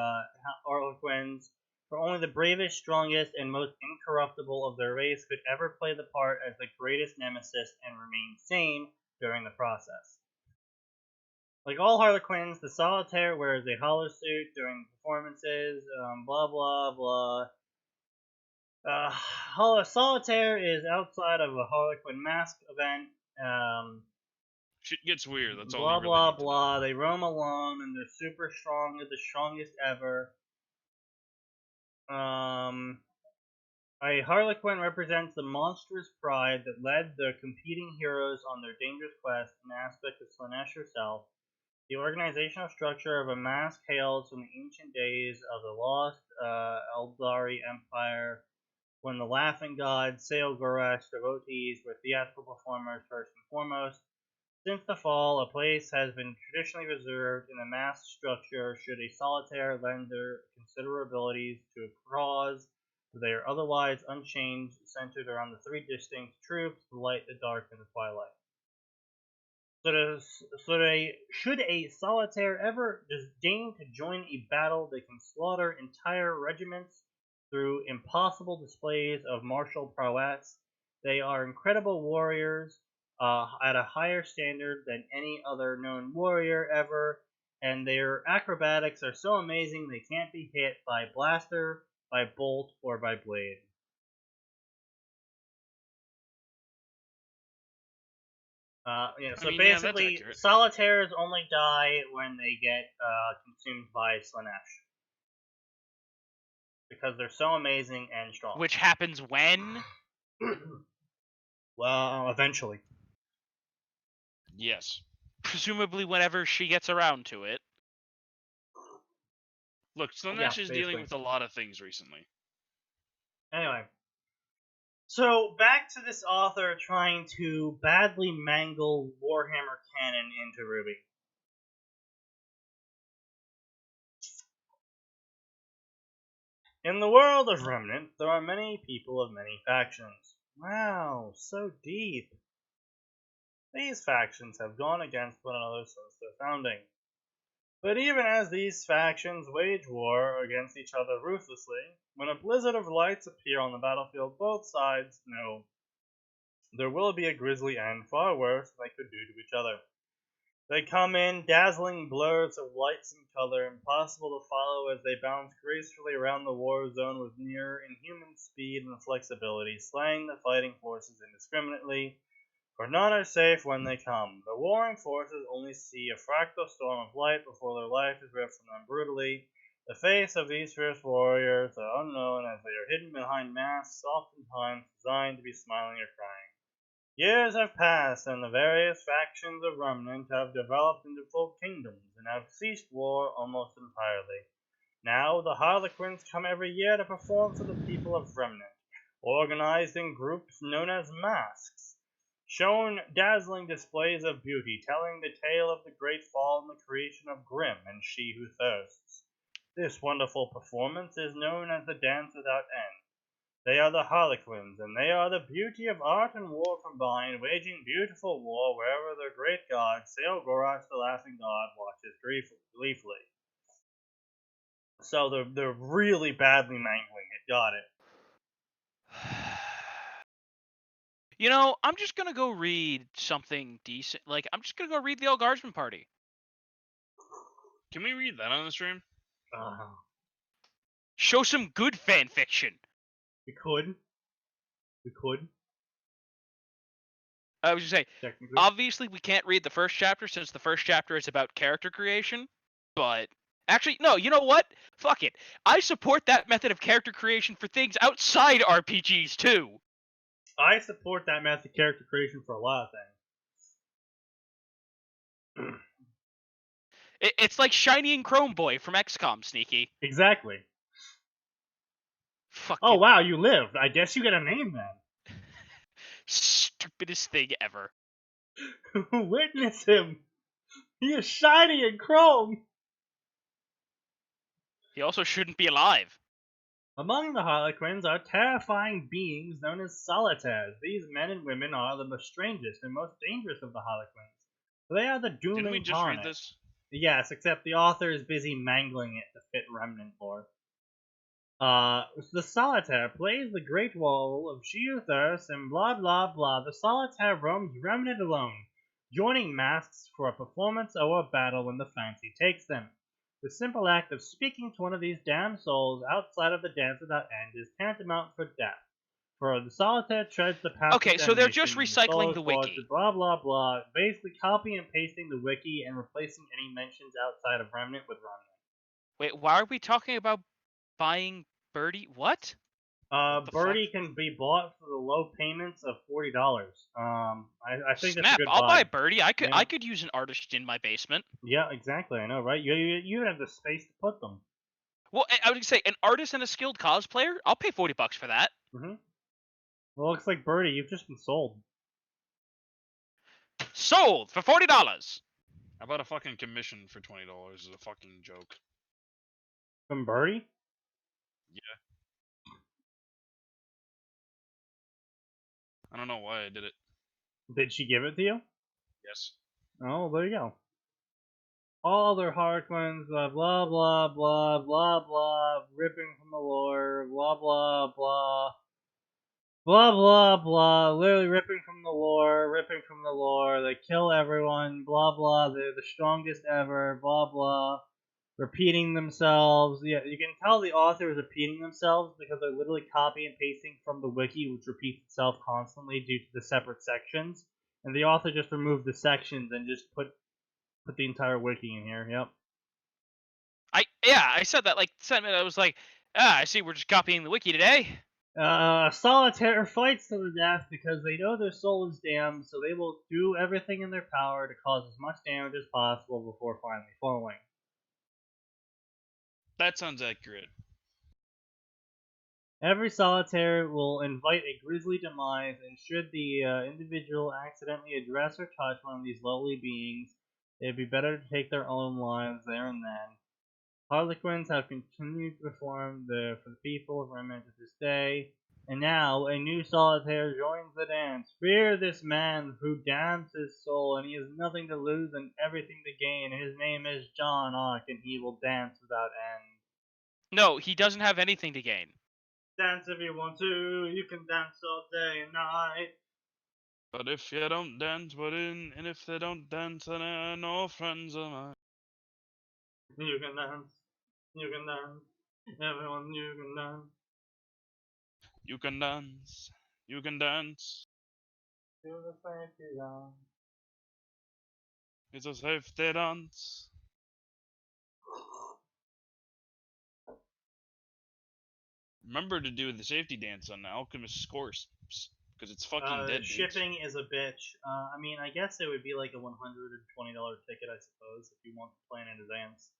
Harlequins, for only the bravest, strongest, and most incorruptible of their race could ever play the part as the greatest nemesis and remain sane during the process. Like all Harlequins, the Solitaire wears a hollow suit during performances, blah blah blah. Solitaire is outside of a Harlequin mask event. Shit gets weird. That's all. Blah You really blah need to blah. know. They roam alone and they're super strong. They're the strongest ever. A Harlequin represents the monstrous pride that led the competing heroes on their dangerous quest, an aspect of Slaanesh herself. The organizational structure of a mask hails from the ancient days of the lost Eldari Empire, when the Laughing God, Sael'Gorash devotees were theatrical performers first and foremost. Since the fall, a place has been traditionally reserved in the mask structure should a solitaire lend their considerabilities to a cause. They are otherwise unchanged, centered around the three distinct troops, the light, the dark, and the twilight. Should a solitaire ever disdain to join a battle, they can slaughter entire regiments through impossible displays of martial prowess. They are incredible warriors at a higher standard than any other known warrior ever, and their acrobatics are so amazing they can't be hit by blaster, by bolt, or by blade. So basically, solitaires only die when they get consumed by Slaanesh. Because they're so amazing and strong. Which happens when? Well, eventually. Yes. Presumably whenever she gets around to it. Look, Slaanesh is dealing with a lot of things recently. Anyway. So, back to this author trying to badly mangle Warhammer canon into RWBY. In the world of Remnant, there are many people of many factions. Wow, so deep. These factions have gone against one another since their founding. But even as these factions wage war against each other ruthlessly, when a blizzard of lights appear on the battlefield, both sides know there will be a grisly end far worse than they could do to each other. They come in dazzling blurs of lights and color, impossible to follow as they bounce gracefully around the war zone with near inhuman speed and flexibility, slaying the fighting forces indiscriminately, for none are safe when they come. The warring forces only see a fractal storm of light before their life is ripped from them brutally. The face of these fierce warriors are unknown as they are hidden behind masks, oftentimes designed to be smiling or crying. Years have passed, and the various factions of Remnant have developed into full kingdoms, and have ceased war almost entirely. Now the Harlequins come every year to perform for the people of Remnant, organized in groups known as masks, shown dazzling displays of beauty, telling the tale of the great fall and the creation of Grimm and She Who Thirsts. This wonderful performance is known as the Dance Without End. They are the Harlequins, and they are the beauty of art and war combined, waging beautiful war wherever their great god, Sael'Gorash the Laughing God, watches gleefully. So they're really badly mangling it. Got it. You know, I'm just gonna go read something decent. Like, I'm just gonna go read the Elgarsman Party. Can we read that on the stream? Show some good fan fiction. We could. I was gonna say, obviously we can't read the first chapter since the first chapter is about character creation, but actually, no, you know what? Fuck it. I support that method of character creation for things outside RPGs too. I support that method of character creation for a lot of things. It's like Shiny and Chrome Boy from XCOM, Sneaky. Exactly. Fuck oh, it. Wow, you lived. I guess you get a name then. Stupidest thing ever. Witness him. He is shiny and chrome. He also shouldn't be alive. Among the Harlequins are terrifying beings known as solitaires. These men and women are the most strangest and most dangerous of the Harlequins. They are the Doom Didn't we just incarnate. read this? Yes, except the author is busy mangling it to fit Remnant lore. The Solitaire plays the great role of sheer thirst and blah blah blah. The Solitaire roams Remnant alone, joining masks for a performance or a battle when the fancy takes them. The simple act of speaking to one of these damned souls outside of the dance without end is tantamount for death. For the Solitaire treads the path Okay, of so they're just damnation, and recycling soul the is brought wiki. to blah blah blah, basically copy and pasting the wiki and replacing any mentions outside of Remnant with Remnant. Wait, why are we talking about buying Birdie? What? the Birdie can be bought for the low payments of $40. I think that's a Snap! good I'll buy. buy Birdie. I Yeah. could use an artist in my basement. Yeah, exactly. I know, right? You have the space to put them. Well, I would say an artist and a skilled cosplayer. I'll pay $40 for that. Mm-hmm. Well, looks like Birdie, you've just been sold. Sold for $40. How about a fucking commission for $20 is a fucking joke. From Birdie? I don't know why I did it. Did she give it to you? Yes. Oh, there you go. All other Harlequins, blah blah blah blah blah, ripping from the lore, blah blah blah. Blah blah blah, literally ripping from the lore, they kill everyone, blah blah, they're the strongest ever, blah blah, repeating themselves. Yeah, you can tell the author is repeating themselves because they're literally copy and pasting from the wiki, which repeats itself constantly due to the separate sections. And the author just removed the sections and just put the entire wiki in here, yep. I said that like sentiment. I was like, I see we're just copying the wiki today. Solitaire fights to the death because they know their soul is damned, so they will do everything in their power to cause as much damage as possible before finally falling. That sounds accurate. Every Solitaire will invite a grisly demise, and should the individual accidentally address or touch one of these lowly beings, it'd be better to take their own lives there and then. Harlequins have continued to perform for the people of Remnant to this day, and now a new Solitaire joins the dance. Fear this man who damns his soul, and he has nothing to lose and everything to gain. His name is John Ark, and he will dance without end. No, he doesn't have anything to gain. Dance if you want to, you can dance all day and night. But if you don't dance, and if they don't dance, then they're no friends of mine. You can dance, everyone you can dance. You can dance, you can dance. To the safety dance. It's a safety dance. Remember to do the safety dance on the Alchemist's course, because it's fucking dead. Shipping is a bitch. I mean, I guess it would be like a $120 ticket, I suppose, if you want to plan in advance.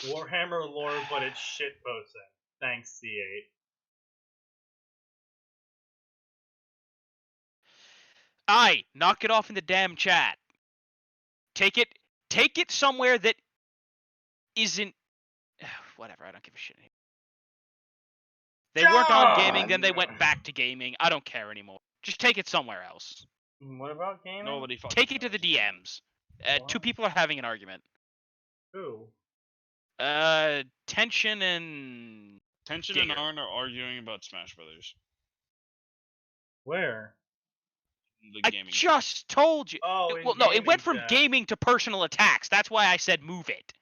Warhammer lore, but it's shitposting. Thanks, C8. Aye, knock it off in the damn chat. Take it somewhere that isn't. Whatever, I don't give a shit anymore. They weren't on gaming, then they went back to gaming. I don't care anymore. Just take it somewhere else. What about gaming? Nobody fucking Take it to the knows. DMs. Two people are having an argument. Who? Tension and Tension Digger. and Arn are arguing about Smash Brothers. Where? The gaming. I just told you. Oh, Well, no, it went from chat. gaming to personal attacks. That's why I said move it.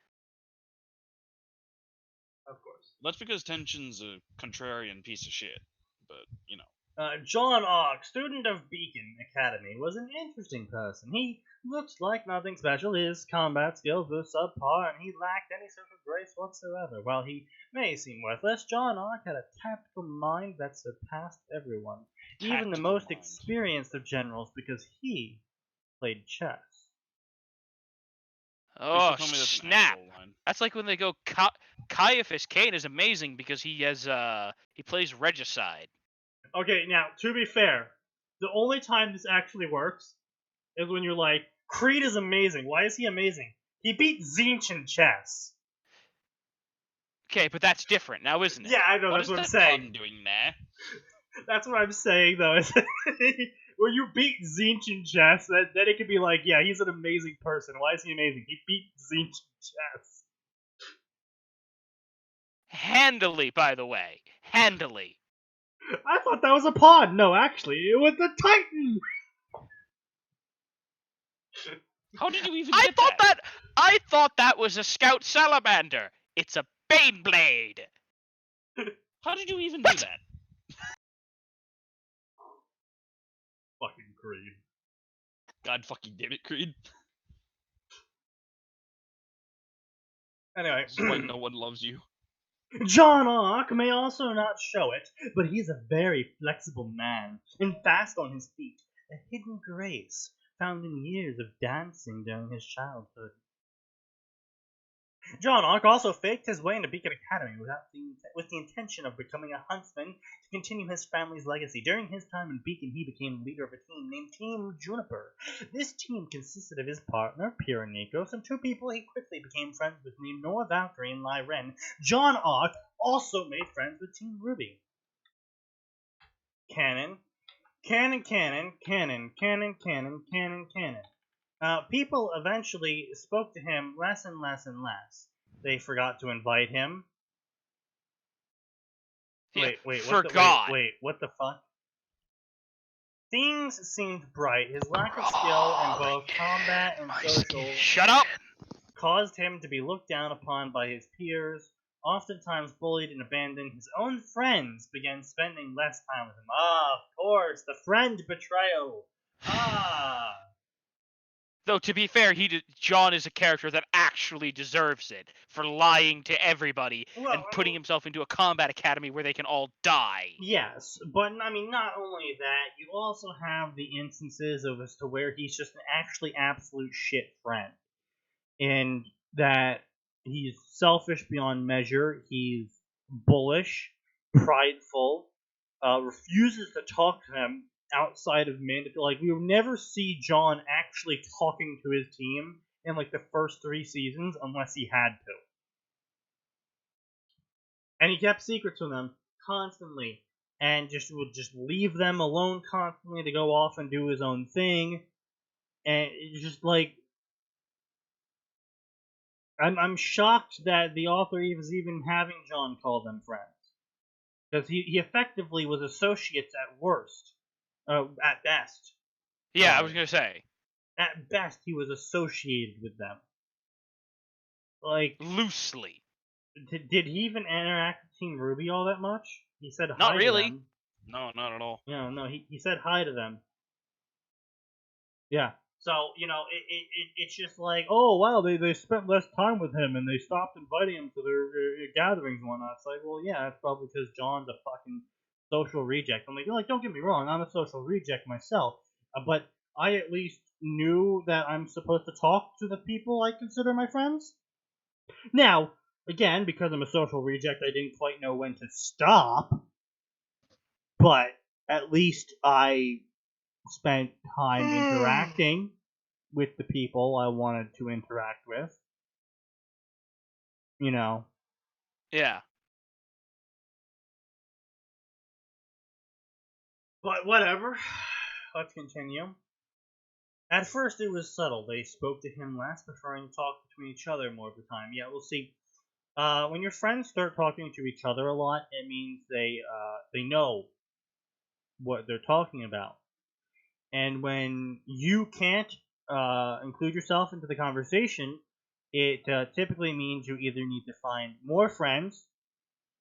Of course. That's because Tension's a contrarian piece of shit. But, you know. John Ark, student of Beacon Academy, was an interesting person. He looked like nothing special. His combat skills were subpar, and he lacked any social grace whatsoever. While he may seem worthless, John Ark had a tactical mind that surpassed everyone, even the most experienced of generals, because he played chess. Oh, Tell me that's an snap. actual line. That's like when they go, Caiaphas Cain is amazing because he has, he plays Regicide. Okay, now, to be fair, the only time this actually works is when you're like, Creed is amazing. Why is he amazing? He beat Zinch in chess. Okay, but that's different now, isn't it? Yeah, I know, What that's is what I'm that saying. pun doing there? That's what I'm saying, though. Where you beat Zinch in chess, then it could be like, yeah, he's an amazing person. Why is he amazing? He beat Zinch in chess. Handily, by the way. Handily. I thought that was a pawn. No, actually, it was the Titan. How did you even I get thought that? I thought that was a Scout Salamander. It's a Baneblade. How did you even do that? Fucking Creed. God fucking damn it, Creed. Anyway, This is why no one loves you. John Ark may also not show it, but he's a very flexible man and fast on his feet, a hidden grace found in years of dancing during his childhood. John Ark also faked his way into Beacon Academy with the intention of becoming a huntsman to continue his family's legacy. During his time in Beacon, he became the leader of a team named Team Juniper. This team consisted of his partner, Pyranikos, and two people he quickly became friends with named Nora Valkyrie and Lai Ren. John Ark also made friends with Team Ruby. Cannon. People eventually spoke to him less and less and less. They forgot to invite him. Yeah, Wait, forgot. what the fuck? Things seemed bright. His lack of skill in both combat and social Shut up! caused him to be looked down upon by his peers, oftentimes bullied and abandoned. His own friends began spending less time with him. Ah, of course, the friend betrayal. Ah. Though to be fair, John is a character that actually deserves it for lying to everybody and putting himself into a combat academy where they can all die. Yes, but I mean, not only that, you also have the instances of as to where he's just an actually absolute shit friend, and that he's selfish beyond measure. He's bullish, prideful, refuses to talk to them outside of mandatory. Like, we will never see John actually talking to his team in like the first 3 seasons unless he had to. And he kept secrets from them constantly, and would just leave them alone constantly to go off and do his own thing. And it's just like, I'm shocked that the author was even having John call them friends, because he effectively was associates at worst. At best. Yeah, I was gonna say. At best, he was associated with them. Like, loosely. Did he even interact with Team Ruby all that much? He said hi Not really. to them. No, not at all. No, he said hi to them. Yeah. So, it's just like, oh, wow, they spent less time with him, and they stopped inviting him to their gatherings and whatnot. It's like, well, yeah, that's probably because John's a fucking social reject. I'm like, don't get me wrong, I'm a social reject myself, but I at least knew that I'm supposed to talk to the people I consider my friends. Now, again, because I'm a social reject, I didn't quite know when to stop, but at least I spent time interacting with the people I wanted to interact with. Yeah. But whatever. Let's continue. At first, it was subtle. They spoke to him less, preferring to talk between each other more of the time. Yeah, we'll see. When your friends start talking to each other a lot, it means they know what they're talking about. And when you can't include yourself into the conversation, it typically means you either need to find more friends.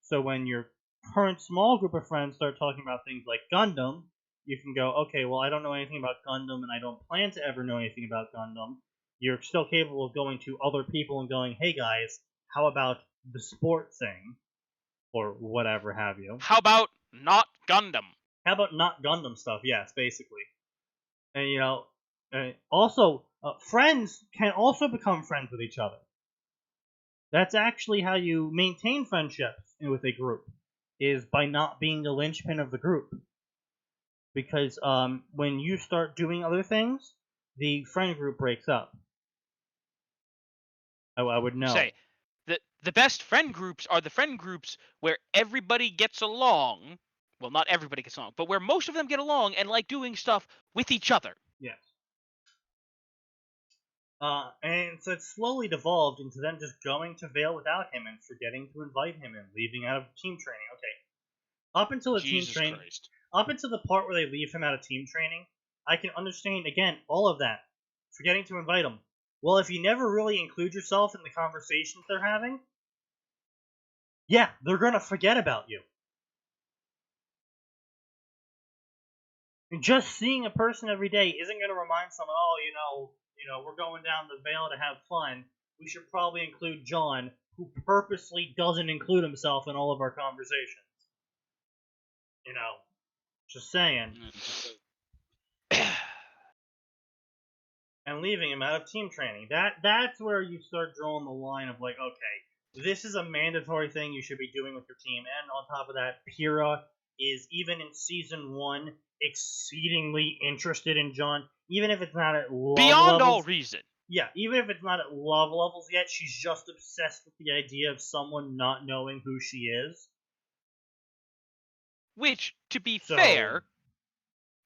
So when your current small group of friends start talking about things like Gundam, you can go, okay, well, I don't know anything about Gundam, and I don't plan to ever know anything about Gundam. You're still capable of going to other people and going, hey guys, how about the sport thing? Or whatever have you. How about not Gundam? How about not Gundam stuff? Yes, basically. And, also, friends can also become friends with each other. That's actually how you maintain friendships with a group, is by not being the linchpin of the group. Because when you start doing other things, the friend group breaks up. I would know. Say, the best friend groups are the friend groups where everybody gets along, well, not everybody gets along, but where most of them get along and like doing stuff with each other. Yes. And so it slowly devolved into them just going to Vale without him and forgetting to invite him and leaving out of team training. Okay. Up until the Jesus team training, Christ. up until the part where they leave him out of team training, I can understand, again, all of that. Forgetting to invite him. Well, if you never really include yourself in the conversations they're having, yeah, they're gonna forget about you. Just seeing a person every day isn't gonna remind someone, oh, we're going down the Vale to have fun. We should probably include John, who purposely doesn't include himself in all of our conversations. Just saying. And leaving him out of team training. That's where you start drawing the line of like, okay, this is a mandatory thing you should be doing with your team. And on top of that, Pyrrha is, even in season 1, exceedingly interested in John, even if it's not at love Beyond levels. all reason. Yeah, even if it's not at love levels yet, she's just obsessed with the idea of someone not knowing who she is. Which, to be fair,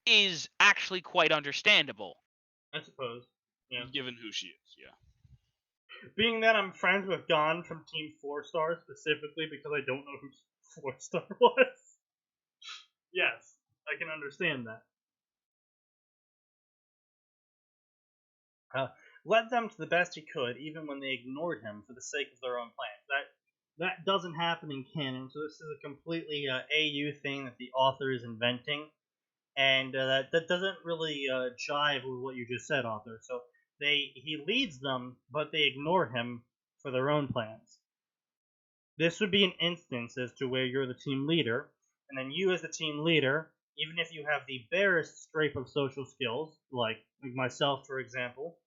is actually quite understandable. I suppose. Yeah. Given who she is, yeah. Being that I'm friends with Gon from Team 4 Star specifically because I don't know who 4 Star was. Yes, I can understand that. Led them to the best he could, even when they ignored him for the sake of their own plans. That doesn't happen in canon, so this is a completely AU thing that the author is inventing, and that doesn't really jive with what you just said, author. So he leads them, but they ignore him for their own plans. This would be an instance as to where you're the team leader, and then you as the team leader, even if you have the barest scrape of social skills, like myself, for example,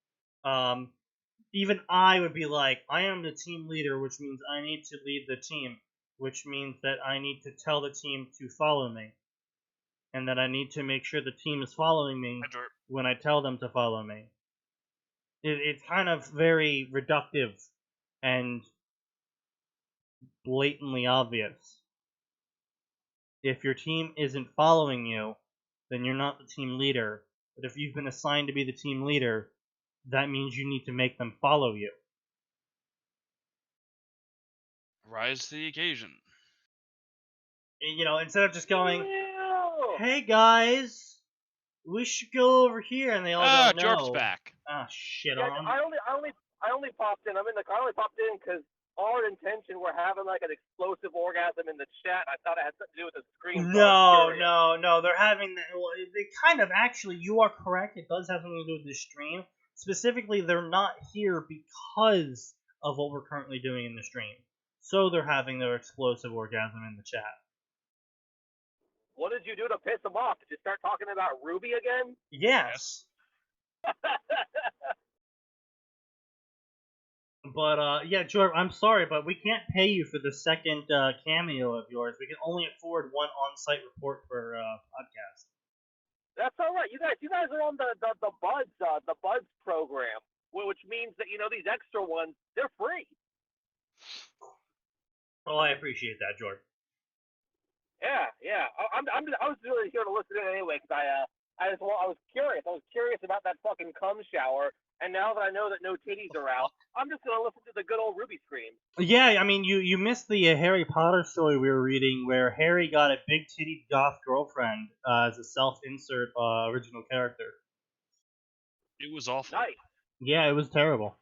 even I would be like, I am the team leader, which means I need to lead the team, which means that I need to tell the team to follow me, and that I need to make sure the team is following me when I tell them to follow me. It's kind of very reductive and blatantly obvious. If your team isn't following you, then you're not the team leader. But if you've been assigned to be the team leader, that means you need to make them follow you. Rise to the occasion. Instead of just going, hey guys, we should go over here, and they all go, no. Jorp's back. Shit Yeah, on. I only popped in. I only popped in because our intention were having like an explosive orgasm in the chat. I thought it had something to do with the screen. No. They're having. They kind of actually. You are correct. It does have something to do with the stream. Specifically, they're not here because of what we're currently doing in the stream. So they're having their explosive orgasm in the chat. What did you do to piss them off? Did you start talking about Ruby again? Yes. But, yeah, Jorp, I'm sorry, but we can't pay you for the second cameo of yours. We can only afford one on-site report per podcast. That's all right. You guys are on the Buds program, which means that these extra ones, they're free. Oh, I appreciate that, Jorp. Yeah. I was really here to listen in anyway because I was curious. I was curious about that fucking cum shower. And now that I know that no titties are out, I'm just going to listen to the good old Ruby scream. Yeah, I mean, you missed the Harry Potter story we were reading where Harry got a big-titted goth girlfriend as a self-insert original character. It was awful. Nice. Yeah, it was terrible.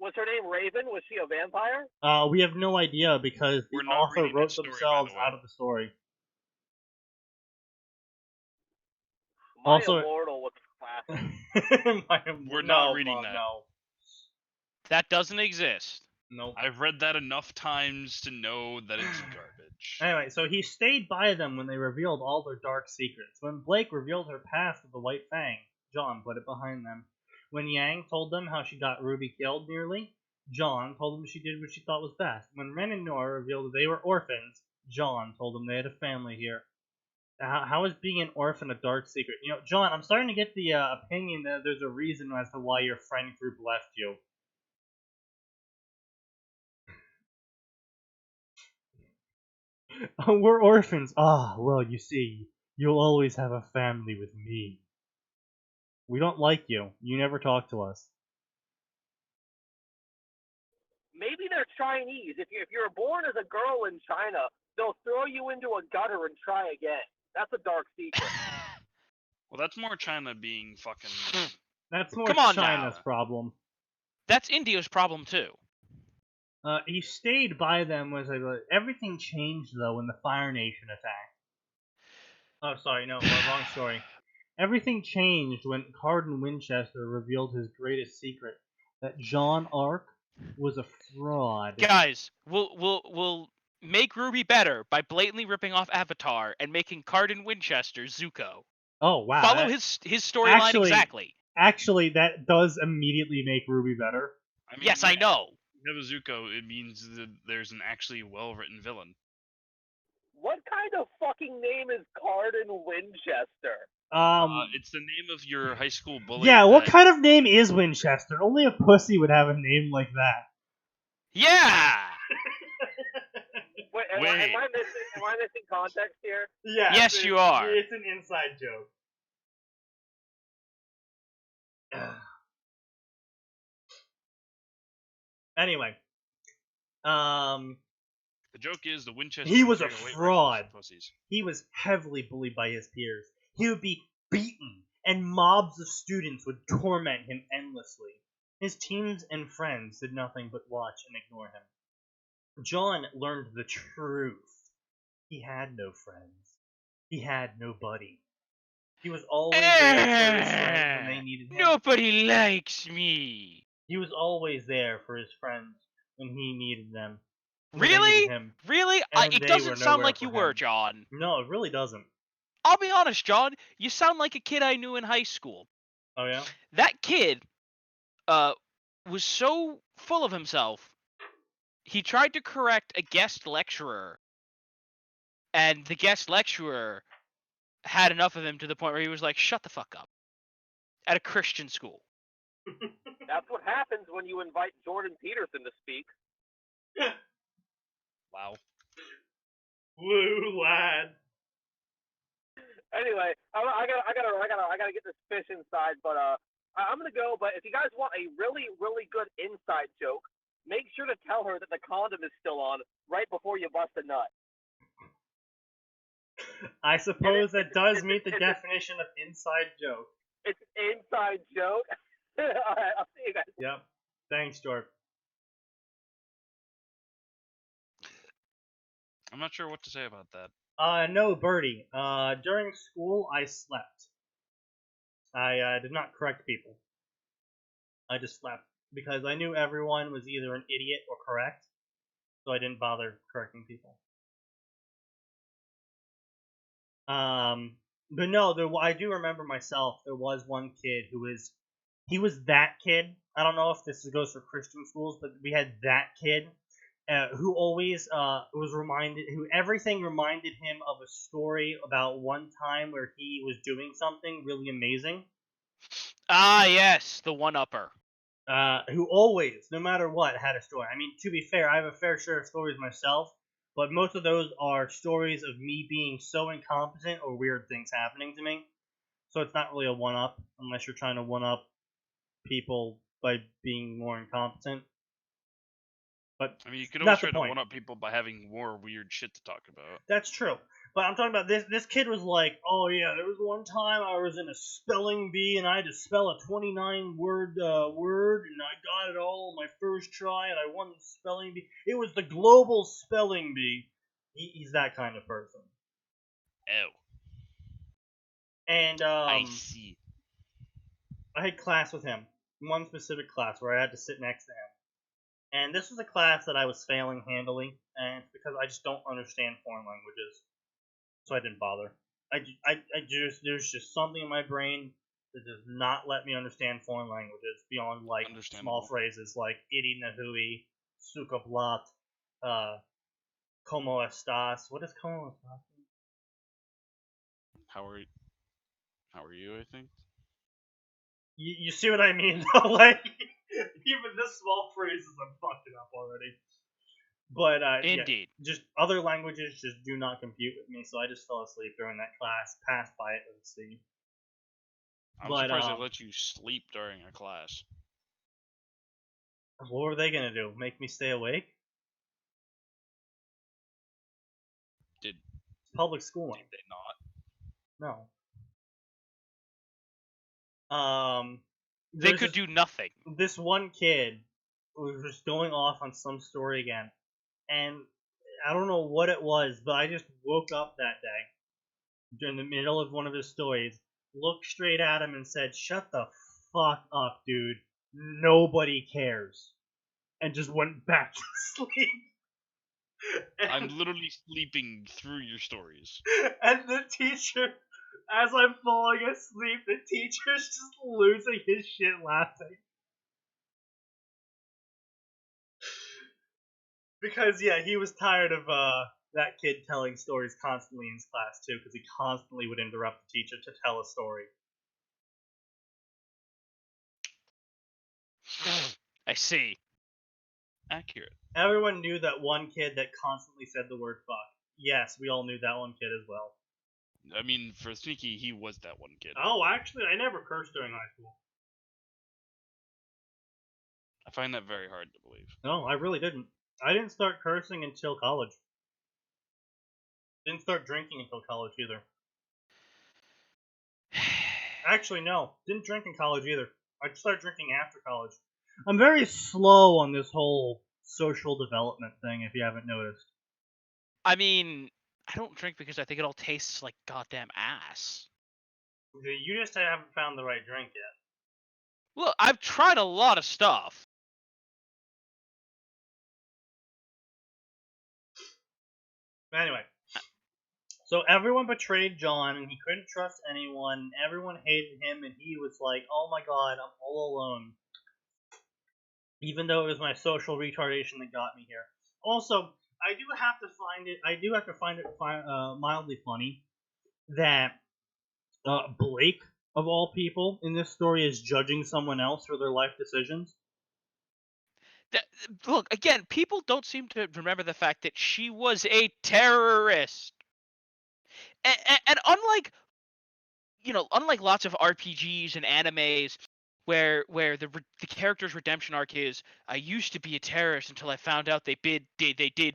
Was her name Raven? Was she a vampire? We have no idea because the author wrote themselves out of the story. My Immortal was classic. We're not reading that. No. That doesn't exist. Nope. I've read that enough times to know that it's garbage. Anyway, so he stayed by them when they revealed all their dark secrets. When Blake revealed her past with the White Fang, John put it behind them. When Yang told them how she got Ruby killed nearly, John told them she did what she thought was best. When Ren and Nora revealed that they were orphans, John told them they had a family here. How is being an orphan a dark secret? John, I'm starting to get the opinion that there's a reason as to why your friend group left you. We're orphans. Ah, well, you see, you'll always have a family with me. We don't like you. You never talk to us. Maybe they're Chinese. If you're born as a girl in China, they'll throw you into a gutter and try again. That's a dark secret. Well, that's more China being fucking. That's more Come on China's now. problem. That's India's problem too. He stayed by them. Everything changed though when the Fire Nation attacked. Oh, sorry, no, wrong story. Everything changed when Cardin Winchester revealed his greatest secret: that Jean Arc was a fraud. Guys, we'll make Ruby better by blatantly ripping off Avatar and making Cardin Winchester Zuko. Oh wow! Follow his storyline exactly. Actually, that does immediately make Ruby better. I mean, Yes, I know. Zuko, it means that there's an actually well-written villain. What kind of fucking name is Cardin Winchester? It's the name of your high school bully. Yeah, what kind of name is Winchester? Only a pussy would have a name like that. Yeah. Wait, am I missing context here? Yeah. Yes, you are. It's an inside joke. Anyway, the joke is the Winchester. He was a fraud. He was heavily bullied by his peers. He would be beaten, and mobs of students would torment him endlessly. His teams and friends did nothing but watch and ignore him. John learned the truth. He had no friends. He had nobody. He was always there for his friends when they needed him. Nobody likes me. He was always there for his friends when he needed them. Really? Him. Really? It doesn't sound like you were, John. No, it really doesn't. I'll be honest, John. You sound like a kid I knew in high school. Oh, yeah? That kid was so full of himself, he tried to correct a guest lecturer, and the guest lecturer had enough of him to the point where he was like, shut the fuck up. At a Christian school. That's what happens when you invite Jordan Peterson to speak. Wow. Woo, lad. Anyway, I gotta get this fish inside, but I'm gonna go. But if you guys want a really, really good inside joke, make sure to tell her that the condom is still on right before you bust a nut. I suppose that does meet the definition of inside joke. It's inside joke. Alright, I'll see you guys. Yep. Thanks, Jork. I'm not sure what to say about that. No, Birdie. During school, I slept. I did not correct people. I just slept because I knew everyone was either an idiot or correct, so I didn't bother correcting people. But no, I do remember myself. There was one kid he was that kid. I don't know if this goes for Christian schools, but we had that kid who always who everything reminded him of a story about one time where he was doing something really amazing. Ah, yes, the one-upper. Who always, no matter what, had a story. I mean, to be fair, I have a fair share of stories myself, but most of those are stories of me being so incompetent or weird things happening to me. So it's not really a one-up, unless you're trying to one-up people by being more incompetent. But I mean, you could always try to one-up people by having more weird shit to talk about. That's true. But I'm talking about this kid was like, oh yeah, there was one time I was in a spelling bee and I had to spell a 29-word word and I got it all on my first try and I won the spelling bee. It was the global spelling bee. He's that kind of person. Oh. And I see. I had class with him. One specific class where I had to sit next to him. And this was a class that I was failing handily, and it's because I just don't understand foreign languages. So I didn't bother. There's just something in my brain that does not let me understand foreign languages beyond like small phrases like iri nahui, suka blat, como estas. What is como estas? How are you, I think? You see what I mean though? Like, even this small phrase is I'm fucking up already. But yeah, Indeed. just other languages just do not compute with me, so I just fell asleep during that class, passed by it with C. I'm surprised they let you sleep during a class. What were they gonna do? Make me stay awake? Did It's public schooling. they not? No. They could do nothing. This one kid was just going off on some story again, and I don't know what it was, but I just woke up that day during the middle of one of his stories, looked straight at him and said, "Shut the fuck up, dude. Nobody cares," and just went back to sleep. I'm literally sleeping through your stories. And the teacher, as I'm falling asleep, the teacher's just losing his shit laughing. Because, yeah, he was tired of that kid telling stories constantly in his class, too, because he constantly would interrupt the teacher to tell a story. I see. Accurate. Everyone knew that one kid that constantly said the word fuck. Yes, we all knew that one kid as well. I mean, for Sneaky, he was that one kid. Oh, actually, I never cursed during high school. I find that very hard to believe. No, I really didn't. I didn't start cursing until college. Didn't start drinking until college either. Actually, no. Didn't drink in college either. I started drinking after college. I'm very slow on this whole social development thing, if you haven't noticed. I mean, I don't drink because I think it all tastes like goddamn ass. You just haven't found the right drink yet. Look, I've tried a lot of stuff. Anyway. So everyone betrayed John, and he couldn't trust anyone. Everyone hated him, and he was like, "Oh my god, I'm all alone." Even though it was my social retardation that got me here. Also, I do have to find it mildly funny that Blake, of all people, in this story is judging someone else for their life decisions. Look, again, people don't seem to remember the fact that she was a terrorist. And unlike lots of RPGs and animes where the character's redemption arc is, I used to be a terrorist until I found out they did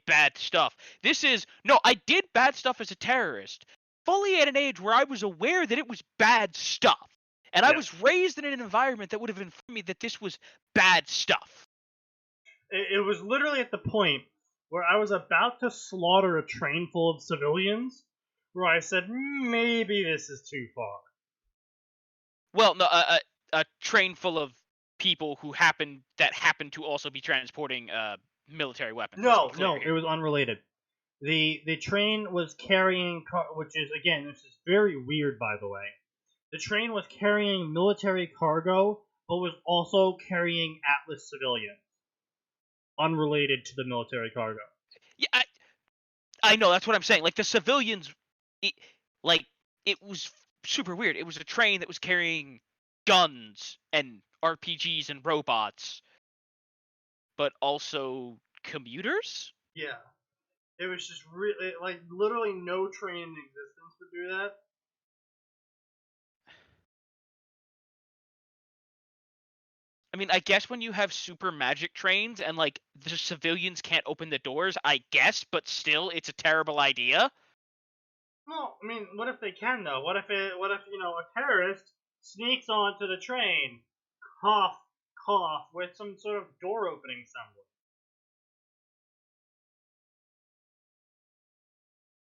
bad stuff. This is, no, I did bad stuff as a terrorist, fully at an age where I was aware that it was bad stuff. And I was raised in an environment that would have informed me that this was bad stuff. It was literally at the point where I was about to slaughter a train full of civilians, where I said, maybe this is too far. Well, no, a train full of people who happened to also be transporting military weapons. No, it was unrelated. The train was carrying, which is, again, this is very weird, by the way. The train was carrying military cargo, but was also carrying Atlas civilians, unrelated to the military cargo. Yeah, I know, that's what I'm saying. Like, the civilians, it was super weird. It was a train that was carrying guns and RPGs and robots, but also commuters? Yeah. It was just really, like, literally no train in existence would do that. I mean, I guess when you have super magic trains and, like, the civilians can't open the doors, I guess, but still, it's a terrible idea. Well, I mean, what if they can, though? What if, a terrorist sneaks onto the train, cough, cough, with some sort of door opening symbol?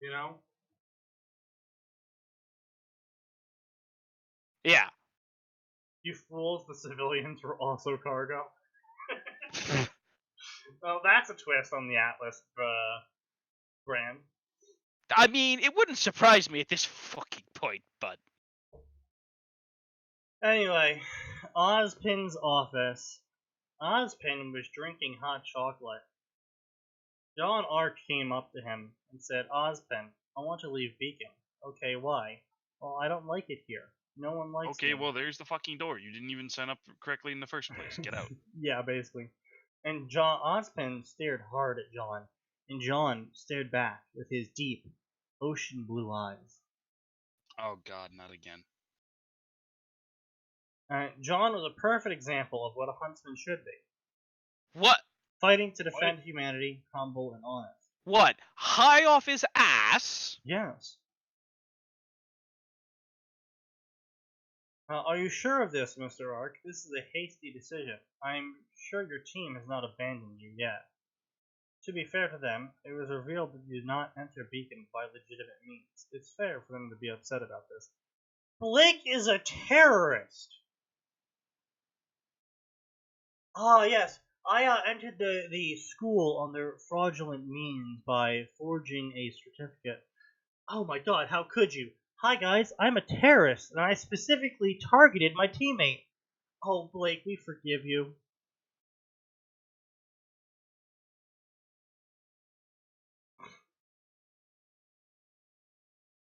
You know? Yeah. You fools, the civilians were also cargo. Well, that's a twist on the Atlas brand. I mean, it wouldn't surprise me at this fucking point, but... Anyway, Ozpin's office. Ozpin was drinking hot chocolate. John Ark came up to him and said, "Ozpin, I want to leave Beacon." "Okay, why?" "Well, I don't like it here. No one likes me." Okay, well, there's the fucking door. You didn't even sign up correctly in the first place. Get out. Yeah, basically. And Ozpin stared hard at John. and John stared back with his deep, ocean blue eyes. Oh God, not again. John was a perfect example of what a huntsman should be. What? Fighting to defend humanity, humble and honest. What? High off his ass? Yes. Are you sure of this, Mr. Ark? This is a hasty decision. I'm sure your team has not abandoned you yet. To be fair to them, it was revealed that you did not enter Beacon by legitimate means. It's fair for them to be upset about this. Blake is a terrorist! Ah, yes. I entered the school under fraudulent means by forging a certificate. Oh my god, how could you? Hi guys, I'm a terrorist, and I specifically targeted my teammate. Oh, Blake, we forgive you.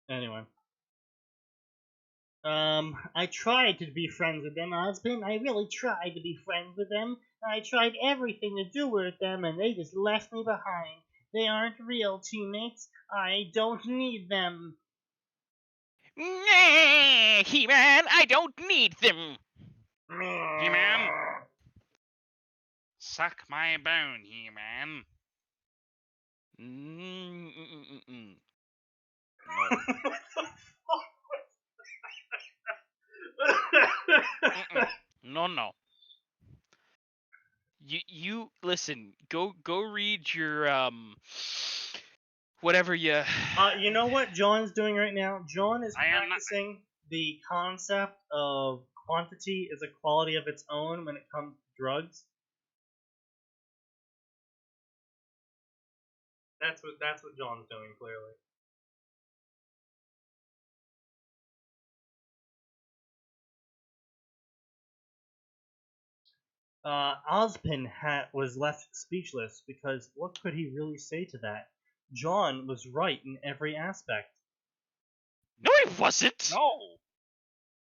Anyway. I tried to be friends with them, husband. I really tried to be friends with them. I tried everything to do with them, and they just left me behind. They aren't real teammates. I don't need them. Nah, He-Man, I don't need them. He-Man, suck my bone, He-Man. No. No. You listen. Go read your whatever you. You know what John's doing right now? John is practicing the concept of quantity is a quality of its own when it comes to drugs. That's what John's doing, clearly. Ozpin was left speechless because what could he really say to that? John was right in every aspect. No, he wasn't. No.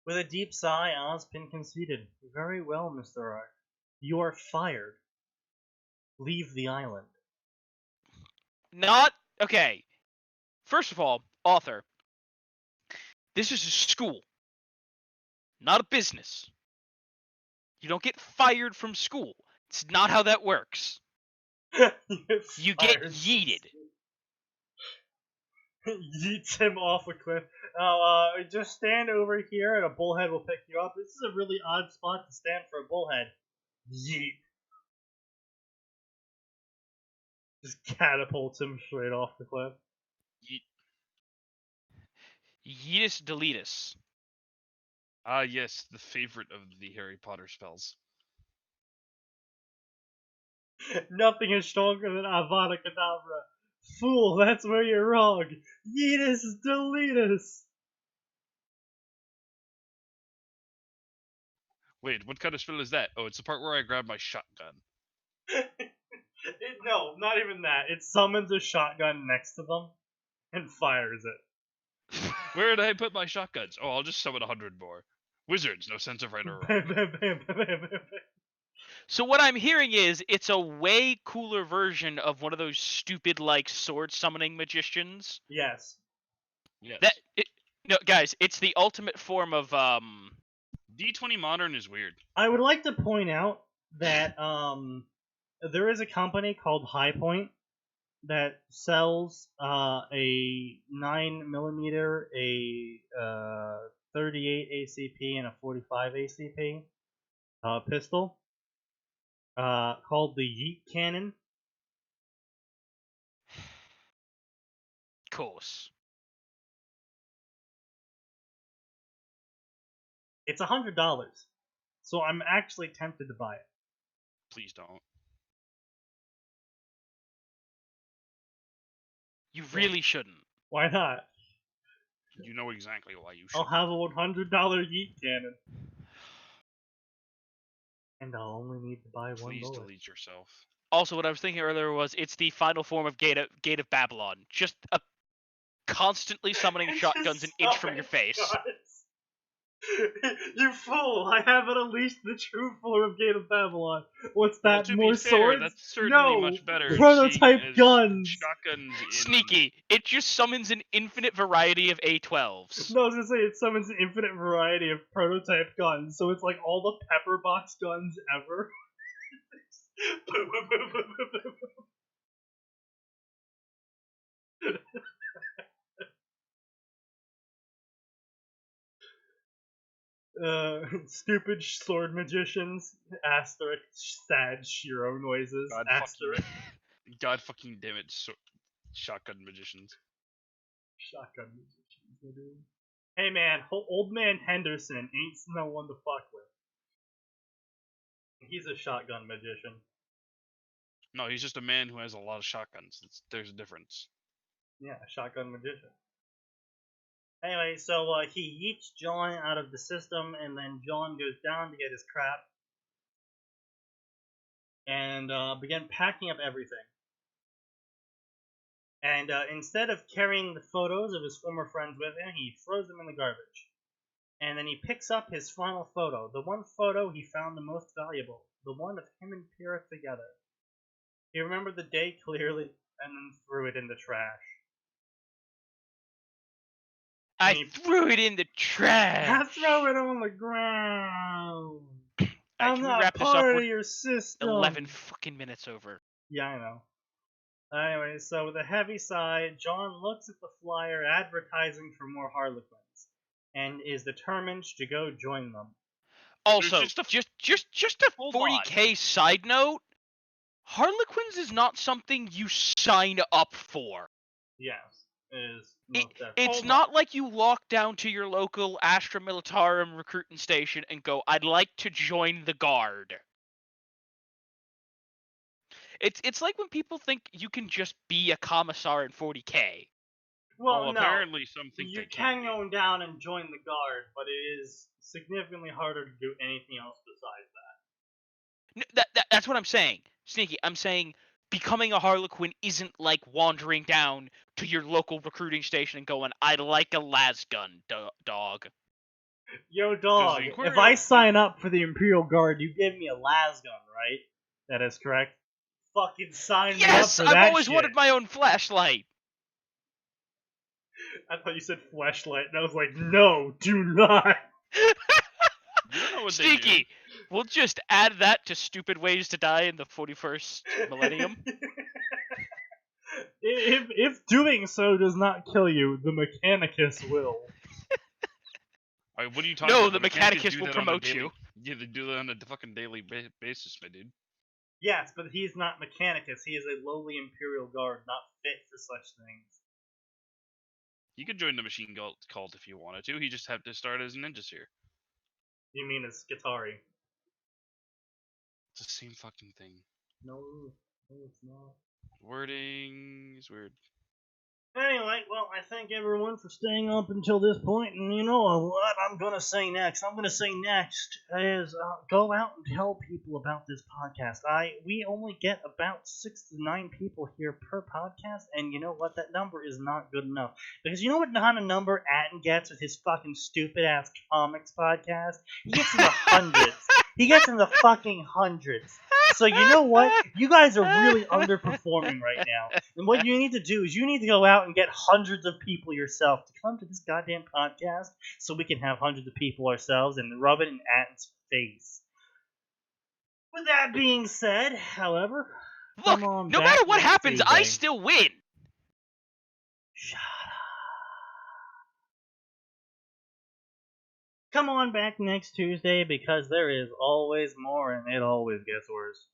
With a deep sigh, Ozpin conceded, "Very well, Mr. Ark. You are fired. Leave the island." Not okay. First of all, author. This is a school, not a business. You don't get fired from school. It's not how that works. You get yeeted. Yeets him off a cliff. Now, just stand over here and a bullhead will pick you up. This is a really odd spot to stand for a bullhead. Yeet. Just catapults him straight off the cliff. Yeetus deletus. Ah, yes, the favorite of the Harry Potter spells. Nothing is stronger than Avada Kedavra. Fool, that's where you're wrong. Yeetus deletus. Wait, what kind of spell is that? Oh, it's the part where I grab my shotgun. No, not even that. It summons a shotgun next to them and fires it. Where did I put my shotguns? Oh, I'll just summon 100 more. Wizards, no sense of right or wrong. Bam, bam, bam, bam, bam, bam. So what I'm hearing is it's a way cooler version of one of those stupid like sword summoning magicians. Yes. Yes. No, guys, it's the ultimate form of D20 Modern is weird. I would like to point out that there is a company called High Point that sells a 9mm, a 38 ACP, and a 45 ACP pistol called the Yeet Cannon. course. It's $100, so I'm actually tempted to buy it. Please don't. You really shouldn't. Why not? You know exactly why you should. I'll have a $100 Yeet Cannon. And I'll only need to buy one Please bullet. delete yourself. Also, what I was thinking earlier was it's the final form of Gate of Babylon. Just constantly summoning shotguns an inch from your face. Shots. You fool! I have at least the true form of Gate of Babylon. What's Well, that? to More be fair, swords? that's certainly No! much better. Prototype seeing as guns! Shotguns in... Sneaky. It just summons an infinite variety of A12s. No, I was gonna say it summons an infinite variety of prototype guns, so it's like all the pepper box guns ever. Stupid sword magicians. Asterisk. Sad Shiro noises. Asterisk. God fucking damn it, shotgun magicians. Shotgun magicians, my dude. Hey man, old man Henderson ain't no one to fuck with. He's a shotgun magician. No, he's just a man who has a lot of shotguns. There's a difference. Yeah, a shotgun magician. Anyway, so he yeets John out of the system, and then John goes down to get his crap, and began packing up everything. And instead of carrying the photos of his former friends with him, he throws them in the garbage. And then he picks up his final photo, the one photo he found the most valuable, the one of him and Pyrrha together. He remembered the day clearly, and then threw it in the trash. I threw it in the trash. I throw it on the ground. I'm can we not wrap this up? part We're of your system. 11 fucking minutes over. Yeah, I know. Anyway, so with a heavy sigh, John looks at the flyer advertising for more Harlequins, and is determined to go join them. Also, There's just a 40k side note, Harlequins is not something you sign up for. Yes, it is. It's not like you walk down to your local Astra Militarum recruiting station and go, I'd like to join the guard. It's like when people think you can just be a commissar in 40k. Well, no. Apparently some think You they can go down and join the guard, but it is significantly harder to do anything else besides that. That's what I'm saying. Sneaky, I'm saying becoming a Harlequin isn't like wandering down to your local recruiting station and going, I'd like a lasgun, dog. Yo, dog, if I sign up for the Imperial Guard, you give me a lasgun, right? That is correct. Fucking sign me up for that Yes, I've always shit. wanted my own flashlight. I thought you said flashlight, and I was like, no, do not. You don't know what Sneaky, they do. we'll just add that to stupid ways to die in the 41st millennium. If doing so does not kill you, the Mechanicus will. Alright, what are you talking No, about? the Mechanicus will promote you. Yeah, they do that on a fucking daily basis, my dude. Yes, but he's not Mechanicus. He is a lowly Imperial Guard, not fit for such things. You could join the Machine Cult if you wanted to. He just had to start as a ninja seer. You mean as Skitari? It's the same fucking thing. No, it's not. Wording is weird. Anyway, well, I thank everyone for staying up until this point, and you know what I'm gonna say next? I'm gonna say next is go out and tell people about this podcast. We only get about 6 to 9 people here per podcast, and you know what? That number is not good enough. Because you know what kind of number Atin gets with his fucking stupid ass comics podcast? He gets in the hundreds. He gets in the fucking hundreds. So you know what? You guys are really underperforming right now. And what you need to do is you need to go out and get hundreds of people yourself to come to this goddamn podcast so we can have hundreds of people ourselves and rub it in Atin's face. With that being said, however, look, no matter what happens, Tuesday. I still win. Shut up. Come on back next Tuesday because there is always more and it always gets worse.